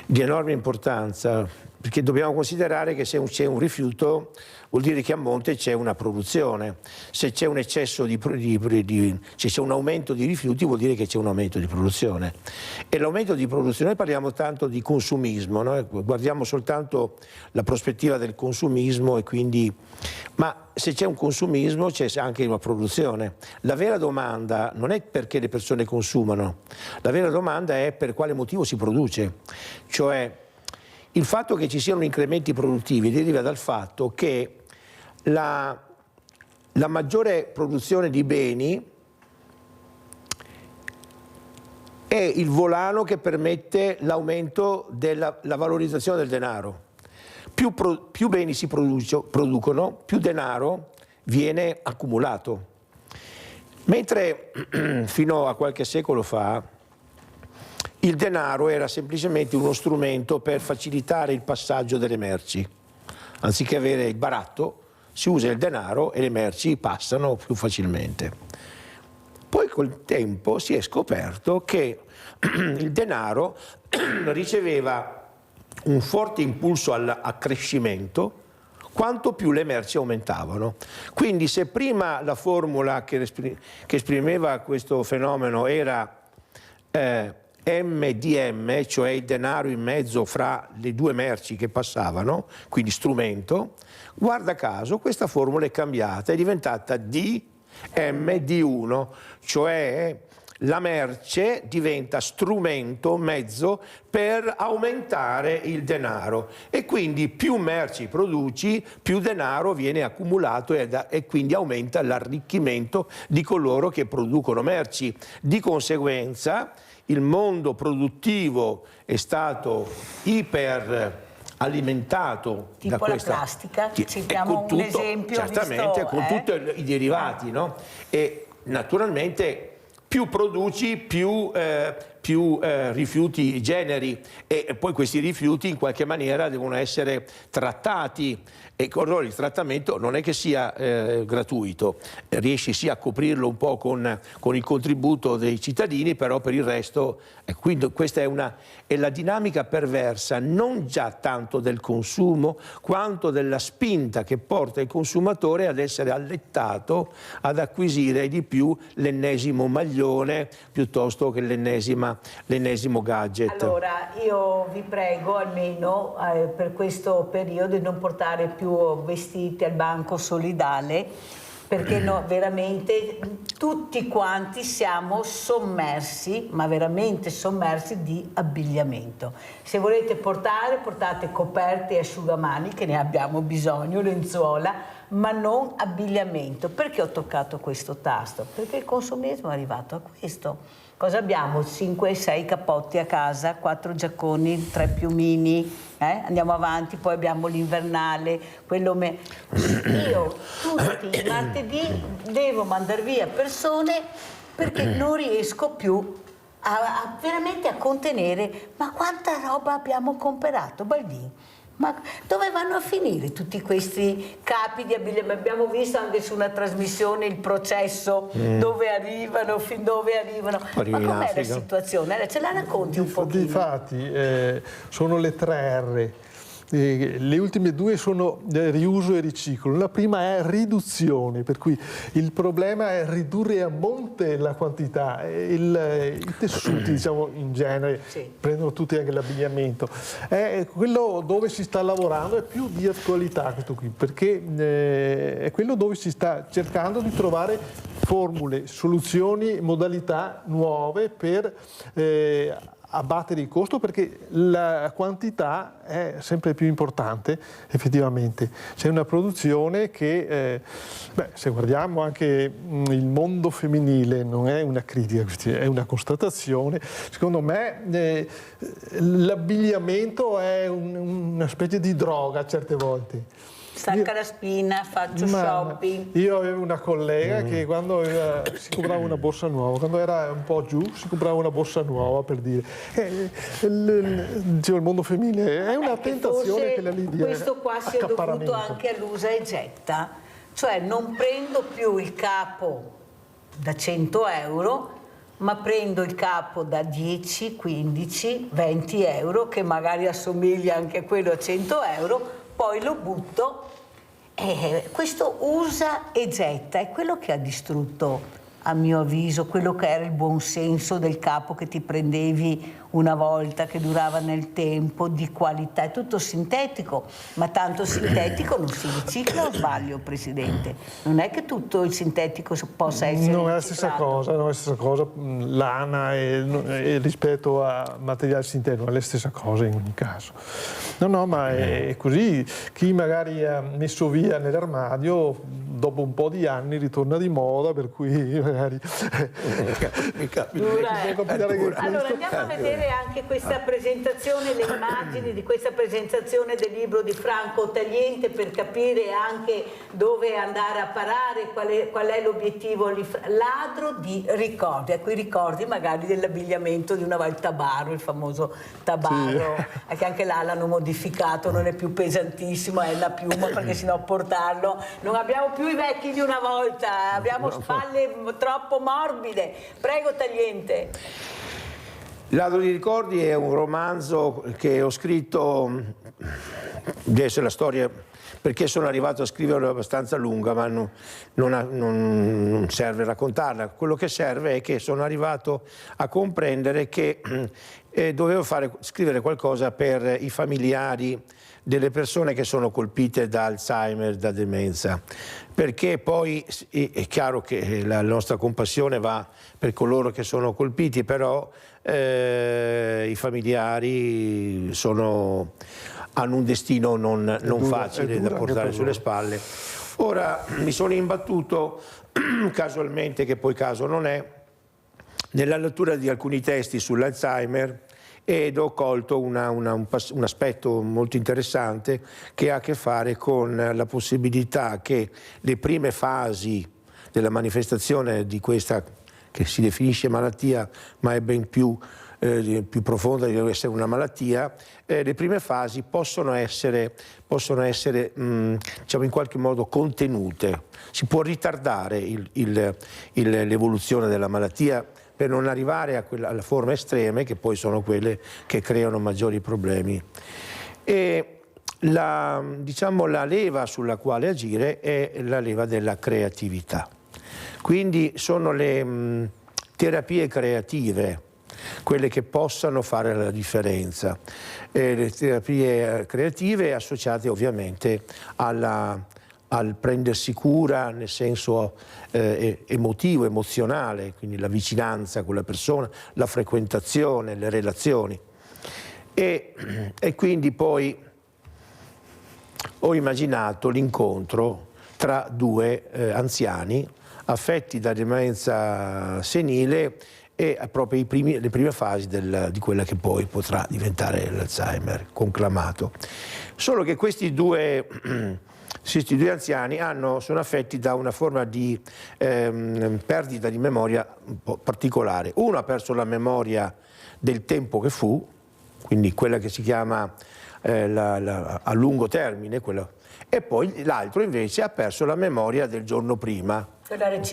di enorme importanza, perché dobbiamo considerare che se c'è un rifiuto vuol dire che a monte c'è una produzione. Se c'è un eccesso se c'è un aumento di rifiuti vuol dire che c'è un aumento di produzione. E l'aumento di produzione, noi parliamo tanto di consumismo, no? Guardiamo soltanto la prospettiva del consumismo, e quindi, ma se c'è un consumismo c'è anche una produzione. La vera domanda non è perché le persone consumano, la vera domanda è per quale motivo si produce. Cioè, il fatto che ci siano incrementi produttivi deriva dal fatto che la maggiore produzione di beni è il volano che permette l'aumento della valorizzazione del denaro. Più beni si producono, più denaro viene accumulato. Mentre fino a qualche secolo fa il denaro era semplicemente uno strumento per facilitare il passaggio delle merci. Anziché avere il baratto, si usa il denaro e le merci passano più facilmente. Poi col tempo si è scoperto che il denaro riceveva un forte impulso all'accrescimento quanto più le merci aumentavano. Quindi se prima la formula che esprimeva questo fenomeno era MDM, cioè il denaro in mezzo fra le due merci che passavano, quindi strumento, guarda caso questa formula è cambiata, è diventata DMD1, cioè la merce diventa strumento, mezzo per aumentare il denaro, e quindi più merci produci, più denaro viene accumulato e quindi aumenta l'arricchimento di coloro che producono merci. Di conseguenza il mondo produttivo è stato iper alimentato tipo da questa la plastica, citiamo un esempio, certamente, visto, con tutti i derivati, no? E naturalmente più produci, più rifiuti generi, e poi questi rifiuti in qualche maniera devono essere trattati, e allora il trattamento non è che sia gratuito, riesci sì a coprirlo un po' con il contributo dei cittadini, però per il resto quindi questa è la dinamica perversa non già tanto del consumo quanto della spinta che porta il consumatore ad essere allettato ad acquisire di più l'ennesimo maglione piuttosto che l'ennesimo gadget. Allora io vi prego almeno per questo periodo di non portare più vestiti al banco solidale, perché no, veramente tutti quanti siamo sommersi, ma veramente sommersi di abbigliamento. Se volete portate coperte e asciugamani, che ne abbiamo bisogno, lenzuola, ma non abbigliamento. Perché ho toccato questo tasto? Perché il consumismo è arrivato a questo. Cosa abbiamo? 5-6 cappotti a casa, 4 giacconi, 3 piumini, andiamo avanti, poi abbiamo l'invernale, Io tutti i martedì devo mandare via persone perché non riesco più veramente a contenere. Ma quanta roba abbiamo comprato, Baldini? Ma dove vanno a finire tutti questi capi di abbigliamento? Abbiamo visto anche su una trasmissione il processo, dove arrivano, fin dove arrivano. Ma com'è la situazione? Ce la racconti un pochino? Difatti sono le 3 R. Le ultime 2 sono riuso e riciclo. La prima è riduzione, per cui il problema è ridurre a monte la quantità. I tessuti, diciamo, in genere, prendono tutti anche l'abbigliamento. È quello dove si sta lavorando, è più di attualità questo qui, perché è quello dove si sta cercando di trovare formule, soluzioni, modalità nuove per abbattere il costo, perché la quantità è sempre più importante. Effettivamente c'è una produzione che se guardiamo anche il mondo femminile, non è una critica, è una constatazione. Secondo me l'abbigliamento è una specie di droga certe volte. Stacca la spina, faccio shopping. Io avevo una collega che quando si comprava una borsa nuova, quando era un po' giù, si comprava una borsa nuova, per dire. Dicevo, il mondo femminile è una tentazione che la Lidia. Questo qua sia dovuto anche all'usa e getta, cioè non prendo più il capo da 100 euro, ma prendo il capo da 10, 15, 20 euro, che magari assomiglia anche a quello a 100 euro, poi lo butto. Questo usa e getta è quello che ha distrutto, a mio avviso, quello che era il buon senso del capo che ti prendevi una volta, che durava nel tempo, di qualità. È tutto sintetico, ma tanto sintetico non si ricicla, o sbaglio, Presidente? Non è che tutto il sintetico possa essere non è la riciclato. stessa cosa, non è la stessa cosa. Lana rispetto a materiale sintetico è la stessa cosa in ogni caso. No, ma è così. Chi magari ha messo via nell'armadio, dopo un po' di anni ritorna di moda, per cui magari Allora andiamo a vedere anche questa presentazione, le immagini di questa presentazione del libro di Franco Tagliente, per capire anche dove andare a parare, qual è l'obiettivo. Ladro di ricordi, ecco, i ricordi magari dell'abbigliamento di una volta, Tabaro, il famoso Tabaro, che anche là l'hanno modificato, non è più pesantissimo, è la piuma, perché sennò portarlo, non abbiamo più i vecchi di una volta, abbiamo spalle troppo morbide. Prego Tagliente. Ladro di ricordi è un romanzo che ho scritto, adesso la storia, perché sono arrivato a scriverlo abbastanza lunga, ma non serve raccontarla. Quello che serve è che sono arrivato a comprendere che dovevo scrivere qualcosa per i familiari delle persone che sono colpite da Alzheimer, da demenza, perché poi è chiaro che la nostra compassione va per coloro che sono colpiti, però i familiari hanno un destino non facile da portare sulle spalle. Ora mi sono imbattuto casualmente, che poi caso non è, nella lettura di alcuni testi sull'Alzheimer, ed ho colto un aspetto molto interessante che ha a che fare con la possibilità che le prime fasi della manifestazione di questa, che si definisce malattia, ma è ben più profonda, deve essere una malattia, le prime fasi possono essere diciamo in qualche modo contenute. Si può ritardare l'evoluzione della malattia per non arrivare alle forme estreme, che poi sono quelle che creano maggiori problemi. E la leva sulla quale agire è la leva della creatività. Quindi sono le terapie creative quelle che possano fare la differenza. Le terapie creative associate ovviamente alla al prendersi cura nel senso emotivo, emozionale, quindi la vicinanza con la persona, la frequentazione, le relazioni. E quindi poi ho immaginato l'incontro tra due anziani affetti da demenza senile e proprio le prime fasi di quella che poi potrà diventare l'Alzheimer conclamato. Solo che questi due anziani sono affetti da una forma di perdita di memoria un po' particolare. Uno ha perso la memoria del tempo che fu, quindi quella che si chiama a lungo termine, e poi l'altro invece ha perso la memoria del giorno prima.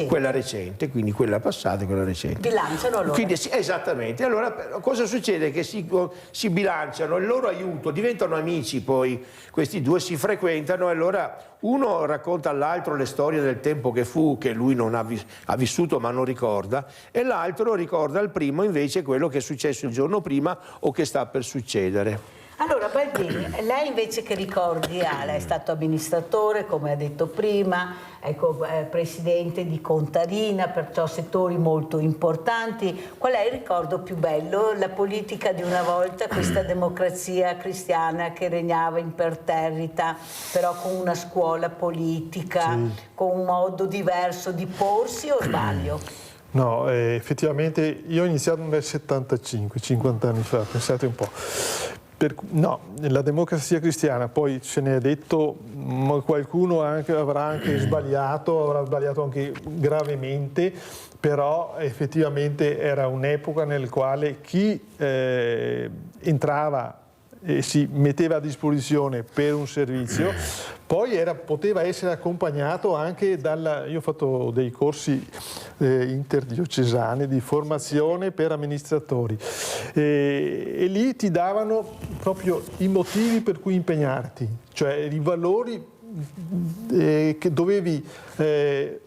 Quella recente, quindi quella passata e quella recente. Bilanciano allora? Quindi, sì, esattamente. Allora cosa succede? Che si bilanciano, il loro aiuto, diventano amici poi, questi due si frequentano e allora uno racconta all'altro le storie del tempo che fu, che lui non ha vissuto ma non ricorda, e l'altro ricorda al primo invece quello che è successo il giorno prima o che sta per succedere. Allora Baldini, lei invece che ricordi ha? Lei è stato amministratore, come ha detto prima, ecco, presidente di Contarina, perciò settori molto importanti. Qual è il ricordo più bello? La politica di una volta, questa democrazia cristiana che regnava imperterrita, però con una scuola politica, sì, con un modo diverso di porsi, o sbaglio? No, effettivamente io ho iniziato nel 75, 50 anni fa, pensate un po'. No, la democrazia cristiana, poi se ne è detto, qualcuno avrà anche sbagliato anche gravemente, però effettivamente era un'epoca nel quale chi entrava e si metteva a disposizione per un servizio, poi poteva essere accompagnato anche io ho fatto dei corsi interdiocesani di formazione per amministratori e lì ti davano proprio i motivi per cui impegnarti, cioè i valori che dovevi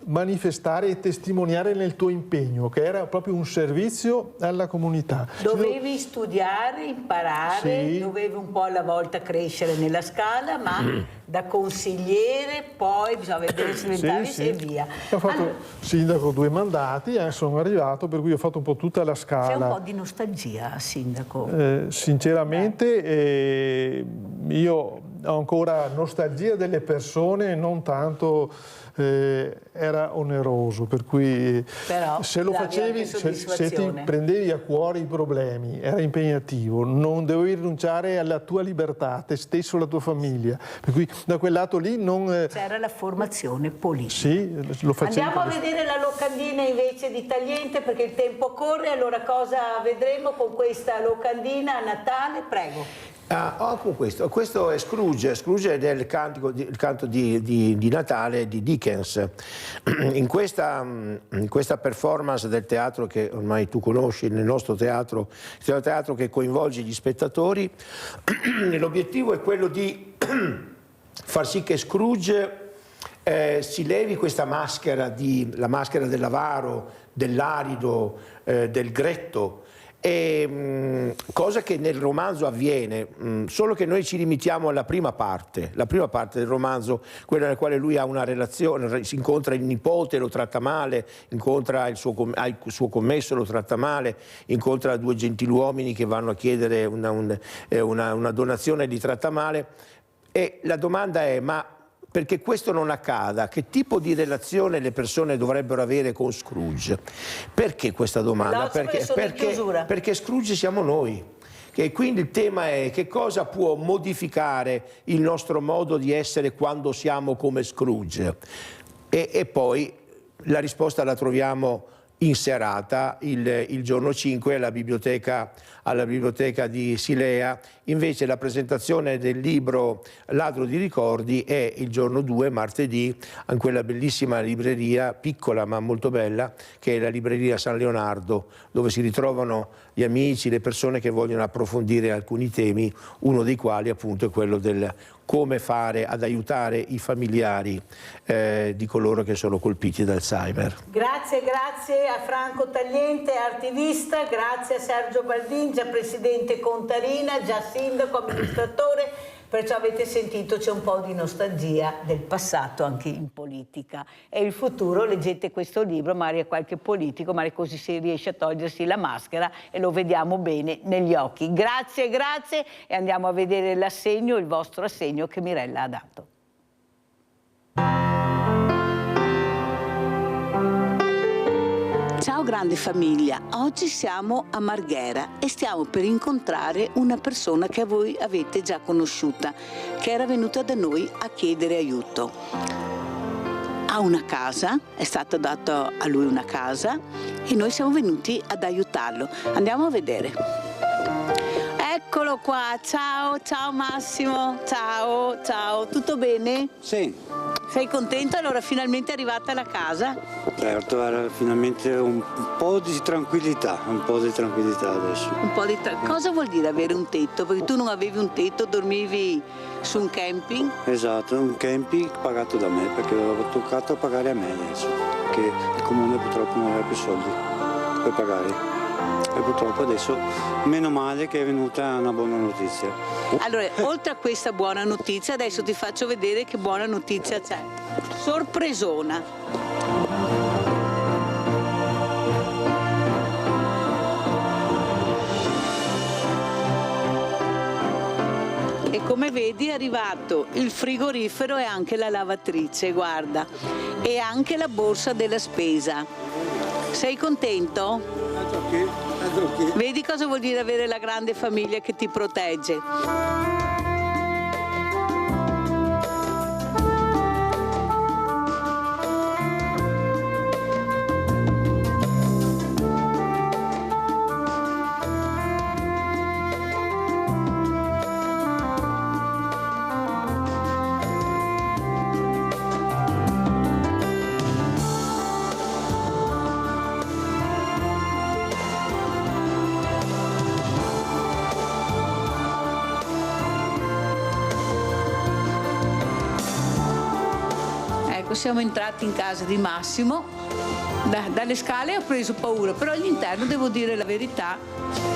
manifestare e testimoniare nel tuo impegno, che era proprio un servizio alla comunità. Dovevi studiare, imparare, sì, dovevi un po' alla volta crescere nella scala, ma da consigliere poi bisogna vedere se diventavi, sì, e via. Ho fatto sindaco 2 mandati, sono arrivato, per cui ho fatto un po' tutta la scala. C'è un po' di nostalgia, sindaco? Sinceramente io ho ancora nostalgia delle persone, non tanto era oneroso, per cui però, se lo facevi, se ti prendevi a cuore i problemi, era impegnativo, non dovevi rinunciare alla tua libertà, a te stesso, alla tua famiglia, per cui da quel lato lì non... C'era la formazione politica. Sì, lo facevo. Andiamo a vedere la locandina invece di Tagliente, perché il tempo corre, allora cosa vedremo con questa locandina a Natale? Prego. Con questo è Scrooge è il canto di Natale di Dickens. In questa performance del teatro che ormai tu conosci, nel nostro teatro, è un teatro che coinvolge gli spettatori, l'obiettivo è quello di far sì che Scrooge si levi questa maschera, la maschera dell'avaro, dell'arido, del gretto, cosa che nel romanzo avviene, solo che noi ci limitiamo alla prima parte del romanzo, quella nel quale lui ha una relazione, si incontra il nipote, lo tratta male, incontra il suo commesso, lo tratta male, incontra 2 gentiluomini che vanno a chiedere una donazione e li tratta male, e la domanda è: ma perché questo non accada, che tipo di relazione le persone dovrebbero avere con Scrooge? Perché questa domanda? Perché Scrooge siamo noi. E quindi il tema è: che cosa può modificare il nostro modo di essere quando siamo come Scrooge? E poi la risposta la troviamo in serata, il giorno 5 alla biblioteca di Silea. Invece la presentazione del libro Ladro di ricordi è il giorno 2, martedì, in quella bellissima libreria, piccola ma molto bella, che è la libreria San Leonardo, dove si ritrovano gli amici, le persone che vogliono approfondire alcuni temi, uno dei quali appunto è quello del come fare ad aiutare i familiari di coloro che sono colpiti da Alzheimer. Grazie a Franco Tagliente, artivista, grazie a Sergio Baldin, già presidente Contarina, già sindaco, amministratore. Perciò avete sentito, c'è un po' di nostalgia del passato anche in politica. E il futuro, leggete questo libro, magari è qualche politico, magari così si riesce a togliersi la maschera e lo vediamo bene negli occhi. Grazie, grazie, e andiamo a vedere l'assegno, il vostro assegno che Mirella ha dato. Ciao grande famiglia, oggi siamo a Marghera e stiamo per incontrare una persona che voi avete già conosciuta, che era venuta da noi a chiedere aiuto. Ha una casa, è stata data a lui una casa e noi siamo venuti ad aiutarlo. Andiamo a vedere. Eccolo qua, ciao, ciao Massimo, ciao, ciao, tutto bene? Sì. Sei contento? Allora finalmente è arrivata la casa? Certo, era finalmente un po' di tranquillità adesso. Cosa vuol dire avere un tetto? Perché tu non avevi un tetto, dormivi su un camping? Esatto, un camping pagato da me, perché avevo toccato pagare a me adesso, che il comune purtroppo non aveva più soldi per pagare. E purtroppo adesso, meno male che è venuta una buona notizia. Allora, oltre a questa buona notizia, adesso ti faccio vedere che buona notizia c'è. Sorpresona. E come vedi è arrivato il frigorifero e anche la lavatrice, guarda, e anche la borsa della spesa. Sei contento? Vedi cosa vuol dire avere la grande famiglia che ti protegge? Siamo entrati in casa di Massimo, dalle scale ho preso paura, però all'interno devo dire la verità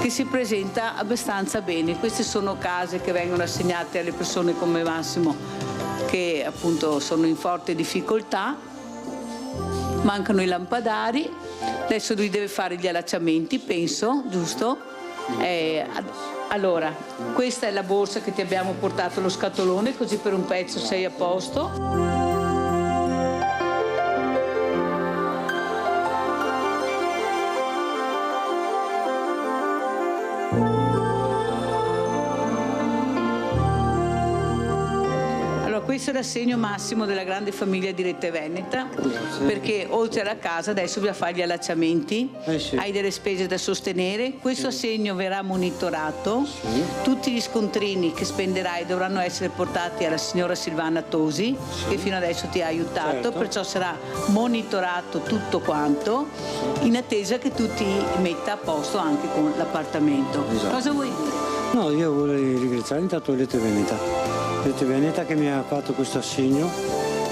che si presenta abbastanza bene. Queste sono case che vengono assegnate alle persone come Massimo che appunto sono in forte difficoltà, mancano i lampadari, adesso lui deve fare gli allacciamenti, penso, giusto? Allora, questa è la borsa che ti abbiamo portato, lo scatolone, così per un pezzo sei a posto. Questo è l'assegno massimo della grande famiglia di Rete Veneta, perché oltre alla casa adesso bisogna fare gli allacciamenti, hai delle spese da sostenere, questo assegno verrà monitorato, tutti gli scontrini che spenderai dovranno essere portati alla signora Silvana Tosi, che fino adesso ti ha aiutato, perciò sarà monitorato tutto quanto, in attesa che tu ti metta a posto anche con l'appartamento. Cosa vuoi dire? No, io vorrei ringraziare intanto Rete Veneta che mi ha fatto questo assegno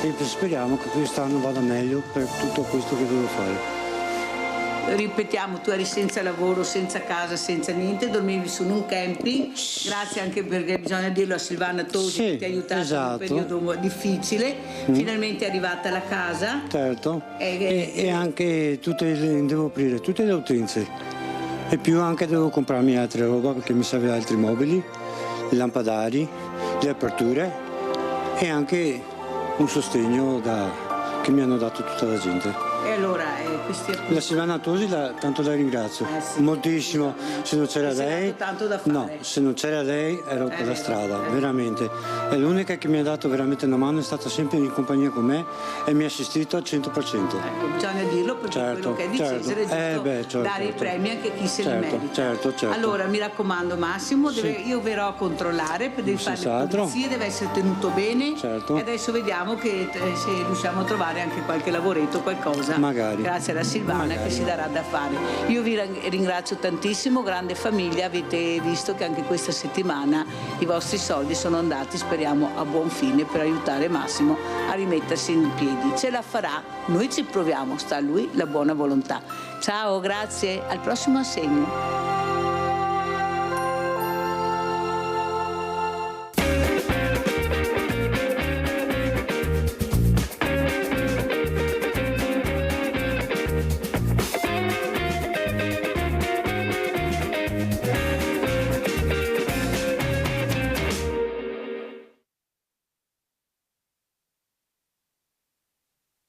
e speriamo che quest'anno vada meglio per tutto questo che devo fare. Ripetiamo, tu eri senza lavoro, senza casa, senza niente, dormivi su un camping, grazie anche perché bisogna dirlo a Silvana Tosi che ti ha aiutato in un periodo difficile, finalmente è arrivata la casa. Certo, e anche devo aprire tutte le utenze e più anche devo comprarmi altre roba perché mi serve altri mobili, i lampadari, le aperture e anche un sostegno che mi hanno dato tutta la gente. E allora la Silvana Tosi tanto la ringrazio moltissimo, se non c'era lei se non c'era lei ero per la strada, veramente. È l'unica che mi ha dato veramente una mano, è stata sempre in compagnia con me e mi ha assistito al 100%. Ecco, bisogna dirlo perché quello che è di Cesare è giusto dare i premi anche a chi se li merita. Certo. Allora mi raccomando Massimo, io verrò a controllare, devi fare le pulizie, deve essere tenuto bene e adesso vediamo che se riusciamo a trovare anche qualche lavoretto, qualcosa. Magari. Grazie alla Silvana che si darà da fare. Io vi ringrazio tantissimo, grande famiglia, avete visto che anche questa settimana i vostri soldi sono andati, speriamo a buon fine, per aiutare Massimo a rimettersi in piedi. Ce la farà, noi ci proviamo, sta a lui la buona volontà. Ciao, grazie, al prossimo assegno.